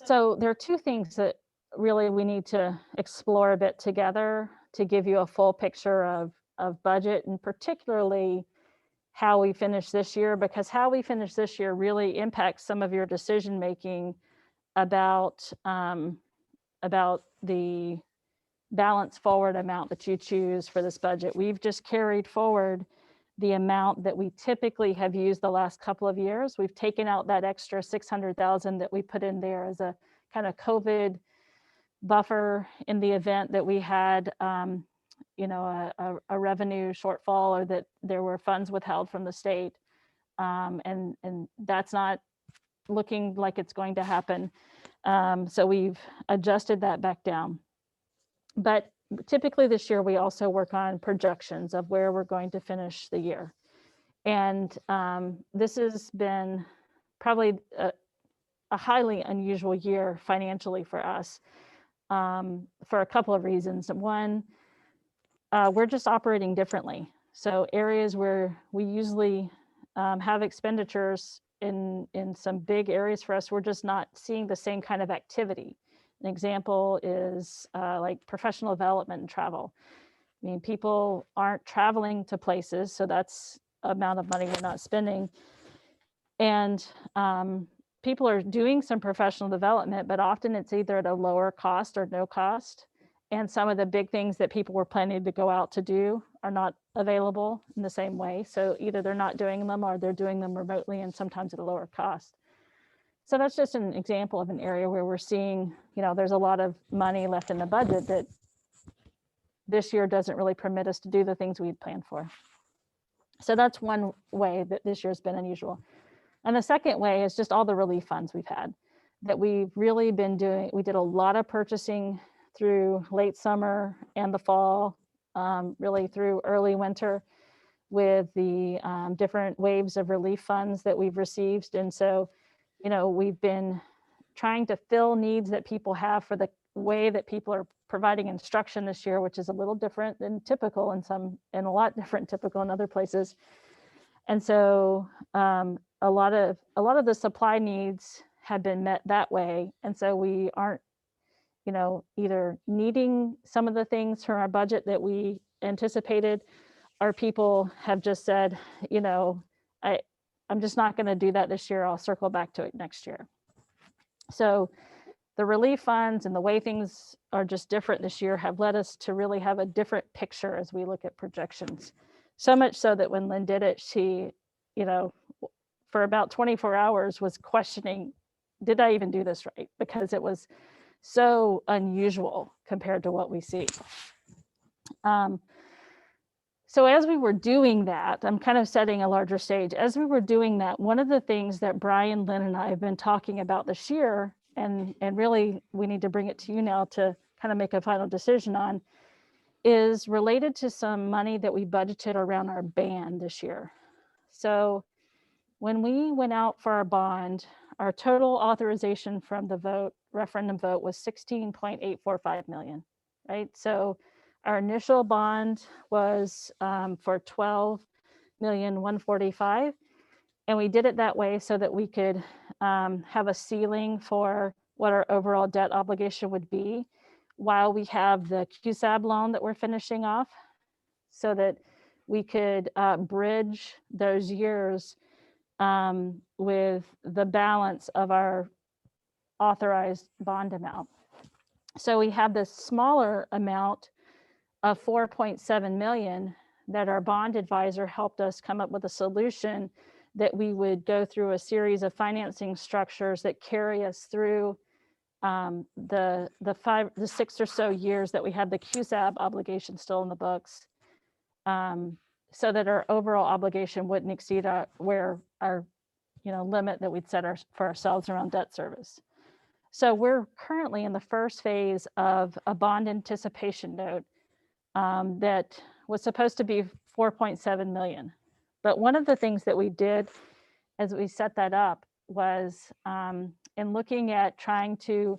So there are two things that really we need to explore a bit together to give you a full picture of budget, and particularly how we finish this year, because how we finish this year really impacts some of your decision making about about the balance forward amount that you choose for this budget. We've just carried forward the amount that we typically have used the last couple of years. We've taken out that extra 600,000 that we put in there as a kind of COVID buffer in the event that we had, you know, a revenue shortfall, or that there were funds withheld from the state. And that's not looking like it's going to happen. So we've adjusted that back down. But typically this year, we also work on projections of where we're going to finish the year. And this has been probably a highly unusual year financially for us, for a couple of reasons. One, we're just operating differently. So areas where we usually have expenditures in some big areas for us, we're just not seeing the same kind of activity. An example is like professional development and travel. I mean, people aren't traveling to places, so that's amount of money we're not spending. And people are doing some professional development, but often it's either at a lower cost or no cost. And some of the big things that people were planning to go out to do are not available in the same way. So either they're not doing them or they're doing them remotely and sometimes at a lower cost. So that's just an example of an area where we're seeing, you know, there's a lot of money left in the budget that this year doesn't really permit us to do the things we'd planned for. So that's one way that this year's been unusual. And the second way is just all the relief funds we've had that we've really been doing. We did a lot of purchasing through late summer and the fall, really through early winter, with the different waves of relief funds that we've received. And so, you know, we've been trying to fill needs that people have for the way that people are providing instruction this year, which is a little different than typical in some, and a lot different typical in other places. And so a lot of the supply needs have been met that way. And so we aren't, you know, either needing some of the things from our budget that we anticipated, or people have just said, you know, I'm just not going to do that this year. I'll circle back to it next year. So the relief funds and the way things are just different this year have led us to really have a different picture as we look at projections. So much so that when Lynn did it, she, you know, for about 24 hours was questioning, did I even do this right? Because it was so unusual compared to what we see. So as we were doing that, I'm kind of setting a larger stage. As we were doing that, one of the things that Brian, Lynn, and I have been talking about this year, and really we need to bring it to you now to kind of make a final decision on, is related to some money that we budgeted around our band this year. So when we went out for our bond, our total authorization from the referendum vote was 16.845 million, right? So our initial bond was for 12,145,000, and we did it that way so that we could have a ceiling for what our overall debt obligation would be while we have the QSAB loan that we're finishing off, so that we could bridge those years with the balance of our authorized bond amount. So we have this smaller amount of 4.7 million that our bond advisor helped us come up with a solution that we would go through a series of financing structures that carry us through the 6 or so years that we had the QSAB obligation still in the books, so that our overall obligation wouldn't exceed our limit that we'd set for ourselves around debt service. So we're currently in the first phase of a bond anticipation note that was supposed to be 4.7 million. But one of the things that we did as we set that up was in looking at trying to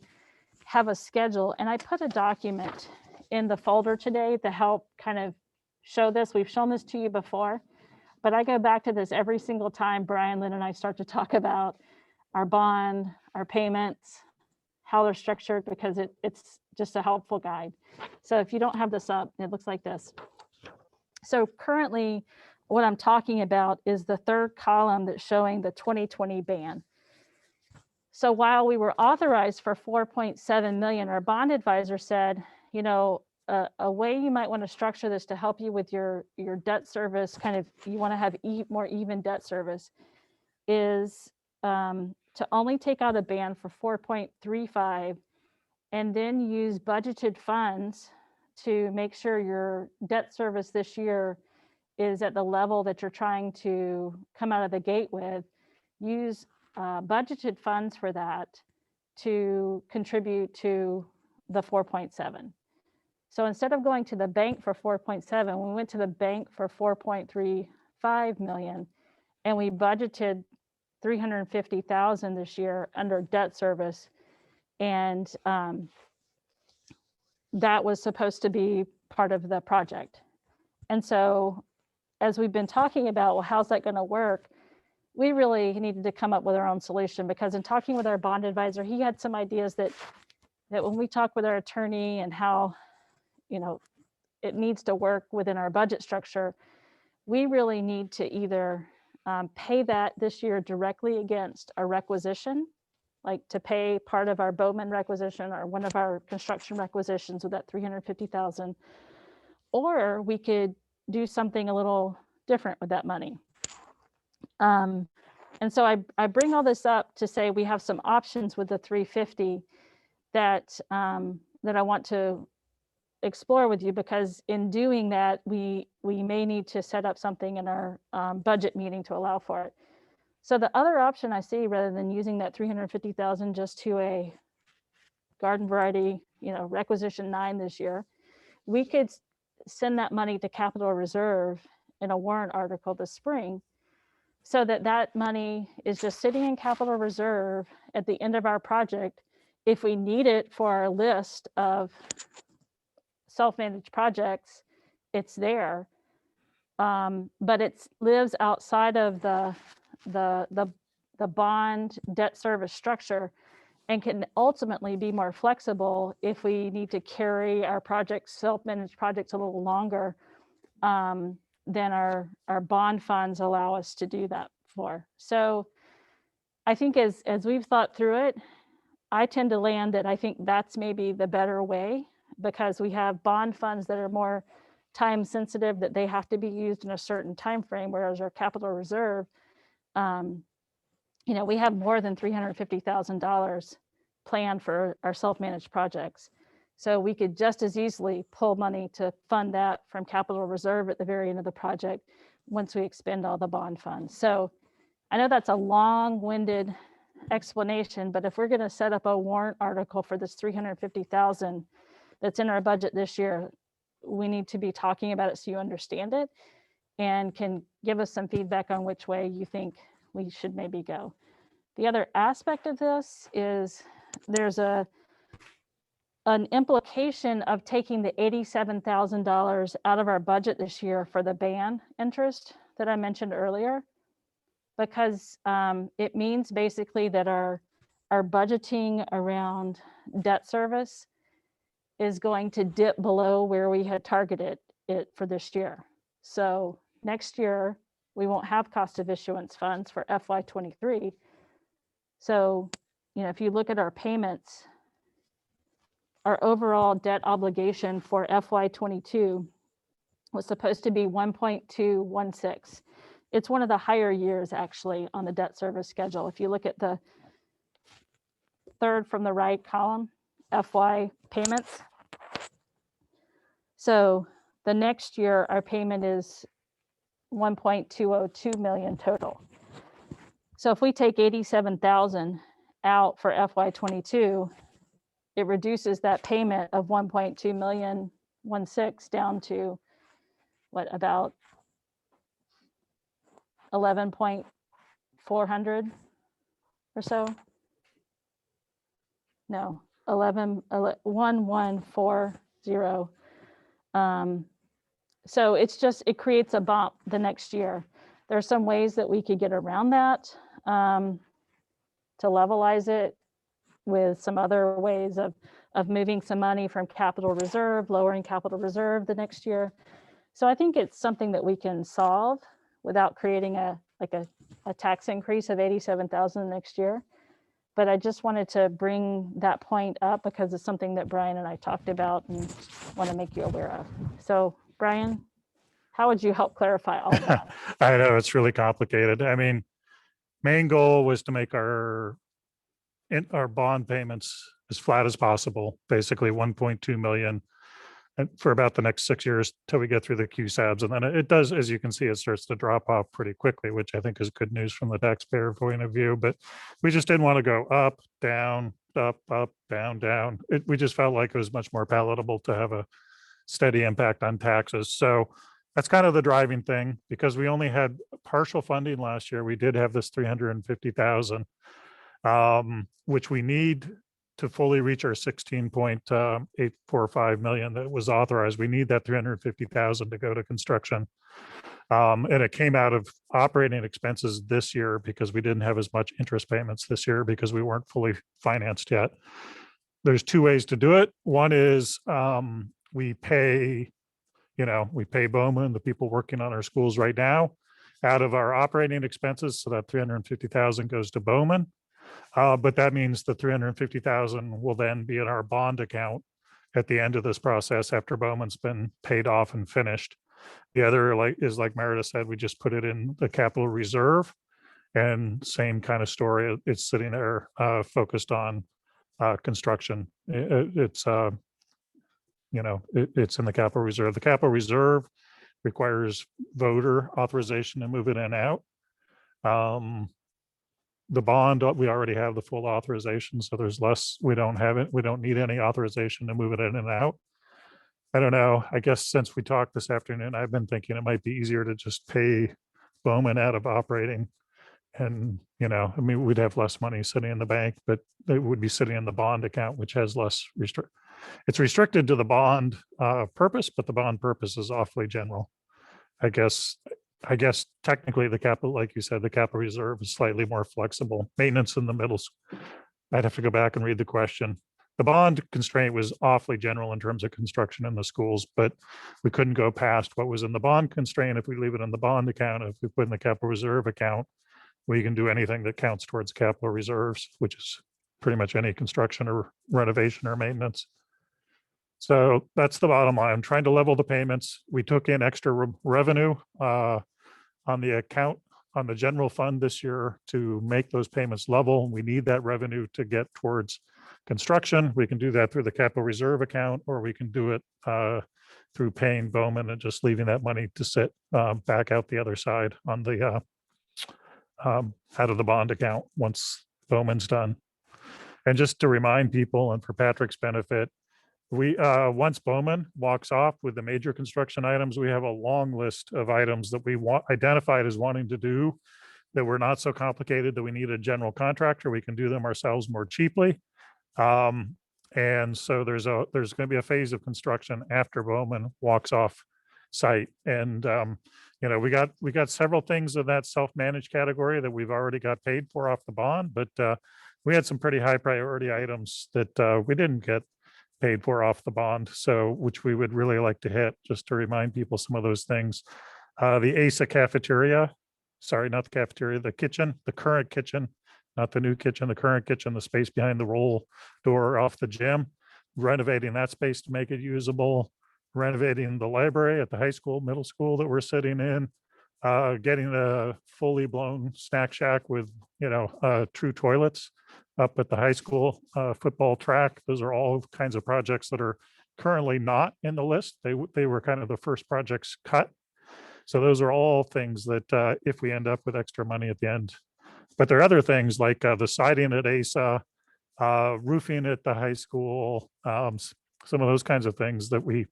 have a schedule, and I put a document in the folder today to help kind of show this. We've shown this to you before, but I go back to this every single time Brian, Lynn, and I start to talk about our bond, our payments, how they're structured, because it's just a helpful guide. So if you don't have this up, it looks like this. So currently, what I'm talking about is the third column that's showing the 2020 ban. So while we were authorized for 4.7 million, our bond advisor said, you know, a way you might want to structure this to help you with your debt service, kind of, you want to have more even debt service, is to only take out a band for 4.35 and then use budgeted funds to make sure your debt service this year is at the level that you're trying to come out of the gate with. Use budgeted funds for that to contribute to the 4.7. So instead of going to the bank for 4.7, we went to the bank for 4.35 million, and we budgeted 350,000 this year under debt service. And that was supposed to be part of the project. And so as we've been talking about, well, how's that going to work? We really needed to come up with our own solution, because in talking with our bond advisor, he had some ideas that when we talk with our attorney and how, you know, it needs to work within our budget structure, we really need to either pay that this year directly against a requisition, like to pay part of our Bowman requisition or one of our construction requisitions with that 350,000, or we could do something a little different with that money. And so I bring all this up to say we have some options with the 350 that that I want to explore with you, because in doing that, we may need to set up something in our budget meeting to allow for it. So the other option I see, rather than using that 350,000 just to a garden variety, you know, requisition 9 this year, we could send that money to capital reserve in a warrant article this spring, so that that money is just sitting in capital reserve at the end of our project. If we need it for our list of self-managed projects, it's there, but it lives outside of the bond debt service structure, and can ultimately be more flexible if we need to carry our projects, self-managed projects, a little longer than our bond funds allow us to do that for. So I think as we've thought through it, I tend to land that I think that's maybe the better way, because we have bond funds that are more time sensitive, that they have to be used in a certain time frame, whereas our capital reserve, you know, we have more than $350,000 planned for our self-managed projects. So we could just as easily pull money to fund that from capital reserve at the very end of the project once we expend all the bond funds. So I know that's a long-winded explanation, but if we're going to set up a warrant article for this 350,000 that's in our budget this year, we need to be talking about it so you understand it and can give us some feedback on which way you think we should maybe go. The other aspect of this is there's an implication of taking the $87,000 out of our budget this year for the ban interest that I mentioned earlier, because it means basically that our budgeting around debt service is going to dip below where we had targeted it for this year. So next year, we won't have cost of issuance funds for FY23. So, you know, if you look at our payments, our overall debt obligation for FY22 was supposed to be 1.216. It's one of the higher years actually on the debt service schedule. If you look at the third from the right column, FY payments. So the next year, our payment is 1.202 million total. So if we take 87,000 out for FY22, it reduces that payment of 1.2 million 16 down to what, about 11.400 or so? No, 1140. So it's just, it creates a bump the next year. There's some ways that we could get around that to levelize it with some other ways of moving some money from capital reserve, lowering capital reserve the next year. So I think it's something that we can solve without creating a tax increase of 87,000 next year. but I just wanted to bring that point up because it's something that Brian and I talked about and want to make you aware of. So Brian, how would you help clarify all of that? I know it's really complicated. I mean, main goal was to make our bond payments as flat as possible, basically 1.2 million and for about the next 6 years till we get through the QSABs. And then it does, as you can see, it starts to drop off pretty quickly, which I think is good news from the taxpayer point of view. But we just didn't want to go up, down, up, down, down. We just felt like it was much more palatable to have a steady impact on taxes. So that's kind of the driving thing. Because we only had partial funding last year, we did have this 350,000, which we need to fully reach our 16.845 million that was authorized. We need that 350,000 to go to construction. And it came out of operating expenses this year because we didn't have as much interest payments this year because we weren't fully financed yet. There's two ways to do it. One is we pay Bowman, the people working on our schools right now, out of our operating expenses. So that 350,000 goes to Bowman. But that means the 350,000 will then be in our bond account at the end of this process after Bowman's been paid off and finished. The other is like Meredith said, we just put it in the capital reserve, and same kind of story. It's sitting there focused on construction. It's in the capital reserve. The capital reserve requires voter authorization to move it in and out. The bond, we already have the full authorization, so there's less, we don't have it. We don't need any authorization to move it in and out. I don't know. I guess since we talked this afternoon, I've been thinking it might be easier to just pay Bowman out of operating. And, we'd have less money sitting in the bank, but it would be sitting in the bond account, which has less it's restricted to the bond purpose, but the bond purpose is awfully general. I guess technically the capital, like you said, the capital reserve is slightly more flexible. Maintenance in the middle school, I'd have to go back and read the question. The bond constraint was awfully general in terms of construction in the schools, but we couldn't go past what was in the bond constraint. If we leave it in the bond account, if we put in the capital reserve account, we can do anything that counts towards capital reserves, which is pretty much any construction or renovation or maintenance. So that's the bottom line. I'm trying to level the payments. We took in extra revenue on the account, on the general fund this year to make those payments level. We need that revenue to get towards construction. We can do that through the capital reserve account, or we can do it through paying Bowman and just leaving that money to sit back out the other side on the out of the bond account once Bowman's done. And just to remind people, and for Patrick's benefit, we once Bowman walks off with the major construction items, we have a long list of items that we identified as wanting to do that were not so complicated that we need a general contractor. We can do them ourselves more cheaply. And so there's going to be a phase of construction after Bowman walks off site. And we got several things in that self-managed category that we've already got paid for off the bond, but we had some pretty high priority items that we didn't get paid for off the bond, so which we would really like to hit. Just to remind people some of those things, the ASA cafeteria, sorry, not the cafeteria, the kitchen, the current kitchen, not the new kitchen, the current kitchen, the space behind the roll door off the gym, renovating that space to make it usable, renovating the library at the high school, middle school that we're sitting in, getting a fully blown snack shack with true toilets up at the high school, football track. Those are all kinds of projects that are currently not in the list. They were kind of the first projects cut. So those are all things that if we end up with extra money at the end. But there are other things like the siding at ASA, roofing at the high school, some of those kinds of things that we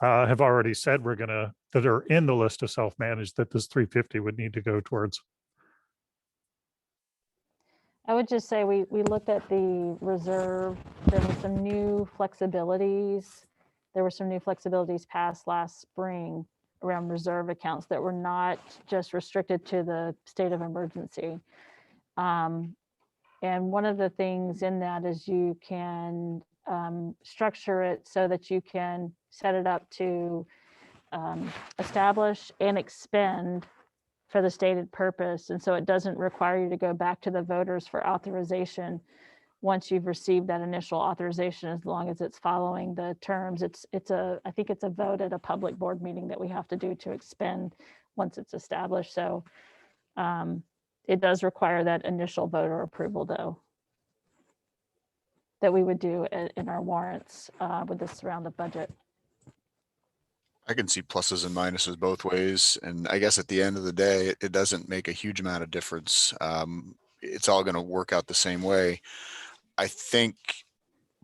have already said that are in the list of self-managed that this 350 would need to go towards. I would just say we looked at the reserve. There were some new flexibilities. There were some new flexibilities passed last spring around reserve accounts that were not just restricted to the state of emergency. And one of the things in that is you can structure it so that you can set it up to establish and expend for the stated purpose. And so it doesn't require you to go back to the voters for authorization once you've received that initial authorization, as long as it's following the terms. I think it's a vote at a public board meeting that we have to do to expend once it's established. So it does require that initial voter approval, though, that we would do in our warrants with this round of budget. I can see pluses and minuses both ways. And I guess at the end of the day, it doesn't make a huge amount of difference. It's all going to work out the same way. I think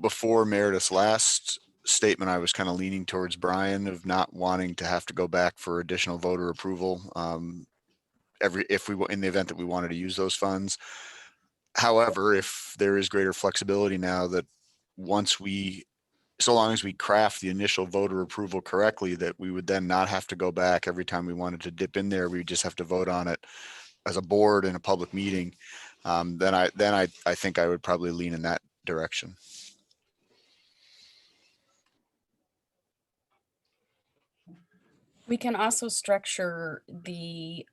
before Meredith's last statement, I was kind of leaning towards Brian of not wanting to have to go back for additional voter approval. In the event that we wanted to use those funds. However, if there is greater flexibility now that so long as we craft the initial voter approval correctly, that we would then not have to go back every time we wanted to dip in there. We would just have to vote on it as a board in a public meeting. Then I think I would probably lean in that direction. We can also structure the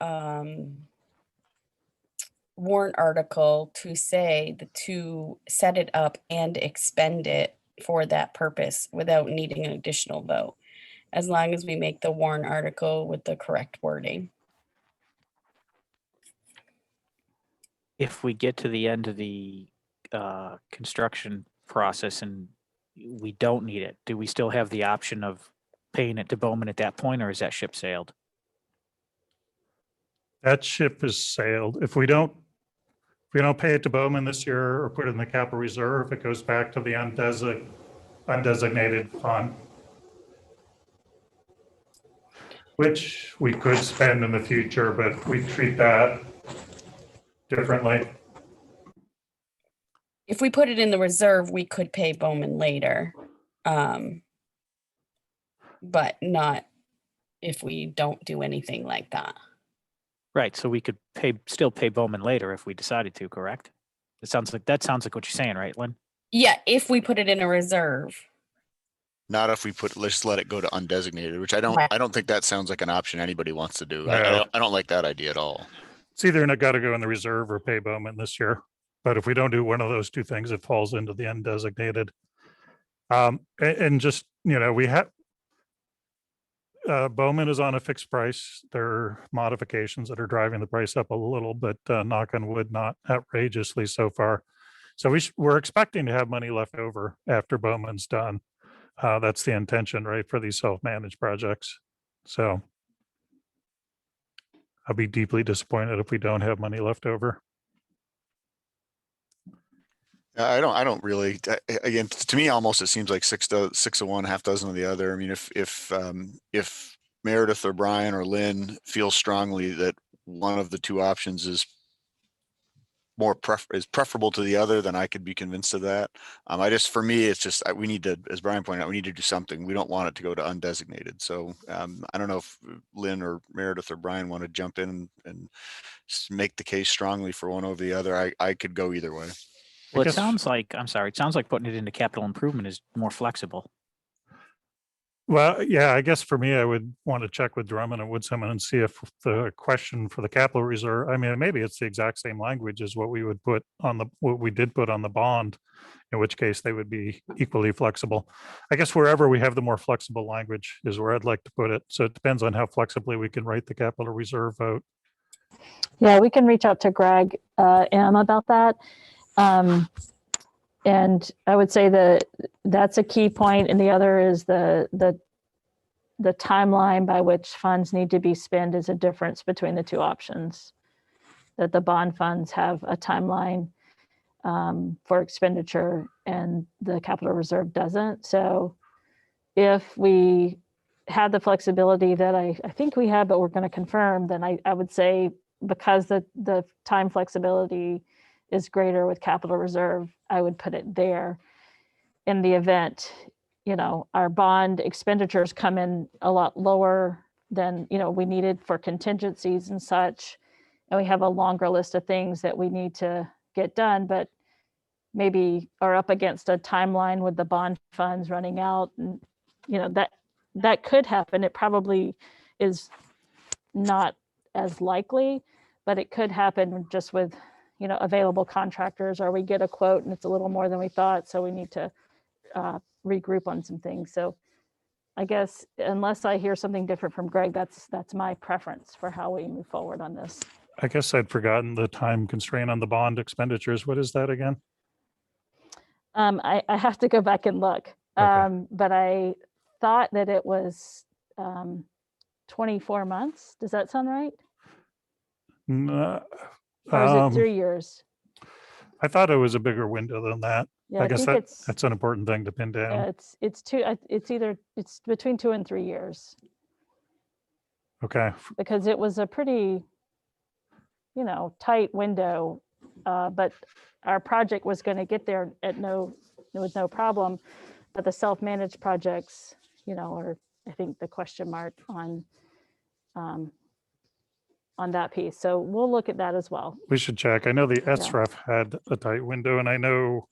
warrant article to say to set it up and expend it for that purpose without needing an additional vote, as long as we make the warrant article with the correct wording. If we get to the end of the construction process and we don't need it, do we still have the option of paying it to Bowman at that point, or is that ship sailed? That ship is sailed. If we don't pay it to Bowman this year or put it in the capital reserve, it goes back to the undesignated fund, which we could spend in the future, but we treat that differently. If we put it in the reserve, we could pay Bowman later. But not if we don't do anything like that. Right, so we could still pay Bowman later if we decided to, correct? That sounds like what you're saying, right, Lynn? Yeah, if we put it in a reserve. Not if we let's let it go to undesignated, which I don't think that sounds like an option anybody wants to do. No. I don't like that idea at all. It's either got to go in the reserve or pay Bowman this year. But if we don't do one of those two things, it falls into the undesignated. And just, we have, Bowman is on a fixed price. There are modifications that are driving the price up a little, but knock on wood, not outrageously so far. So we're expecting to have money left over after Bowman's done. That's the intention, right, for these self-managed projects. So I'll be deeply disappointed if we don't have money left over. I don't really, again, to me, almost, it seems like six of one, half dozen of the other. I mean, if Meredith or Brian or Lynn feel strongly that one of the two options is preferable to the other, then I could be convinced of that. For me, it's just, we need to, as Brian pointed out, we need to do something. We don't want it to go to undesignated. So I don't know if Lynn or Meredith or Brian want to jump in and make the case strongly for one over the other. I could go either way. Well, it sounds like putting it into capital improvement is more flexible. Well, yeah, I guess for me, I would want to check with Drummond and Woodson and see if the question for the capital reserve, I mean, maybe it's the exact same language as what we did put on the bond, in which case they would be equally flexible. I guess wherever we have the more flexible language is where I'd like to put it. So it depends on how flexibly we can write the capital reserve vote. Yeah, we can reach out to Greg M about that. And I would say that that's a key point. And the other is the timeline by which funds need to be spent is a difference between the two options. That the bond funds have a timeline for expenditure and the capital reserve doesn't. So if we had the flexibility that I think we have, but we're going to confirm, then I would say because the time flexibility is greater with capital reserve, I would put it there. In the event, our bond expenditures come in a lot lower than, we needed for contingencies and such, and we have a longer list of things that we need to get done, but maybe are up against a timeline with the bond funds running out, and that could happen. It probably is not as likely, but it could happen just with, available contractors, or we get a quote and it's a little more than we thought, so we need to regroup on some things. So I guess unless I hear something different from Greg, that's my preference for how we move forward on this. I guess I'd forgotten the time constraint on the bond expenditures. What is that again? I have to go back and look, Okay. but I thought that it was 24 months. Does that sound right? No, Or is it 3 years? I thought it was a bigger window than that. Yeah, I guess think that's an important thing to pin down. it's between 2 and 3 years, Okay. because it was a pretty, tight window, but our project was going to get there with no problem. But the self-managed projects, are, I think, the question mark on that piece. So we'll look at that as well. We should check. I know the SREF had a tight window, and I know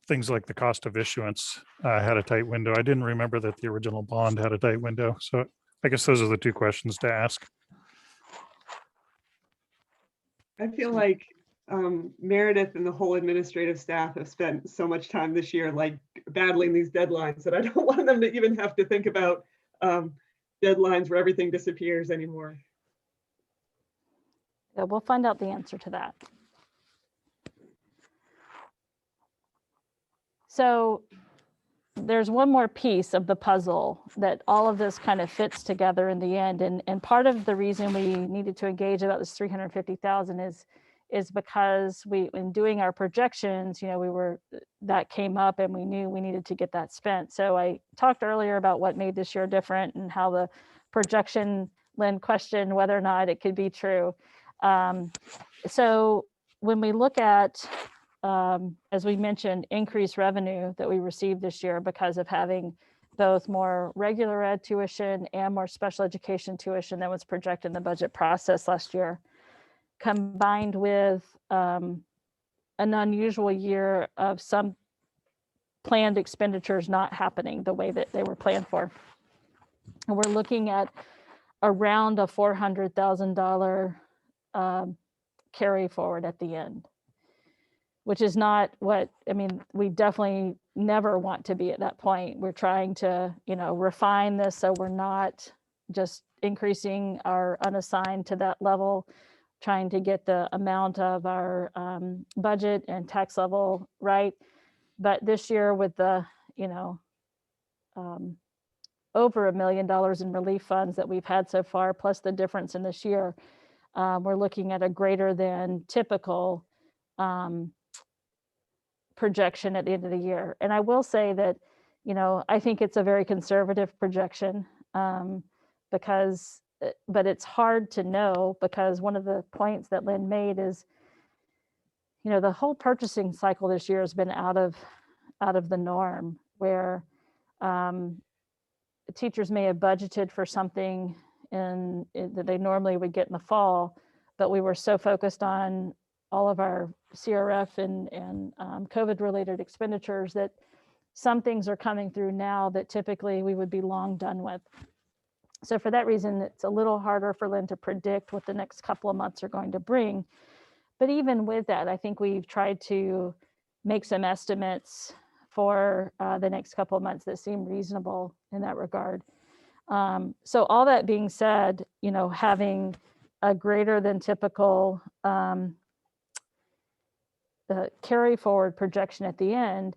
things like the cost of issuance had a tight window. I didn't remember that the original bond had a tight window. So I guess those are the two questions to ask. I feel like Meredith and the whole administrative staff have spent so much time this year, like battling these deadlines, that I don't want them to even have to think about deadlines where everything disappears anymore. Yeah, we'll find out the answer to that. So there's one more piece of the puzzle that all of this kind of fits together in the end. And part of the reason we needed to engage about this 350,000 is because in doing our projections, that came up and we knew we needed to get that spent. So I talked earlier about what made this year different and how the projection, Lynn questioned whether or not it could be true. So when we look at, as we mentioned, increased revenue that we received this year because of having both more regular ed tuition and more special education tuition that was projected in the budget process last year, combined with an unusual year of some planned expenditures not happening the way that they were planned for. And we're looking at around a $400,000 carry forward at the end, which is not what, we definitely never want to be at that point. We're trying to, refine this so we're not just increasing our unassigned to that level, trying to get the amount of our budget and tax level right. But this year with the, over $1 million in relief funds that we've had so far, plus the difference in this year, we're looking at a greater than typical projection at the end of the year. And I will say that, I think it's a very conservative projection but it's hard to know, because one of the points that Lynn made is, the whole purchasing cycle this year has been out of the norm, where teachers may have budgeted for something that they normally would get in the fall, but we were so focused on all of our CRF and COVID related expenditures that some things are coming through now that typically we would be long done with. So for that reason, it's a little harder for Lynn to predict what the next couple of months are going to bring. But even with that, I think we've tried to make some estimates for the next couple of months that seem reasonable in that regard. So all that being said, having a greater than typical carry forward projection at the end,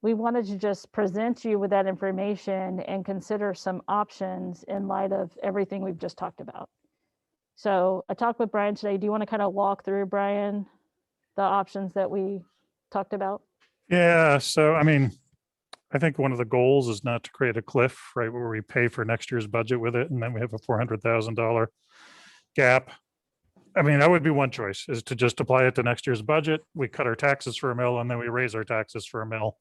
we wanted to just present you with that information and consider some options in light of everything we've just talked about. So I talked with Brian today. Do you want to kind of walk through, Brian, the options that we talked about? Yeah. So, I think one of the goals is not to create a cliff, right, where we pay for next year's budget with it, and then we have a $400,000 gap. That would be one choice, is to just apply it to next year's budget. We cut our taxes for $1 million, and then we raise our taxes for $1 million.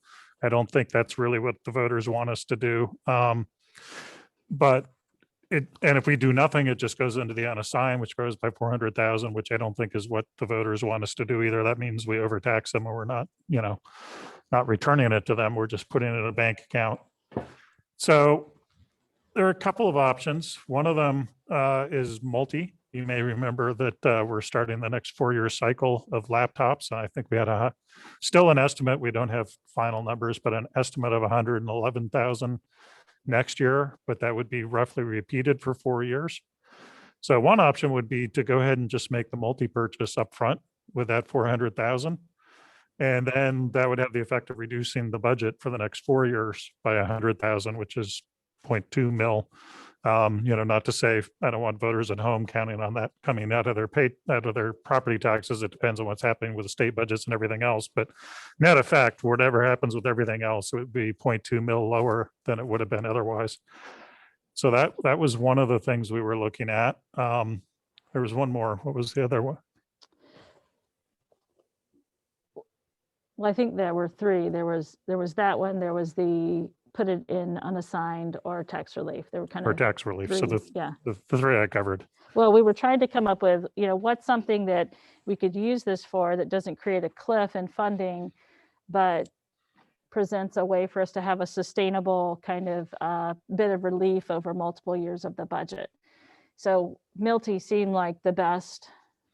I don't think that's really what the voters want us to do. But if we do nothing, it just goes into the unassigned, which grows by 400,000, which I don't think is what the voters want us to do either. That means we overtax them, or we're not, not returning it to them. We're just putting it in a bank account. So there are a couple of options. One of them is multi. You may remember that we're starting the next 4-year cycle of laptops. I think we had still an estimate. We don't have final numbers, but an estimate of 111,000 next year, but that would be roughly repeated for 4 years. So one option would be to go ahead and just make the multi-purchase upfront with that 400,000. And then that would have the effect of reducing the budget for the next 4 years by 100,000, which is 0.2 mil. Not to say I don't want voters at home counting on that coming out of their property taxes. It depends on what's happening with the state budgets and everything else. But net effect, whatever happens with everything else, it would be 0.2 mil lower than it would have been otherwise. So that was one of the things we were looking at. There was one more. What was the other one? Well, I think there were three. There was that one. There was the put it in unassigned or tax relief. There were kind Or of tax relief. So three, the three I covered. Well, we were trying to come up with, what's something that we could use this for that doesn't create a cliff in funding, but presents a way for us to have a sustainable kind of bit of relief over multiple years of the budget. So Milty seemed like the best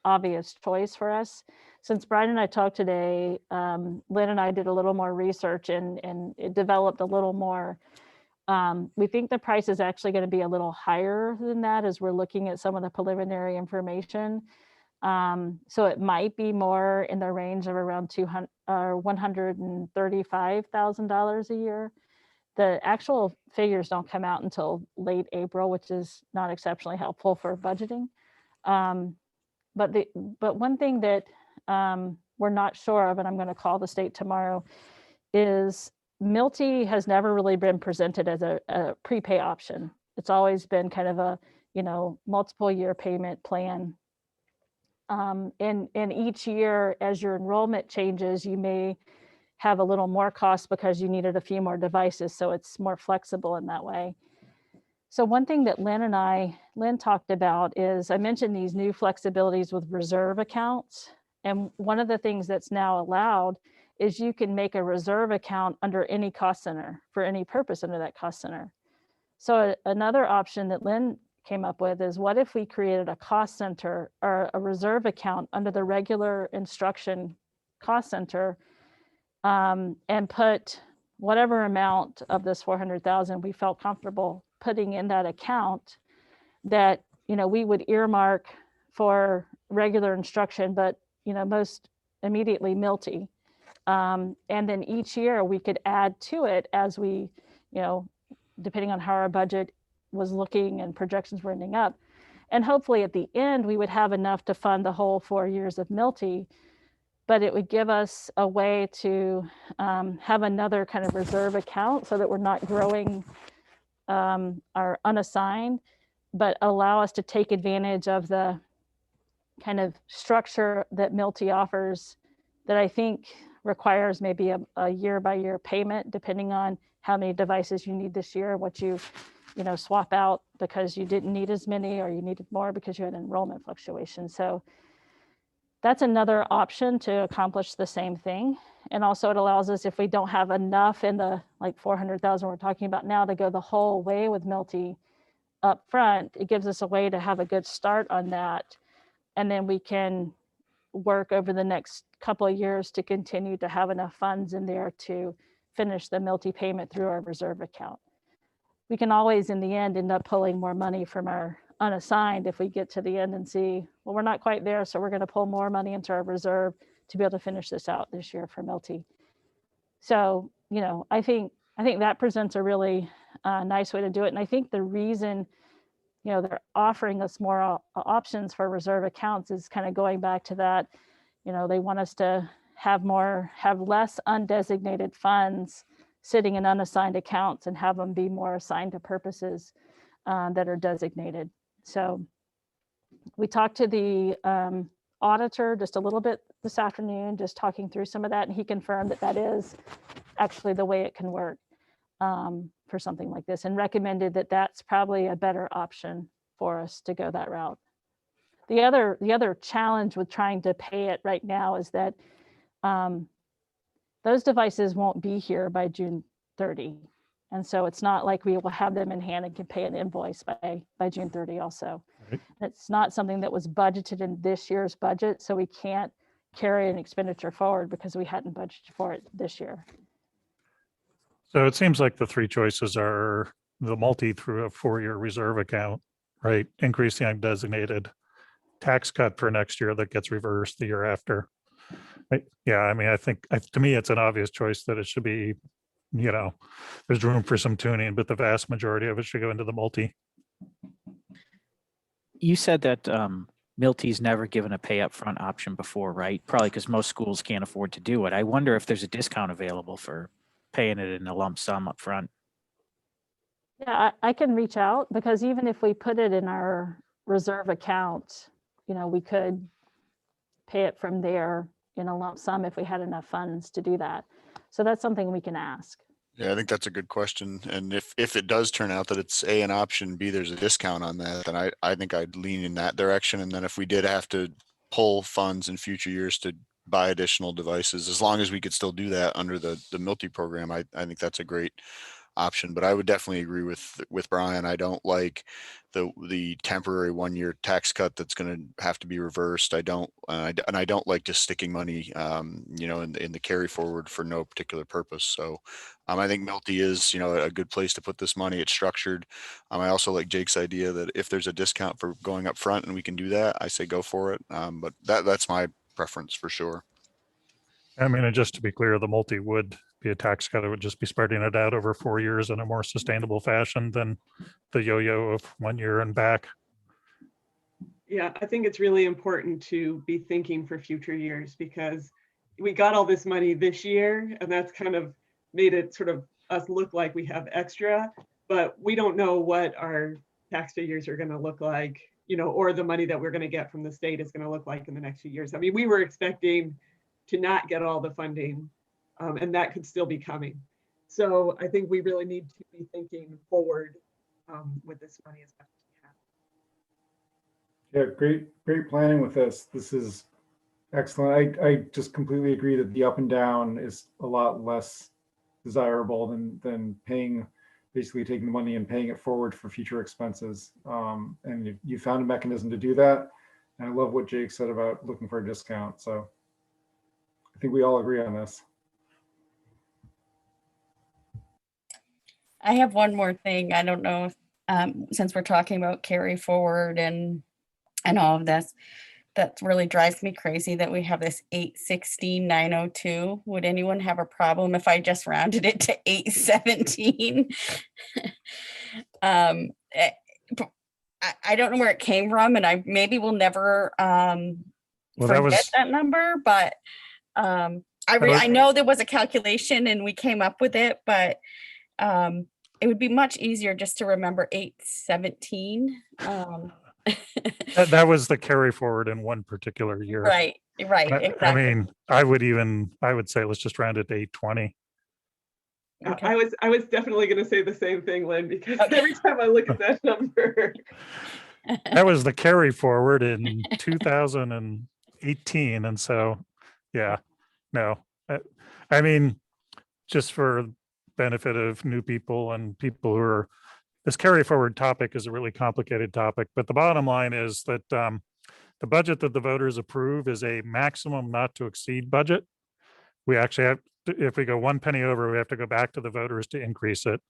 obvious choice for us. Since Brian and I talked today, Lynn and I did a little more research and it developed a little more. We think the price is actually going to be a little higher than that as we're looking at some of the preliminary information. So it might be more in the range of around $135,000 a year. The actual figures don't come out until late April, which is not exceptionally helpful for budgeting. But one thing that we're not sure of, and I'm going to call the state tomorrow, is Milty has never really been presented as a prepay option. It's always been kind of a multiple year payment plan. And each year, as your enrollment changes, you may have a little more cost because you needed a few more devices, so it's more flexible in that way. So one thing that Lynn talked about is, I mentioned these new flexibilities with reserve accounts. And one of the things that's now allowed is you can make a reserve account under any cost center for any purpose under that cost center. So another option that Lynn came up with is, what if we created a cost center or a reserve account under the regular instruction cost center, and put whatever amount of this 400,000 we felt comfortable putting in that account that we would earmark for regular instruction, but most immediately Milty. And then each year we could add to it as we, depending on how our budget was looking and projections were ending up. And hopefully at the end, we would have enough to fund the whole 4 years of Milty, but it would give us a way to have another kind of reserve account so that we're not growing our unassigned, but allow us to take advantage of the kind of structure that Milty offers that I think requires maybe a year by year payment, depending on how many devices you need this year, what you swap out because you didn't need as many or you needed more because you had enrollment fluctuation. So that's another option to accomplish the same thing. And also it allows us, if we don't have enough in the 400,000 we're talking about now to go the whole way with Milty up front, it gives us a way to have a good start on that. And then we can work over the next couple of years to continue to have enough funds in there to finish the Milty payment through our reserve account. We can always, in the end, end up pulling more money from our unassigned if we get to the end and see, well, we're not quite there, so we're going to pull more money into our reserve to be able to finish this out this year for Milty. So, I think that presents a really nice way to do it. And I think the reason, they're offering us more options for reserve accounts is kind of going back to that, they want us to have less undesignated funds sitting in unassigned accounts and have them be more assigned to purposes that are designated. So we talked to the auditor just a little bit this afternoon, just talking through some of that, and he confirmed that is actually the way it can work for something like this, and recommended that that's probably a better option for us to go that route. The other challenge with trying to pay it right now is that those devices won't be here by June 30. And so it's not like we will have them in hand and can pay an invoice by June 30 also. Right. It's not something that was budgeted in this year's budget, so we can't carry an expenditure forward because we hadn't budgeted for it this year. So it seems like the three choices are the multi through a 4-year reserve account, right? Increase the undesignated, tax cut for next year that gets reversed the year after. Right? Yeah, I mean, I think to me, it's an obvious choice that it should be, there's room for some tuning, but the vast majority of it should go into the multi. You said that Milty's never given a pay up front option before, right? Probably because most schools can't afford to do it. I wonder if there's a discount available for paying it in a lump sum up front. Yeah, I can reach out, because even if we put it in our reserve account, we could pay it from there in a lump sum if we had enough funds to do that. So that's something we can ask. Yeah, I think that's a good question. And if it does turn out that it's A, an option, B, there's a discount on that, then I think I'd lean in that direction. And then if we did have to pull funds in future years to buy additional devices, as long as we could still do that under the Milty program, I think that's a great option. But I would definitely agree with Brian. I don't like the temporary 1-year tax cut that's going to have to be reversed. I don't like just sticking money in the carry forward for no particular purpose. So I think Milty is a good place to put this money. It's structured. I also like Jake's idea that if there's a discount for going up front and we can do that, I say go for it. But that's my preference for sure. I mean, and just to be clear, the multi would be a tax cut. It would just be spreading it out over 4 years in a more sustainable fashion than the yo-yo of 1 year and back. Yeah, I think it's really important to be thinking for future years, because we got all this money this year, and that's kind of made it sort of us look like we have extra, but we don't know what our tax figures are going to look like, or the money that we're going to get from the state is going to look like in the next few years. I mean, we were expecting to not get all the funding, and that could still be coming. So I think we really need to be thinking forward with this money as much as we can. Yeah, great planning with this. This is excellent. I just completely agree that the up and down is a lot less desirable than basically taking the money and paying it forward for future expenses. And you found a mechanism to do that. And I love what Jake said about looking for a discount. So I think we all agree on this. I have one more thing. I don't know if, since we're talking about carry forward and all of this, that really drives me crazy that we have this 816,902. Would anyone have a problem if I just rounded it to 817? I don't know where it came from, and I maybe will never forget that number, but I know there was a calculation and we came up with it, but it would be much easier just to remember 817. That was the carry forward in one particular year. Right, exactly. I mean, I would say let's just round it to 820. Okay. I was definitely going to say the same thing, Lynn, because every time I look at that number. That was the carry forward in 2018. And so, yeah, no, I mean, just for benefit of new people and people who are, this carry forward topic is a really complicated topic, but the bottom line is that the budget that the voters approve is a maximum not to exceed budget. We actually have, if we go 1 penny over, we have to go back to the voters to increase it.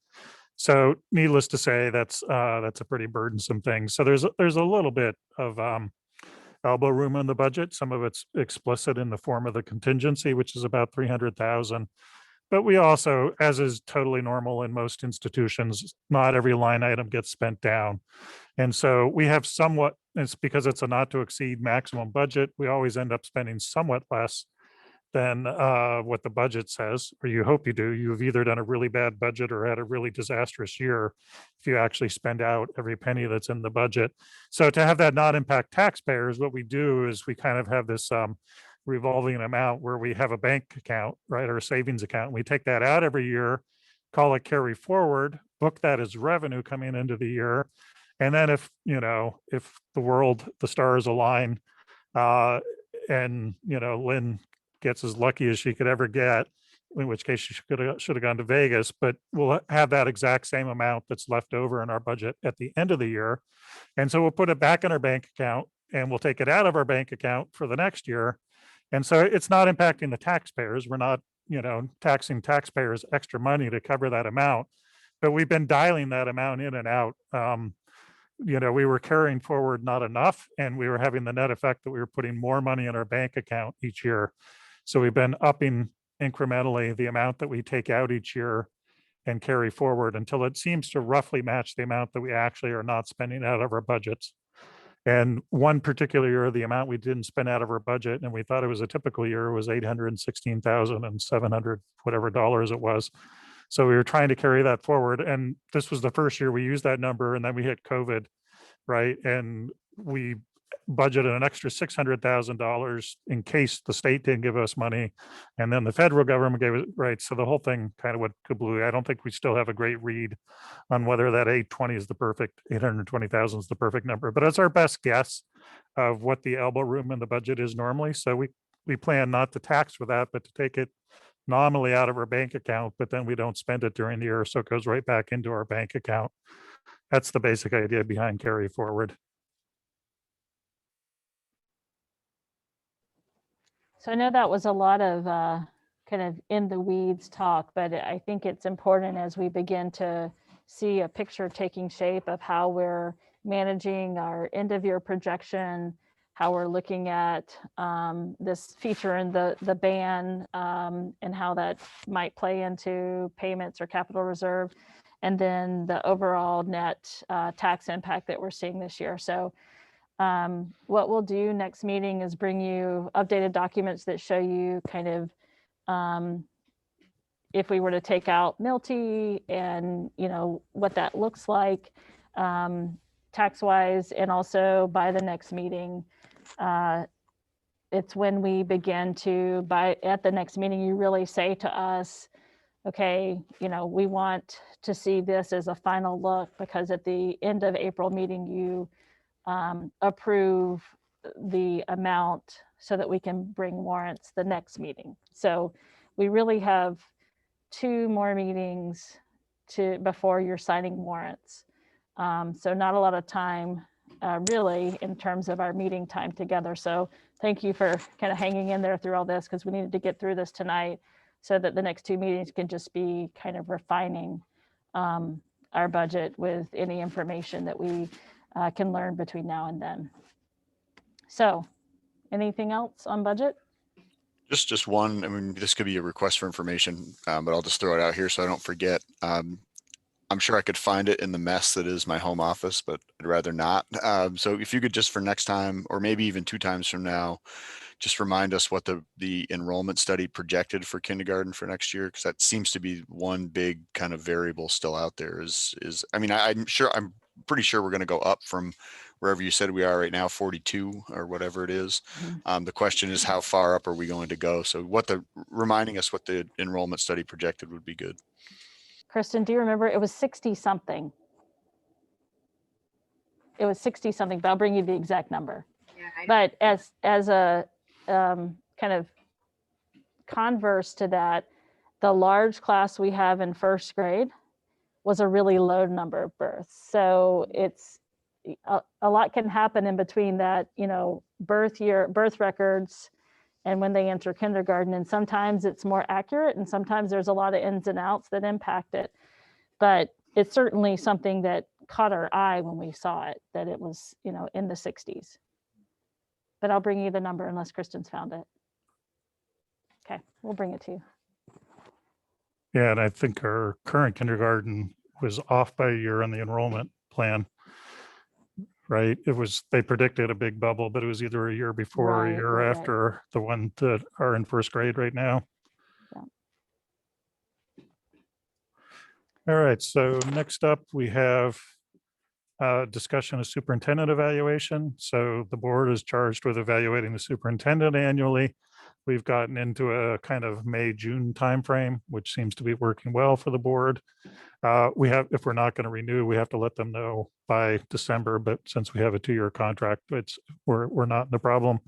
So needless to say, that's a pretty burdensome thing. So there's a little bit of elbow room in the budget. Some of it's explicit in the form of the contingency, which is about 300,000. But we also, as is totally normal in most institutions, not every line item gets spent down. And so we have somewhat, it's because it's a not to exceed maximum budget, we always end up spending somewhat less than what the budget says, or you hope you do. You've either done a really bad budget or had a really disastrous year if you actually spend out every penny that's in the budget. So to have that not impact taxpayers, what we do is we kind of have this revolving amount where we have a bank account, right, or a savings account. We take that out every year, call it carry forward, book that as revenue coming into the year. And then if the stars align and, Lynn gets as lucky as she could ever get, in which case you should have gone to Vegas, but we'll have that exact same amount that's left over in our budget at the end of the year. And so we'll put it back in our bank account and we'll take it out of our bank account for the next year. And so it's not impacting the taxpayers. We're not, taxing taxpayers extra money to cover that amount, but we've been dialing that amount in and out. We were carrying forward not enough, and we were having the net effect that we were putting more money in our bank account each year. So we've been upping incrementally the amount that we take out each year and carry forward until it seems to roughly match the amount that we actually are not spending out of our budgets. And one particular year, the amount we didn't spend out of our budget, and we thought it was a typical year, was $816,700 whatever dollars it was. So we were trying to carry that forward. And this was the first year we used that number, and then we hit COVID, right? And we budgeted an extra $600,000 in case the state didn't give us money. And then the federal government gave it, right? So the whole thing kind of went kablooey. I don't think we still have a great read on whether that 820 is the perfect, 820,000 is the perfect number, but it's our best guess of what the elbow room in the budget is normally. So we plan not to tax for that, but to take it nominally out of our bank account, but then we don't spend it during the year. So it goes right back into our bank account. That's the basic idea behind carry forward. So I know that was a lot of kind of in the weeds talk, but I think it's important as we begin to see a picture taking shape of how we're managing our end of year projection, how we're looking at this feature in the ban and how that might play into payments or capital reserve, and then the overall net tax impact that we're seeing this year. So what we'll do next meeting is bring you updated documents that show you kind of if we were to take out Milty and what that looks like tax wise, and also by the next meeting it's when we begin to at the next meeting you really say to us, okay, we want to see this as a final look, because at the end of April meeting you approve the amount so that we can bring warrants the next meeting. So we really have 2 more meetings before you're signing warrants. So not a lot of time really in terms of our meeting time together. So thank you for kind of hanging in there through all this, because we needed to get through this tonight so that the next 2 meetings can just be kind of refining our budget with any information that we can learn between now and then. So anything else on budget? Just one. I mean, this could be a request for information, but I'll just throw it out here so I don't forget. I'm sure I could find it in the mess that is my home office, but I'd rather not. So if you could just for next time, or maybe even 2 times from now, just remind us what the enrollment study projected for kindergarten for next year, because that seems to be one big kind of variable still out there. I mean, I'm pretty sure we're going to go up from wherever you said we are right now, 42 or whatever it is. The question is, how far up are we going to go? So reminding us what the enrollment study projected would be good. Kristen, do you remember? It was 60 something. It was 60 something, but I'll bring you the exact number. Yeah, but as a kind of converse to that, the large class we have in first grade was a really low number of births. So it's a lot can happen in between that, birth records and when they enter kindergarten. And sometimes it's more accurate and sometimes there's a lot of ins and outs that impact it. But it's certainly something that caught our eye when we saw it, that it was, in the 60s. But I'll bring you the number unless Kristen's found it. Okay, we'll bring it to you. Yeah, and I think our current kindergarten was off by a year on the enrollment plan, right? They predicted a big bubble, but it was either a year before or a year after the one that are in first grade right now. Yeah. All right, so next up we have a discussion of superintendent evaluation. So the board is charged with evaluating the superintendent annually. We've gotten into a kind of May-June timeframe, which seems to be working well for the board. If we're not going to renew, we have to let them know by December. But since we have a 2-year contract, we're not in the problem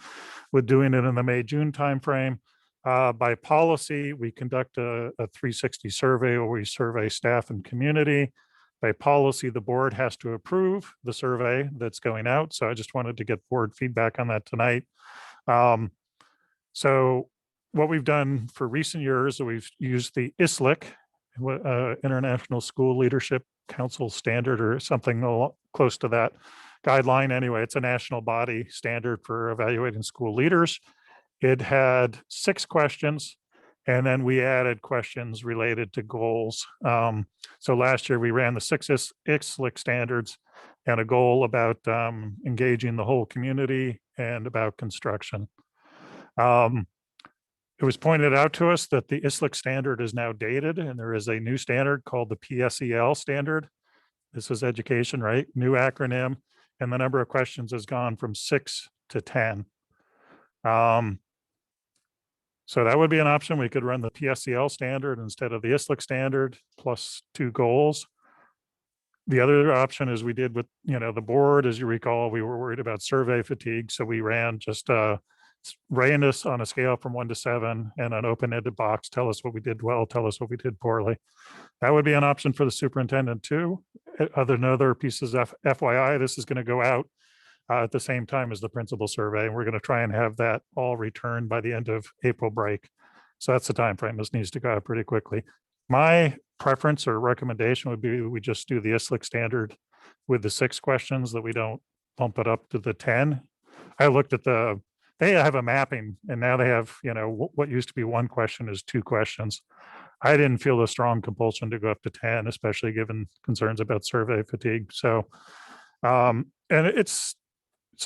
with doing it in the May-June timeframe. By policy, we conduct a 360 survey where we survey staff and community. By policy, the board has to approve the survey that's going out. So I just wanted to get board feedback on that tonight. So what we've done for recent years, we've used the ISLIC, International School Leadership Council standard, or something close to that guideline. Anyway, it's a national body standard for evaluating school leaders. It had 6 questions, and then we added questions related to goals. So last year we ran the 6 ISLIC standards and a goal about engaging the whole community and about construction. It was pointed out to us that the ISLIC standard is now dated, and there is a new standard called the PSEL standard. This is education, right? New acronym, and the number of questions has gone from 6 to 10. So that would be an option. We could run the PSEL standard instead of the ISLIC standard plus 2 goals. The other option is we did with, the board, as you recall, we were worried about survey fatigue. So we ran just ran this on a scale from 1 to 7 and an open-ended box. Tell us what we did well, tell us what we did poorly. That would be an option for the superintendent too. Other pieces of FYI, this is going to go out at the same time as the principal survey. And we're going to try and have that all returned by the end of April break. So that's the time frame. This needs to go out pretty quickly. My preference or recommendation would be we just do the ISLIC standard with the 6 questions, that we don't bump it up to the 10. I looked at they have a mapping, and now they have, what used to be 1 question is 2 questions. I didn't feel a strong compulsion to go up to 10, especially given concerns about survey fatigue. So, and it's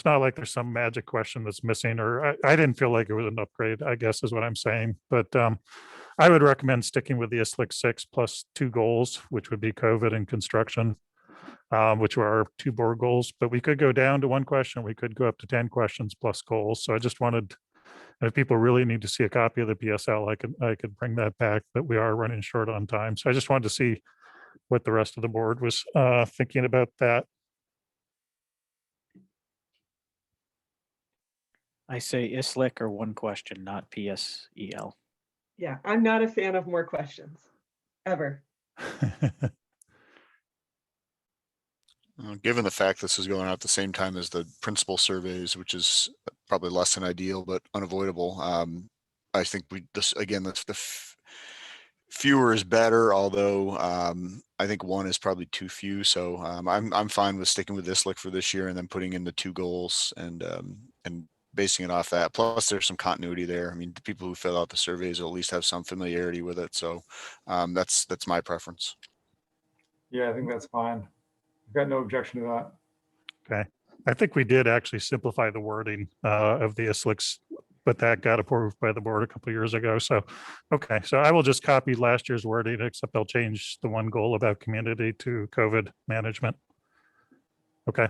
not like there's some magic question that's missing, or I didn't feel like it was an upgrade, I guess is what I'm saying. But I would recommend sticking with the ISLIC 6 plus 2 goals, which would be COVID and construction, which were our 2 board goals. But we could go down to 1 question. We could go up to 10 questions plus goals. So I just wanted, if people really need to see a copy of the PSL, I could bring that back, but we are running short on time. So I just wanted to see what the rest of the board was thinking about that. I say ISLIC or 1 question, not PSEL. Yeah, I'm not a fan of more questions, ever. Given the fact this is going out at the same time as the principal surveys, which is probably less than ideal, but unavoidable. I think that's the fewer is better, although I think 1 is probably too few. So I'm fine with sticking with ISLIC for this year and then putting in the 2 goals and basing it off that. Plus there's some continuity there. I mean, the people who fill out the surveys will at least have some familiarity with it. So that's my preference. Yeah, I think that's fine. I've got no objection to that. Okay. I think we did actually simplify the wording of the ISLICs, but that got approved by the board a couple of years ago. So, okay. So I will just copy last year's wording, except I'll change the 1 goal about community to COVID management. Okay.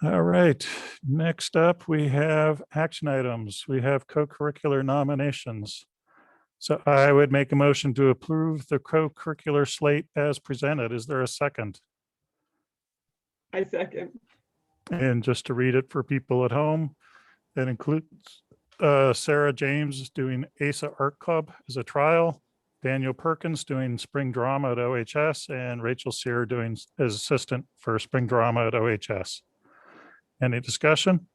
All right. Next up, we have action items. We have co-curricular nominations. So I would make a motion to approve the co-curricular slate as presented. Is there a second? I second. And just to read it for people at home, that includes Sarah James doing ASA Art Club as a trial, Daniel Perkins doing spring drama at OHS, and Rachel Sear doing as assistant for spring drama at OHS. Any discussion?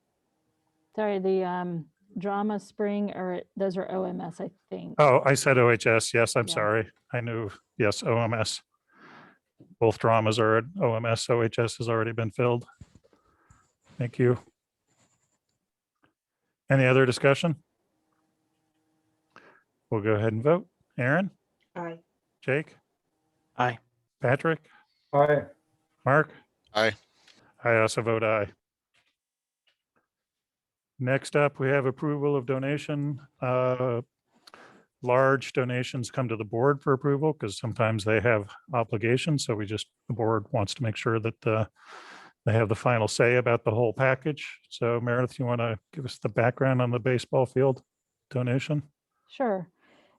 Sorry, the drama spring, or those are OMS, I think. Oh, I said OHS. Yes, I'm Yeah. sorry. I knew. Yes, OMS. Both dramas are at OMS. OHS has already been filled. Thank you. Any other discussion? We'll go ahead and vote. Aaron? Aye. Jake? Aye. Patrick? Aye. Mark? Aye. I also vote aye. Next up, we have approval of donation. Large donations come to the board for approval because sometimes they have obligations. So the board wants to make sure that they have the final say about the whole package. So Meredith, you want to give us the background on the baseball field donation? Sure.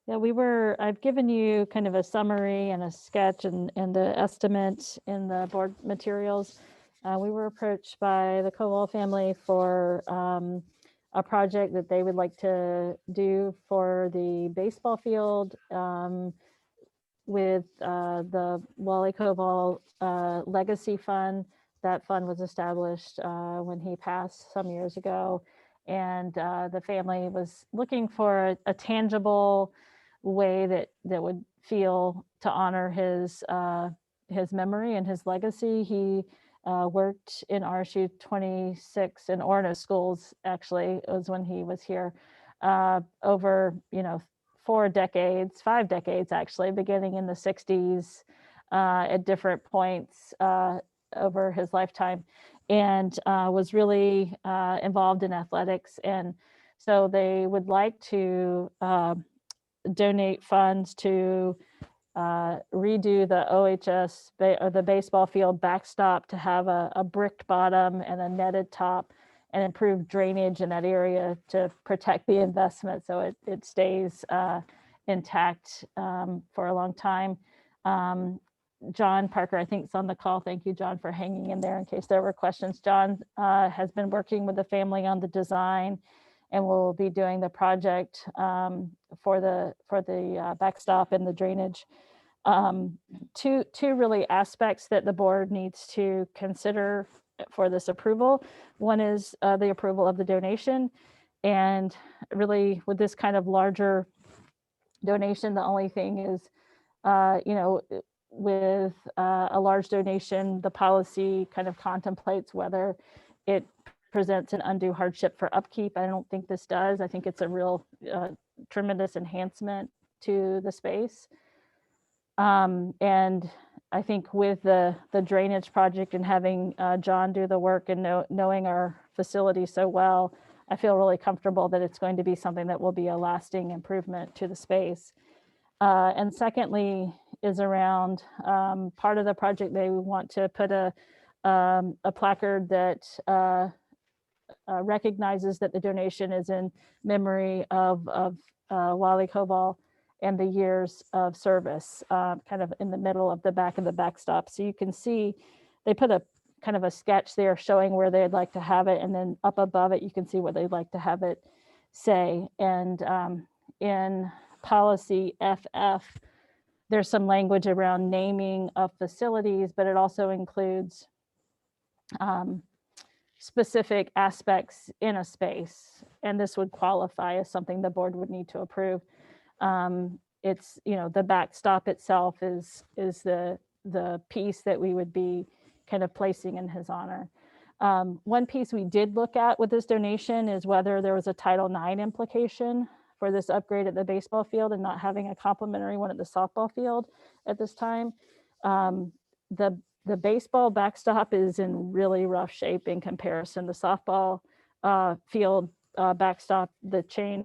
Yeah, I've given you kind of a summary and a sketch and the estimate in the board materials. We were approached by the Kowal family for a project that they would like to do for the baseball field with the Wally Koval Legacy Fund. That fund was established when he passed some years ago. And the family was looking for a tangible way that would feel to honor his memory and his legacy. He worked in RSU 26 in Orono schools, actually, it was when he was here, over, 5 decades, actually, beginning in the 60s at different points over his lifetime, and was really involved in athletics. And so they would like to donate funds to redo the OHS or the baseball field backstop to have a bricked bottom and a netted top, and improve drainage in that area to protect the investment so it stays intact for a long time. John Parker, I think, is on the call. Thank you, John, for hanging in there in case there were questions. John has been working with the family on the design and will be doing the project for the backstop and the drainage. Two really aspects that the board needs to consider for this approval. One is the approval of the donation, and really with this kind of larger donation, the only thing is, with a large donation, the policy kind of contemplates whether it presents an undue hardship for upkeep. I don't think this does. I think it's a real tremendous enhancement to the space. And I think with the drainage project and having John do the work and knowing our facility so well, I feel really comfortable that it's going to be something that will be a lasting improvement to the space. And secondly is around part of the project, they want to put a placard that recognizes that the donation is in memory of Wally Koval and the years of service, kind of in the middle of the back of the backstop. So you can see they put a kind of a sketch there showing where they'd like to have it, and then up above it you can see what they'd like to have it say. And in policy FF, there's some language around naming of facilities, but it also includes specific aspects in a space, and this would qualify as something the board would need to approve. It's, the backstop itself is the piece that we would be kind of placing in his honor. One piece we did look at with this donation is whether there was a Title IX implication for this upgrade at the baseball field and not having a complimentary one at the softball field at this time. The baseball backstop is in really rough shape in comparison. The softball field backstop, the chain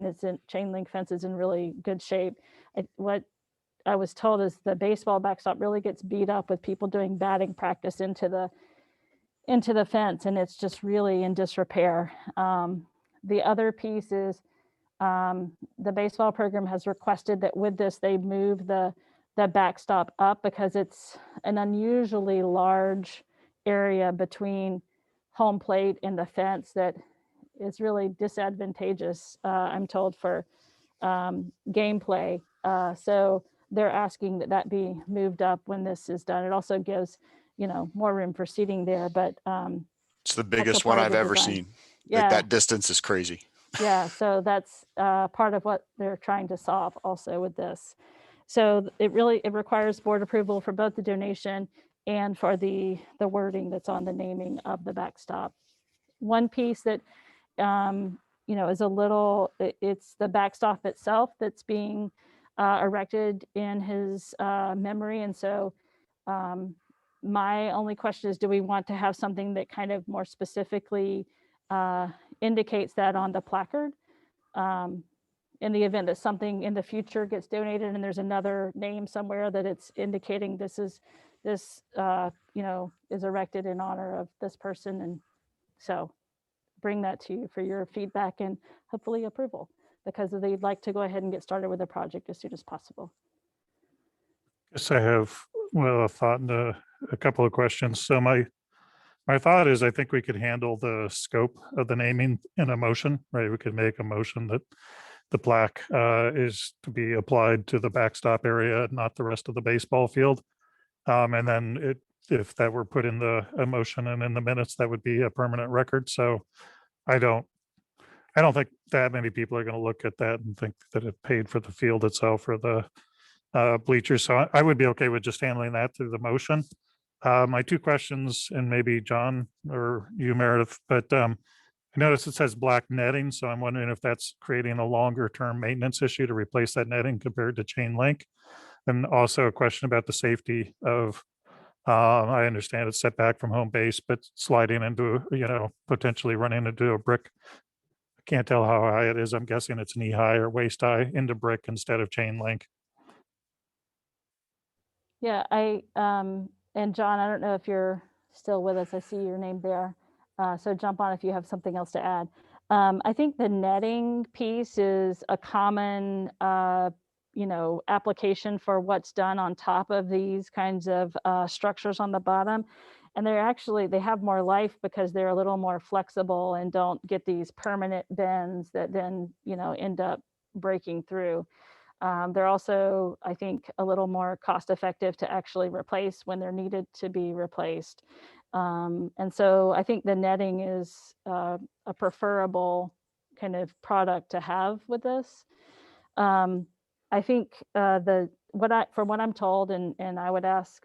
link fence is in really good shape. What I was told is the baseball backstop really gets beat up with people doing batting practice into the fence, and it's just really in disrepair. The other piece is the baseball program has requested that with this they move the backstop up because it's an unusually large area between home plate and the fence that is really disadvantageous, I'm told, for gameplay. So they're asking that be moved up when this is done. It also gives, more room for seating there, but It's the biggest one I've ever seen. Yeah. Like, that distance is crazy. Yeah, so that's part of what they're trying to solve also with this. So it requires board approval for both the donation and for the wording that's on the naming of the backstop. One piece that is a little, it's the backstop itself that's being erected in his memory. And so my only question is, do we want to have something that kind of more specifically indicates that on the placard? In the event that something in the future gets donated and there's another name somewhere that it's indicating this is erected in honor of this person. And so bring that to you for your feedback and hopefully approval, because they'd like to go ahead and get started with the project as soon as possible. Yes, I have a thought and a couple of questions. So my My thought is I think we could handle the scope of the naming in a motion, right? We could make a motion that the plaque is to be applied to the backstop area, not the rest of the baseball field. And then if that were put in the motion and in the minutes, that would be a permanent record. So I don't think that many people are going to look at that and think that it paid for the field itself or the bleachers. So I would be okay with just handling that through the motion. My two questions, and maybe John or you, Meredith, but I notice it says black netting. So I'm wondering if that's creating a longer term maintenance issue to replace that netting compared to chain link. And also a question about the safety of, I understand it's set back from home base, but sliding into, potentially running into a brick. I can't tell how high it is. I'm guessing it's knee high or waist high into brick instead of chain link. Yeah, and John, I don't know if you're still with us. I see your name there. So jump on if you have something else to add. I think the netting piece is a common, application for what's done on top of these kinds of structures on the bottom. And they have more life because they're a little more flexible and don't get these permanent bends that then, end up breaking through. They're also, I think, a little more cost effective to actually replace when they're needed to be replaced. And so I think the netting is a preferable kind of product to have with this. I think from what I'm told, and I would ask,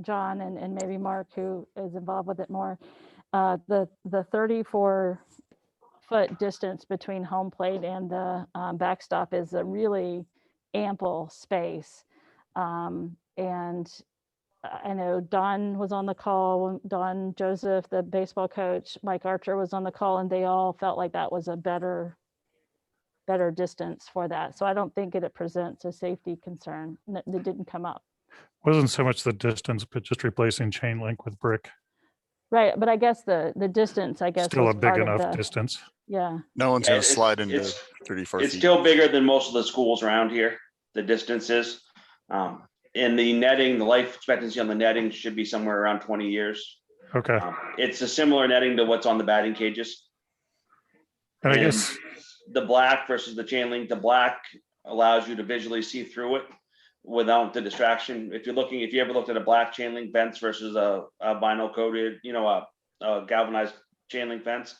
John and maybe Mark, who is involved with it more, the 34-foot distance between home plate and the backstop is a really ample space. And I know Don was on the call, Don Joseph, the baseball coach, Mike Archer was on the call, and they all felt like that was a better distance for that. So I don't think it presents a safety concern that didn't come up. Wasn't so much the distance, but just replacing chain link with brick. Right, but I guess the distance, Still was a big part of enough the, distance. yeah. No one's Yeah, gonna slide into it's 34 It's feet. still bigger than most of the schools around here, the distances. And the netting, the life expectancy on the netting should be somewhere around 20 years. Okay. It's a similar netting to what's on the batting cages. And I guess the black versus the chain link, the black allows you to visually see through it without the distraction. If you ever looked at a black chain link fence versus a vinyl coated, a galvanized chain link fence,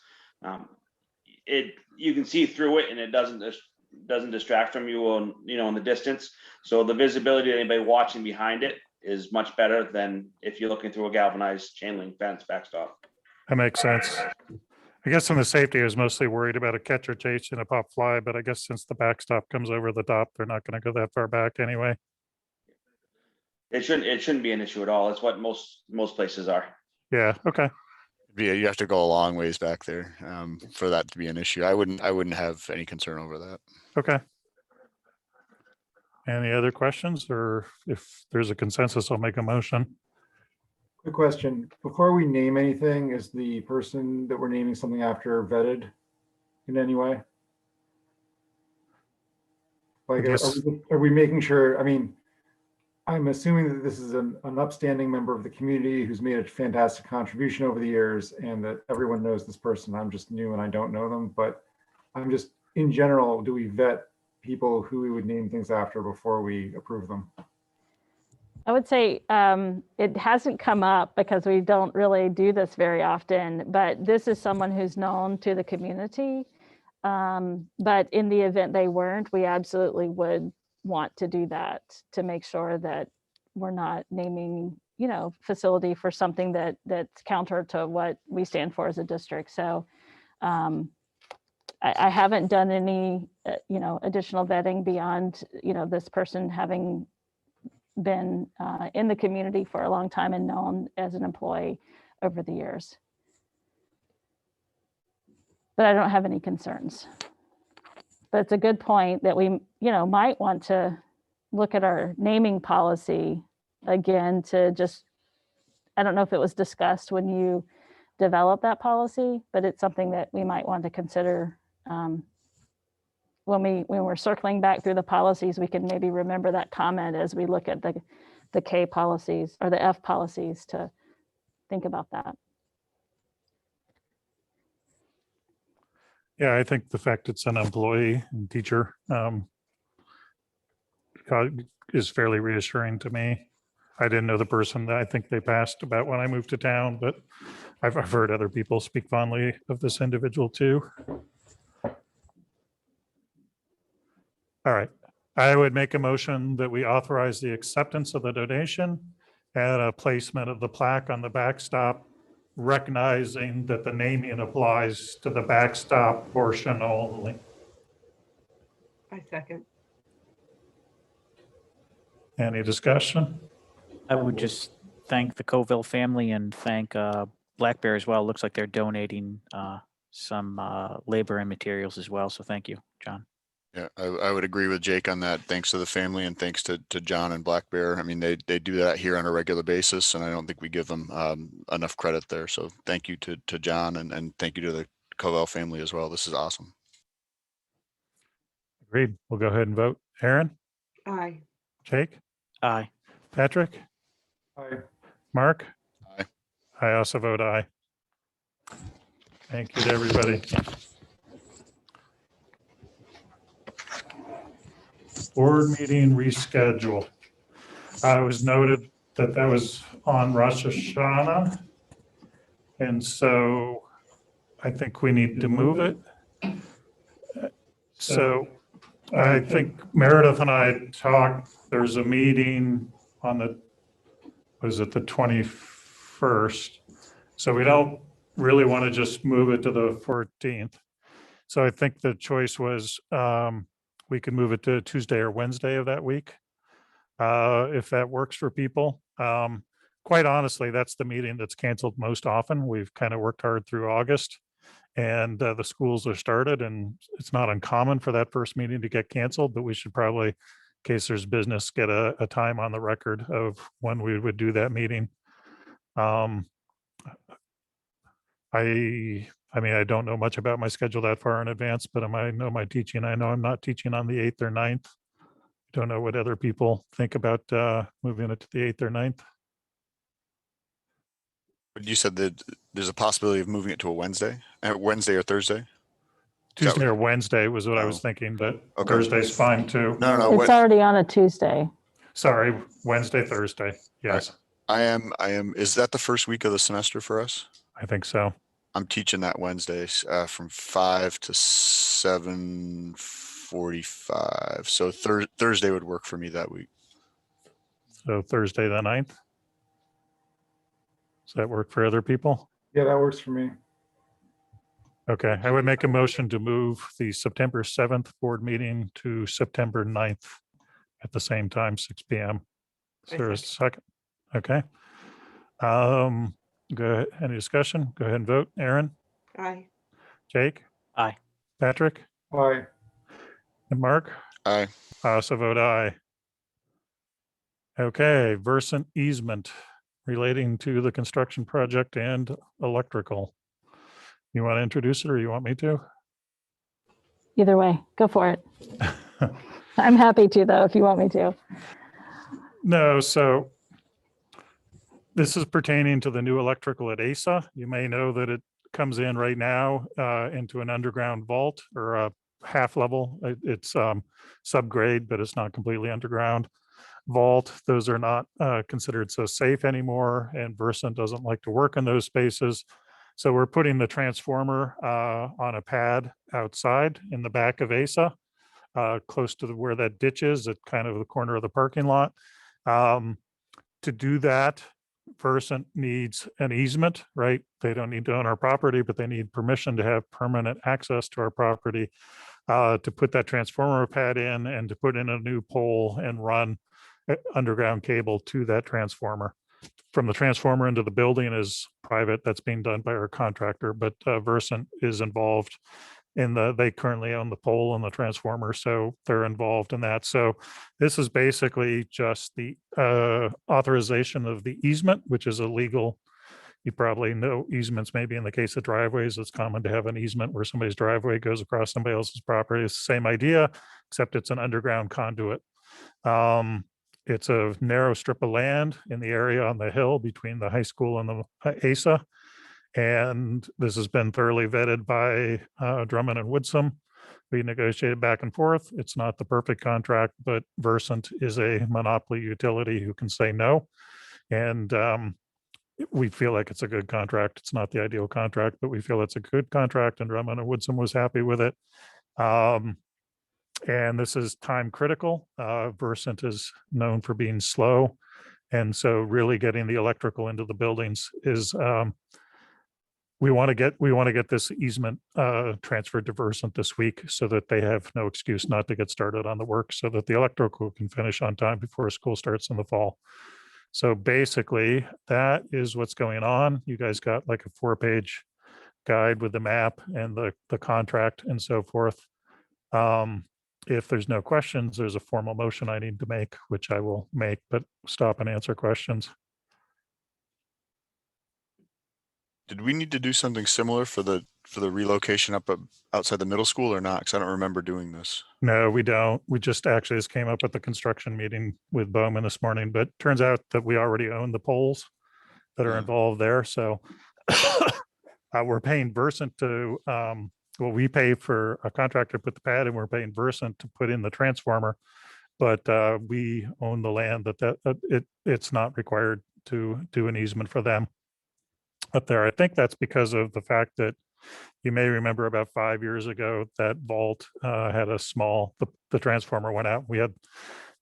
you can see through it and it doesn't distract from you in the distance. So the visibility of anybody watching behind it is much better than if you're looking through a galvanized chain link fence backstop. that makes sense. I guess in the safety, I was mostly worried about a catcher chase and a pop fly, but I guess since the backstop comes over the top, they're not going to go that far back anyway. It shouldn't be an issue at all. It's what most places are. Yeah. Okay. Yeah, you have to go a long ways back there for that to be an issue. I wouldn't have any concern over that. Okay. Any other questions, or if there's a consensus, I'll make a motion. Quick question. Before we name anything, is the person that we're naming something after vetted in any way? Like, are we making sure, I'm assuming that this is an upstanding member of the community who's made a fantastic contribution over the years and that everyone knows this person. I'm just new and I don't know them, but I'm just, in general, do we vet people who we would name things after before we approve them? I would say it hasn't come up because we don't really do this very often, but this is someone who's known to the community. But in the event they weren't, we absolutely would want to do that to make sure that we're not naming, facility for something that's counter to what we stand for as a district. So I haven't done any, additional vetting beyond, this person having been in the community for a long time and known as an employee over the years. But I don't have any concerns. But it's a good point that we, might want to look at our naming policy again to just, I don't know if it was discussed when you developed that policy, but it's something that we might want to consider when we're circling back through the policies. We can maybe remember that comment as we look at the K policies or the F policies to think about that. Yeah, I think the fact it's an employee and teacher is fairly reassuring to me. I didn't know the person that I think they passed about when I moved to town, but I've heard other people speak fondly of this individual too. All right, I would make a motion that we authorize the acceptance of the donation and a placement of the plaque on the backstop, recognizing that the naming applies to the backstop portion only. I second. Any discussion? I would just thank the Coville family and thank Black Bear as well. Looks like they're donating some labor and materials as well. So thank you, John. Yeah, I would agree with Jake on that. Thanks to the family and thanks to John and Black Bear. I mean, they do that here on a regular basis, and I don't think we give them enough credit there. So thank you to John and thank you to the Covell family as well. This is awesome. Agreed. We'll go ahead and vote. Aaron, Aye. Jake, Aye. Patrick, Aye. Mark? Aye. I also vote aye. Thank you to everybody. Board meeting reschedule. I was noted that that was on Rosh Hashanah. And so I think we need to move it. So I think Meredith and I talked, there's a meeting on the, was it the 21st? So we don't really want to just move it to the 14th. So I think the choice was we could move it to Tuesday or Wednesday of that week, if that works for people. Quite honestly, that's the meeting that's canceled most often. We've kind of worked hard through August and the schools are started, and it's not uncommon for that first meeting to get canceled, but we should probably, in case there's business, get a time on the record of when we would do that meeting. I mean, I don't know much about my schedule that far in advance, but I know my teaching. I know I'm not teaching on the 8th or 9th. Don't know what other people think about moving it to the 8th or 9th. But you said that there's a possibility of moving it to a Wednesday or Thursday? Tuesday or Wednesday was what I was thinking, but Okay. Thursday's fine too. No. It's already on a Tuesday. Sorry, Wednesday, Thursday. Yes, I am. Is that the first week of the semester for us? I think so. I'm teaching that Wednesday from 5 to 7:45. So Thursday would work for me that week. So Thursday the 9th. Does that work for other people? Yeah, that works for me. Okay, I would make a motion to move the September 7th board meeting to September 9th at the same time, 6 p.m. Is there a second? Okay. Go ahead. Any discussion? Go ahead and vote. Aaron, Aye. Jake, Aye. Patrick, Aye. and Mark? Aye. I also vote aye. Okay, Versant easement relating to the construction project and electrical. You want to introduce it or you want me to? Either way, go for it. I'm happy to, though, if you want me to. No, so this is pertaining to the new electrical at ASA. You may know that it comes in right now into an underground vault or a half level. It's subgrade, but it's not completely underground vault. Those are not considered so safe anymore, and Versant doesn't like to work in those spaces. So we're putting the transformer on a pad outside in the back of ASA, close to where that ditch is at kind of the corner of the parking lot. To do that, Versant needs an easement, right? They don't need to own our property, but they need permission to have permanent access to our property to put that transformer pad in and to put in a new pole and run underground cable to that transformer. From the transformer into the building is private. That's being done by our contractor, but Versant is involved in they currently own the pole and the transformer, so they're involved in that. So this is basically just the authorization of the easement, which is illegal. You probably know easements, maybe in the case of driveways, it's common to have an easement where somebody's driveway goes across somebody else's property. It's the same idea, except it's an underground conduit. It's a narrow strip of land in the area on the hill between the high school and the ASA. And this has been thoroughly vetted by Drummond and Woodsum. We negotiated back and forth. It's not the perfect contract, but Versant is a monopoly utility who can say no. And we feel like it's a good contract. It's not the ideal contract, but we feel it's a good contract, and Drummond and Woodsum was happy with it. And this is time critical. Versant is known for being slow. And so really getting the electrical into the buildings is, we want to get this easement transferred to Versant this week so that they have no excuse not to get started on the work, so that the electrical can finish on time before school starts in the fall. So basically that is what's going on. You guys got like a 4-page guide with the map and the contract and so forth. If there's no questions, there's a formal motion I need to make, which I will make, but stop and answer questions. Did we need to do something similar for the relocation up outside the middle school or not? Because I don't remember doing this. No, we don't. We just actually just came up with the construction meeting with Bowman this morning, but turns out that we already own the poles that are Yeah. involved there. So we're paying Versant to, well, we pay for a contractor to put the pad and we're paying Versant to put in the transformer. But we own the land it's not required to do an easement for them up there. I think that's because of the fact that you may remember about 5 years ago that vault had a small, the transformer went out. We had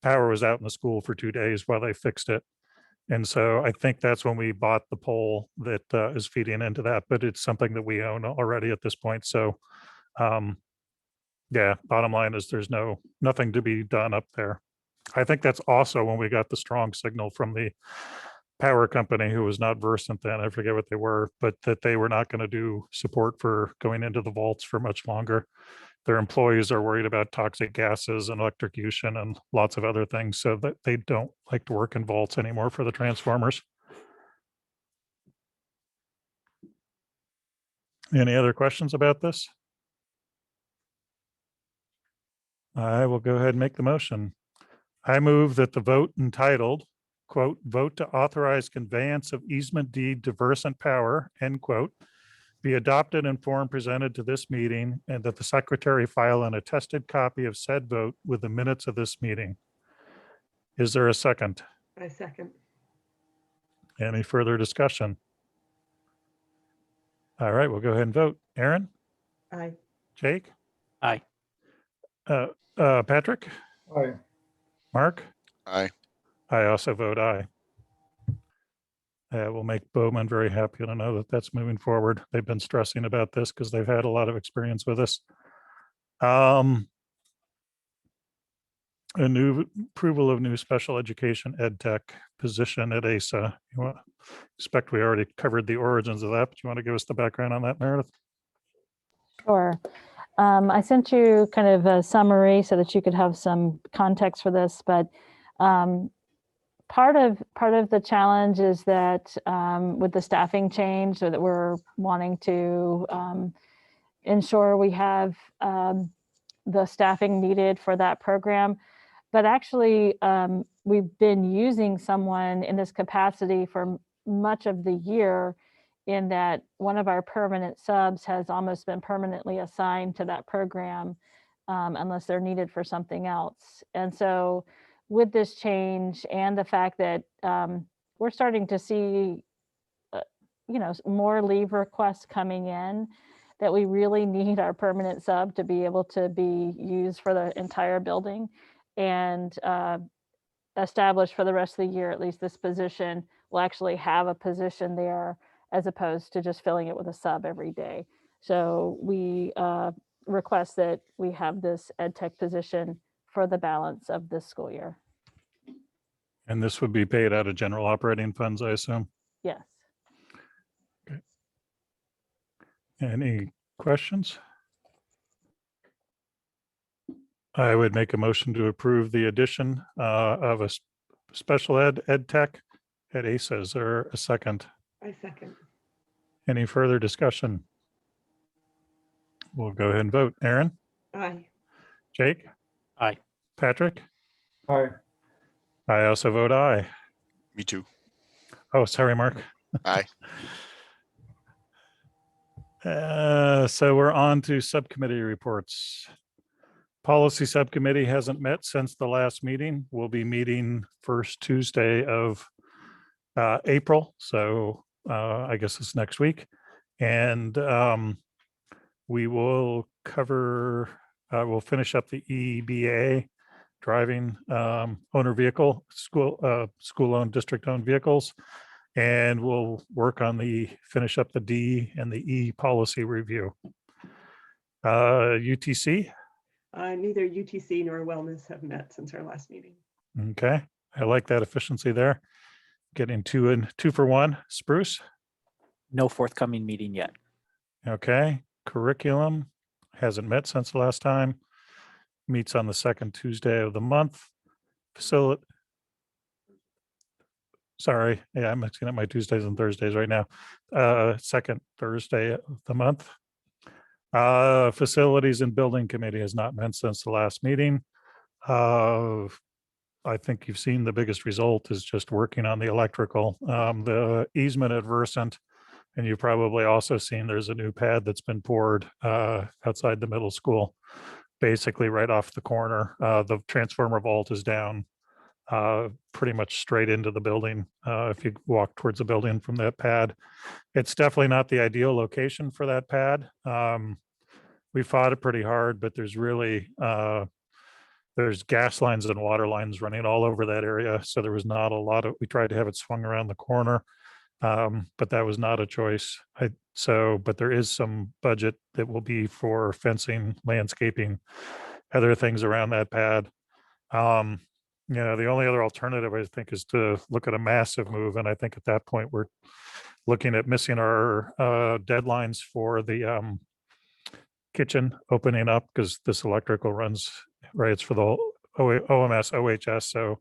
power was out in the school for 2 days while they fixed it. And so I think that's when we bought the pole that is feeding into that, but it's something that we own already at this point. So yeah, bottom line is there's nothing to be done up there. I think that's also when we got the strong signal from the power company, who was not Versant then, I forget what they were, but that they were not going to do support for going into the vaults for much longer. Their employees are worried about toxic gases and electrocution and lots of other things, so that they don't like to work in vaults anymore for the transformers. Any other questions about this? I will go ahead and make the motion. I move that the vote entitled, quote, vote to authorize conveyance of easement deed to Versant Power, end quote, be adopted in form presented to this meeting, and that the secretary file an attested copy of said vote with the minutes of this meeting. Is there a second? I second. Any further discussion? All right, we'll go ahead and vote. Aaron? Aye. Jake? Aye. Patrick? Aye. Mark? Aye. I also vote aye. We'll make Bowman very happy to know that that's moving forward. They've been stressing about this because they've had a lot of experience with this. A new approval of new special education ed tech position at ASA. Expect we already covered the origins of that, but you want to give us the background on that, Meredith? Sure. I sent you kind of a summary so that you could have some context for this, but part of the challenge is that with the staffing change, so that we're wanting to ensure we have the staffing needed for that program. But actually, we've been using someone in this capacity for much of the year, in that one of our permanent subs has almost been permanently assigned to that program unless they're needed for something else. And so with this change and the fact that we're starting to see, more leave requests coming in, that we really need our permanent sub to be able to be used for the entire building and established for the rest of the year. At least this position will actually have a position there, as opposed to just filling it with a sub every day. So we request that we have this ed tech position for the balance of this school year. And this would be paid out of general operating funds, I assume? Yes. Okay. Any questions? I would make a motion to approve the addition of a special ed tech at ASA. Is there a second? I second. Any further discussion? We'll go ahead and vote. Aaron? Aye. Jake? Aye. Patrick? Aye. I also vote aye. Me too. Oh, sorry, Mark. Aye. So we're on to subcommittee reports. Policy Subcommittee hasn't met since the last meeting. We'll be meeting first Tuesday of April. So I guess it's next week. And we will cover, we'll finish up the EBA, driving owner vehicle, school-owned, district-owned vehicles. And we'll work on finish up the D and the E policy review. UTC. Neither UTC nor Wellness have met since our last meeting. Okay, I like that efficiency there. Getting two for one. Spruce. No forthcoming meeting yet. Okay, curriculum hasn't met since the last time. Meets on the second Tuesday of the month. Facility. Sorry, yeah, I'm mixing up my Tuesdays and Thursdays right now. Second Thursday of the month. Facilities and Building Committee has not met since the last meeting. I think you've seen the biggest result is just working on the electrical, the easement at Versant. And you've probably also seen there's a new pad that's been poured outside the middle school, basically right off the corner. The transformer vault is down pretty much straight into the building. If you walk towards the building from that pad, it's definitely not the ideal location for that pad. We fought it pretty hard, but there's really, there's gas lines and water lines running all over that area. So there was not a lot of, we tried to have it swung around the corner, but that was not a choice. But there is some budget that will be for fencing, landscaping, other things around that pad. The only other alternative I think is to look at a massive move. And I think at that point, we're looking at missing our deadlines for the kitchen opening up, because this electrical runs, right, it's for the OMS, OHS. So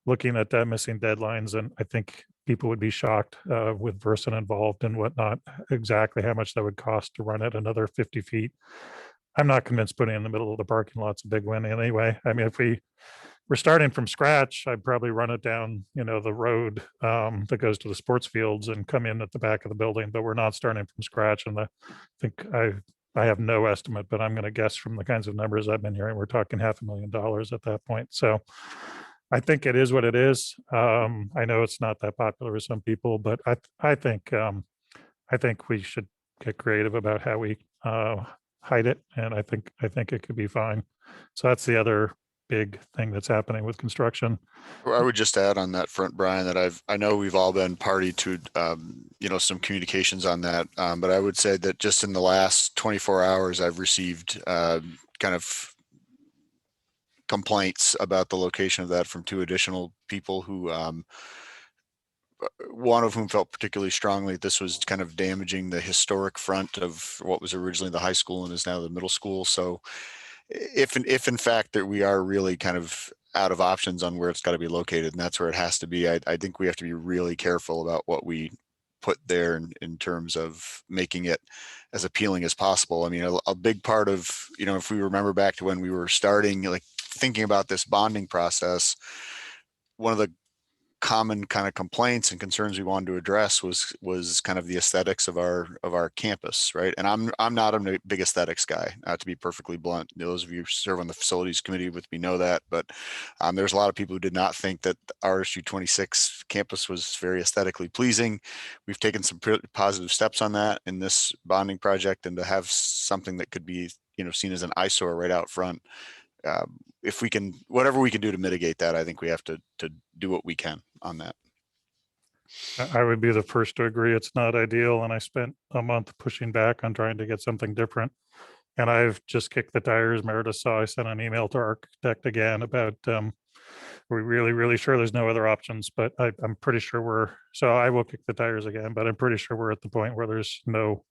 looking at that, missing deadlines, and I think people would be shocked with Versant involved and whatnot, exactly how much that would cost to run it another 50 feet. I'm not convinced putting it in the middle of the parking lot's a big win anyway. I mean, if we're starting from scratch, I'd probably run it down, the road that goes to the sports fields and come in at the back of the building, but we're not starting from scratch. And I think I have no estimate, but I'm going to guess from the kinds of numbers I've been hearing, we're talking $500,000 at that point. So I think it is what it is. I know it's not that popular with some people, but I think we should get creative about how we hide it, and I think it could be fine. So that's the other big thing that's happening with construction. I would just add on that front, Brian, that I know we've all been party to, some communications on that. But I would say that just in the last 24 hours, I've received kind of complaints about the location of that from two additional people who, one of whom felt particularly strongly this was kind of damaging the historic front of what was originally the high school and is now the middle school. So if in fact that we are really kind of out of options on where it's got to be located, and that's where it has to be, I think we have to be really careful about what we put there in terms of making it as appealing as possible. I mean, a big part of, if we remember back to when we were starting, like thinking about this bonding process, one of the common kind of complaints and concerns we wanted to address was kind of the aesthetics of our campus, right? And I'm not a big aesthetics guy, to be perfectly blunt. Those of you who serve on the facilities committee with me know that, but there's a lot of people who did not think that the RSU 26 campus was very aesthetically pleasing. We've taken some positive steps on that in this bonding project, and to have something that could be seen as an eyesore right out front. If we can, whatever we can do to mitigate that, I think we have to do what we can on that. I would be the first to agree it's not ideal, and I spent a month pushing back on trying to get something different, and I've just kicked the tires. Meredith saw I sent an email to our architect again about we're really sure there's no other options, but I'm pretty sure so I will kick the tires again, but I'm pretty sure we're at the point where there's no,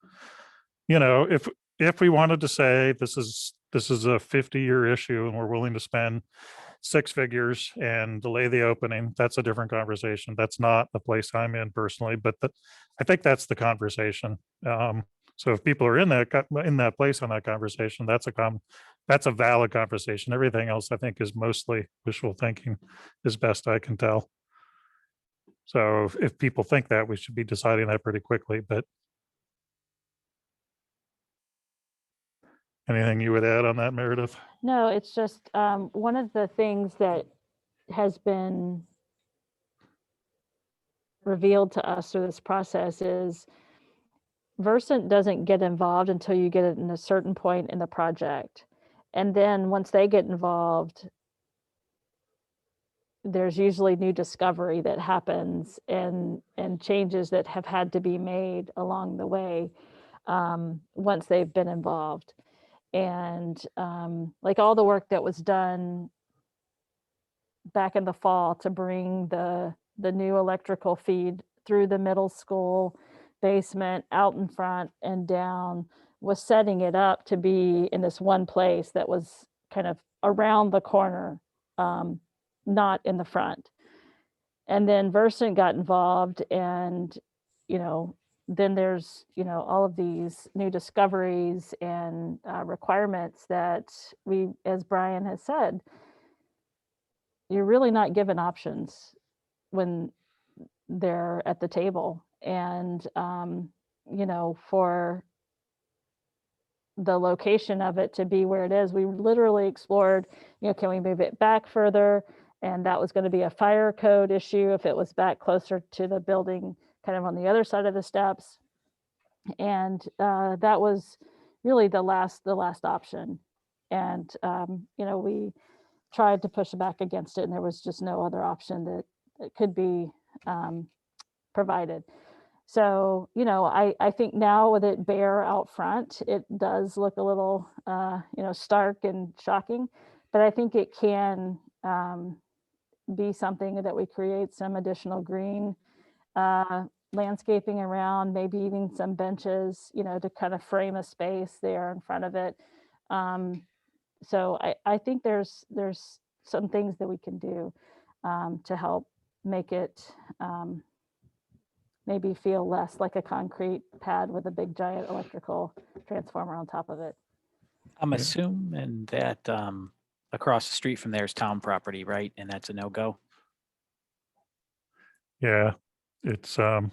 if we wanted to say this is a 50-year issue and we're willing to spend 6 figures and delay the opening, that's a different conversation. That's not the place I'm in personally, but I think that's the conversation. So if people are in that place on that conversation, that's a that's a valid conversation. Everything else I think is mostly wishful thinking, as best I can tell. So if people think that, we should be deciding that pretty quickly, but anything you would add on that, Meredith? No, it's just one of the things that has been revealed to us through this process is Versant doesn't get involved until you get it in a certain point in the project. And then once they get involved, there's usually new discovery that happens and changes that have had to be made along the way once they've been involved. And like all the work that was done back in the fall to bring the new electrical feed through the middle school basement, out in front and down, was setting it up to be in this one place that was kind of around the corner, not in the front. And then Versant got involved, and then there's all of these new discoveries and requirements that we, as Brian has said, you're really not given options when they're at the table. And for the location of it to be where it is, we literally explored, can we move it back further? And that was going to be a fire code issue if it was back closer to the building, kind of on the other side of the steps. And that was really the last option. And we tried to push back against it, and there was just no other option that could be provided. So, I think now with it bare out front, it does look a little, stark and shocking, but I think it can be something that we create some additional green landscaping around, maybe even some benches, to kind of frame a space there in front of it. So I think there's some things that we can do to help make it maybe feel less like a concrete pad with a big giant electrical transformer on top of it. I'm assuming that across the street from there is town property, right? And that's a no-go? Yeah, it's, the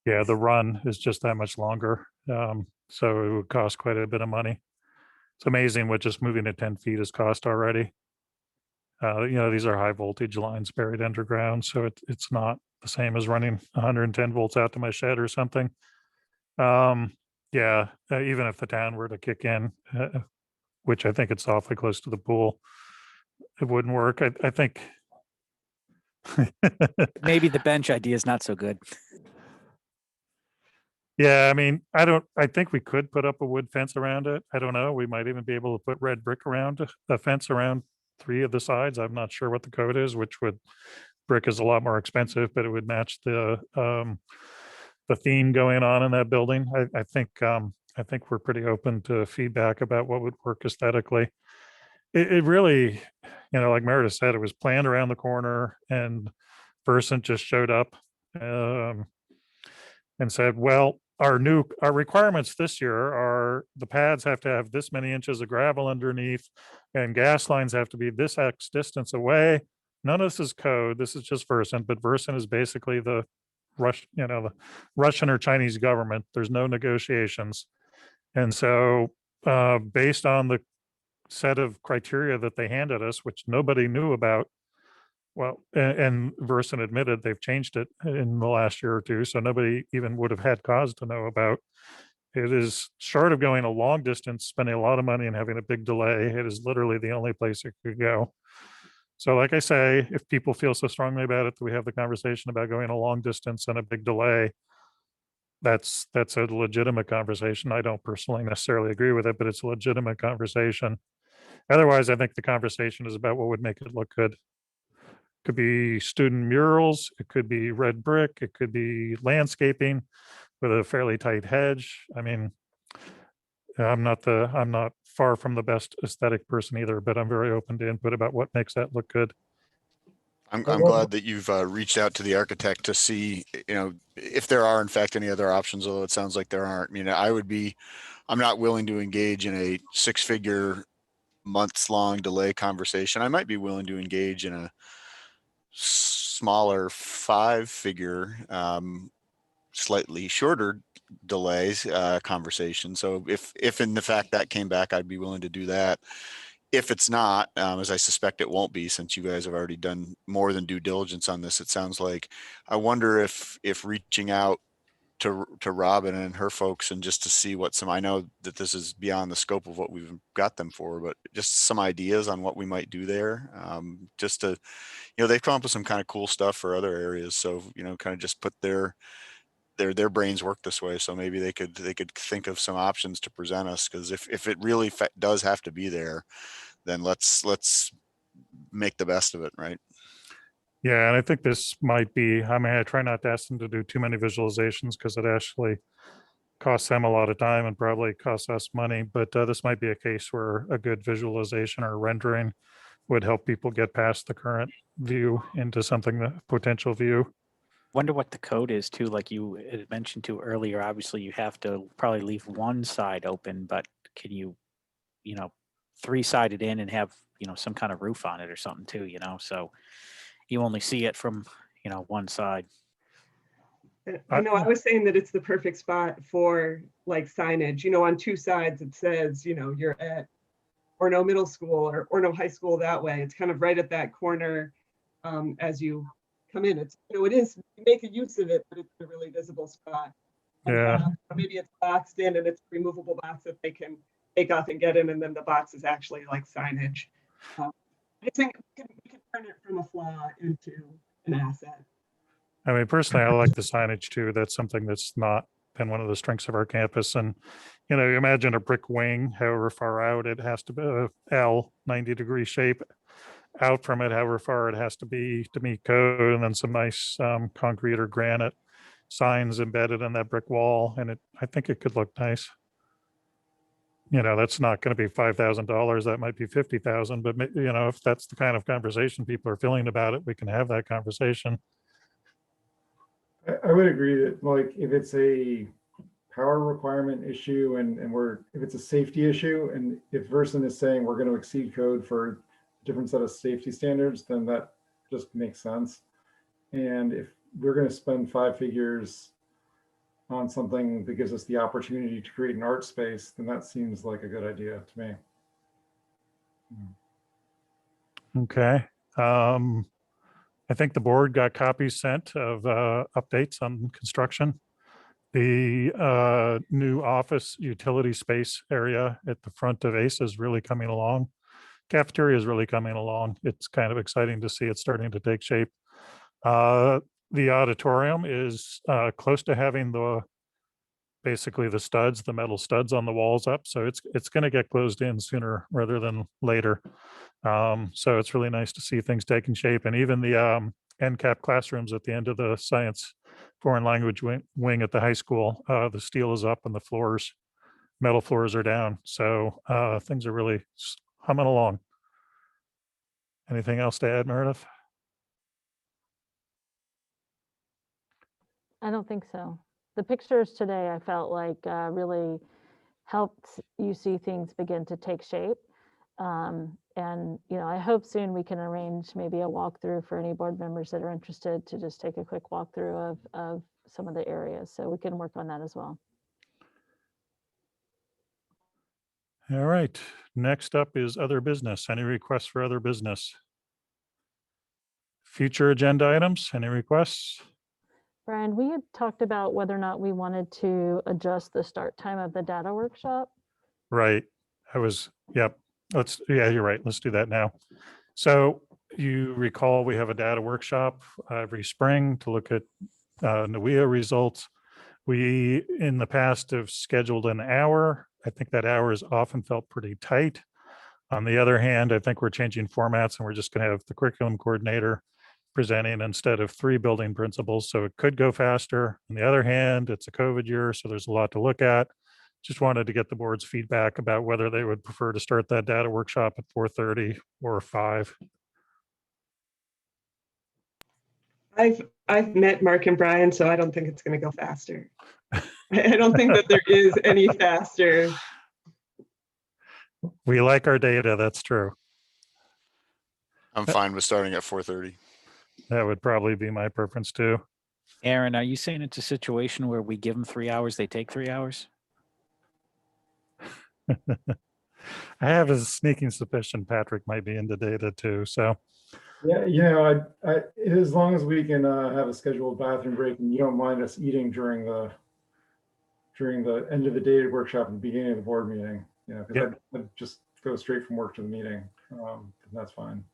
run is just that much longer. So it would cost quite a bit of money. It's amazing what just moving it 10 feet has cost already. These are high voltage lines buried underground, so it's not the same as running 110 volts out to my shed or something. Even if the town were to kick in, which I think it's awfully close to the pool, it wouldn't work. I think maybe the bench idea is not so good. Yeah, I mean, I think we could put up a wood fence around it. I don't know. We might even be able to put red brick around a fence around 3 of the sides. I'm not sure what the code is, brick is a lot more expensive, but it would match the theme going on in that building. I think we're pretty open to feedback about what would work aesthetically. It really, like Meredith said, it was planned around the corner, and Versant just showed up and said, well, our requirements this year are the pads have to have this many inches of gravel underneath, and gas lines have to be this X distance away. None of this is code. This is just Versant, but Versant is basically the Russian or Chinese government. There's no negotiations. And so based on the set of criteria that they handed us, which nobody knew about, and Versant admitted they've changed it in the last year or two, so nobody even would have had cause to know about. It is short of going a long distance, spending a lot of money and having a big delay. It is literally the only place it could go. So like I say, if people feel so strongly about it that we have the conversation about going a long distance and a big delay, that's a legitimate conversation. I don't personally necessarily agree with it, but it's a legitimate conversation. Otherwise, I think the conversation is about what would make it look good. Could be student murals, it could be red brick, it could be landscaping with a fairly tight hedge. I mean, I'm not far from the best aesthetic person either, but I'm very open to input about what makes that look good. I'm glad that you've reached out to the architect to see, if there are in fact any other options, although it sounds like there aren't. I mean, I'm not willing to engage in a 6-figure months-long delay conversation, I might be willing to engage in a smaller 5-figure, slightly shorter delays conversation. So if in the fact that came back, I'd be willing to do that. If it's not, as I suspect it won't be, since you guys have already done more than due diligence on this, it sounds like, I wonder if reaching out to Robin and her folks and just to see what I know that this is beyond the scope of what we've got them for, but just some ideas on what we might do there. Just to, they've come up with some kind of cool stuff for other areas. So, kind of just put their brains work this way. So maybe they could think of some options to present us. Cause if it really does have to be there, then let's make the best of it. Right. Yeah, and I think this might be, I mean, I try not to ask them to do too many visualizations because it actually costs them a lot of time and probably costs us money. But this might be a case where a good visualization or rendering would help people get past the current view into something, the potential view. Wonder what the code is too, like you had mentioned to earlier. Obviously, you have to probably leave one side open, but can you, 3-sided in and have, some kind of roof on it or something too, so you only see it from, one side. I know I was saying that it's the perfect spot for like signage, on 2 sides it says, you're at Orono Middle School or Orono High School that way. It's kind of right at that corner as you come in. It's, it is, you make a use of it, but it's a really visible spot. And, Yeah. maybe it's boxed in and it's a removable box that they can take off and get in, and then the box is actually like signage. I think we can turn it from a flaw into an asset. I mean, personally, I like the signage too. That's something that's not been one of the strengths of our campus. And, you imagine a brick wing, however far out it has to be, L 90-degree shape out from it, however far it has to be to meet code, and then some nice concrete or granite signs embedded in that brick wall. And I think it could look nice. That's not going to be $5,000. That might be 50,000. But, if that's the kind of conversation people are feeling about it, we can have that conversation. I would agree that, like, if it's a power requirement issue and if it's a safety issue, and if Versant is saying we're going to exceed code for a different set of safety standards, then that just makes sense. And if we're going to spend 5 figures on something that gives us the opportunity to create an art space, then that seems like a good idea to me. Okay. I think the board got copies sent of updates on construction. The new office utility space area at the front of ACE is really coming along. Cafeteria is really coming along. It's kind of exciting to see it starting to take shape. The auditorium is close to having basically the metal studs on the walls up. So it's going to get closed in sooner rather than later. So it's really nice to see things taking shape. And even the NCAP classrooms at the end of the science foreign language wing at the high school, the steel is up and the metal floors are down. So things are really humming along. Anything else to add, Meredith? I don't think so. The pictures today, I felt like really helped you see things begin to take shape. And, I hope soon we can arrange maybe a walkthrough for any board members that are interested to just take a quick walkthrough of some of the areas. So we can work on that as well. All right. Next up is other business. Any requests for other business? Future agenda items, any requests? Brian, we had talked about whether or not we wanted to adjust the start time of the data workshop. Right. Yep. You're right. Let's do that now. So you recall we have a data workshop every spring to look at NWEA results. We, in the past, have scheduled an hour. I think that hour has often felt pretty tight. On the other hand, I think we're changing formats and we're just going to have the curriculum coordinator presenting instead of 3 building principals. So it could go faster. On the other hand, it's a COVID year, so there's a lot to look at. Just wanted to get the board's feedback about whether they would prefer to start that data workshop at 4:30 or 5. I've met Mark and Brian, so I don't think it's going to go faster. I don't think that there is any faster. We like our data, that's true. I'm fine with starting at 4:30. That would probably be my preference too. Aaron, are you saying it's a situation where we give them 3 hours, they take 3 hours? I have a sneaking suspicion Patrick might be into data too, so. Yeah, as long as we can have a scheduled bathroom break and you don't mind us eating during the end of the day workshop and the beginning of the board meeting, because I'd just go straight from work to the meeting. That's fine.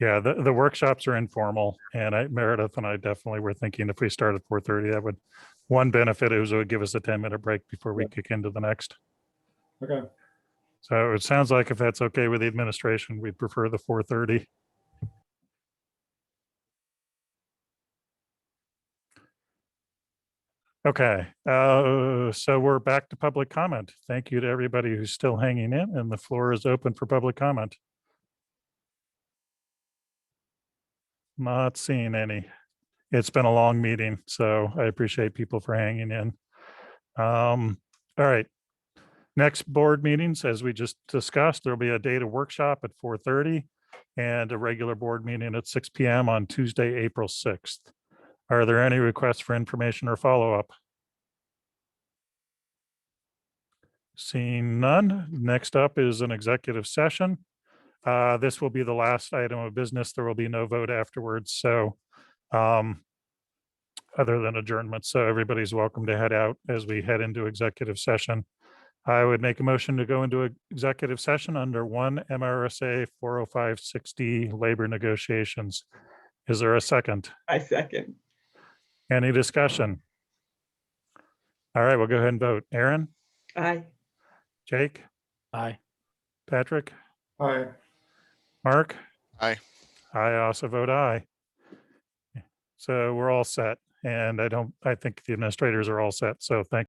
Yeah, the workshops are informal, and Meredith and I definitely were thinking if we start at 4:30, that would, one benefit is it would give us a 10-minute break before we kick into the next. Okay. So it sounds like if that's okay with the administration, we'd prefer the 4:30. Okay, so we're back to public comment. Thank you to everybody who's still hanging in, and the floor is open for public comment. Not seeing any. It's been a long meeting, so I appreciate people for hanging in. All right. Next board meetings, as we just discussed, there'll be a data workshop at 4:30 and a regular board meeting at 6 p.m. on Tuesday, April 6th. Are there any requests for information or follow-up? Seeing none, next up is an executive session. This will be the last item of business. There will be no vote afterwards. So other than adjournment. So everybody's welcome to head out as we head into executive session. I would make a motion to go into executive session under 1 MRSA 40560 labor negotiations. Is there a second? I second. Any discussion? All right, we'll go ahead and vote. Aaron, Aye. Jake, Aye. Patrick, Hi. Mark? Aye. I also vote aye. So we're all set. And I think the administrators are all set. So thank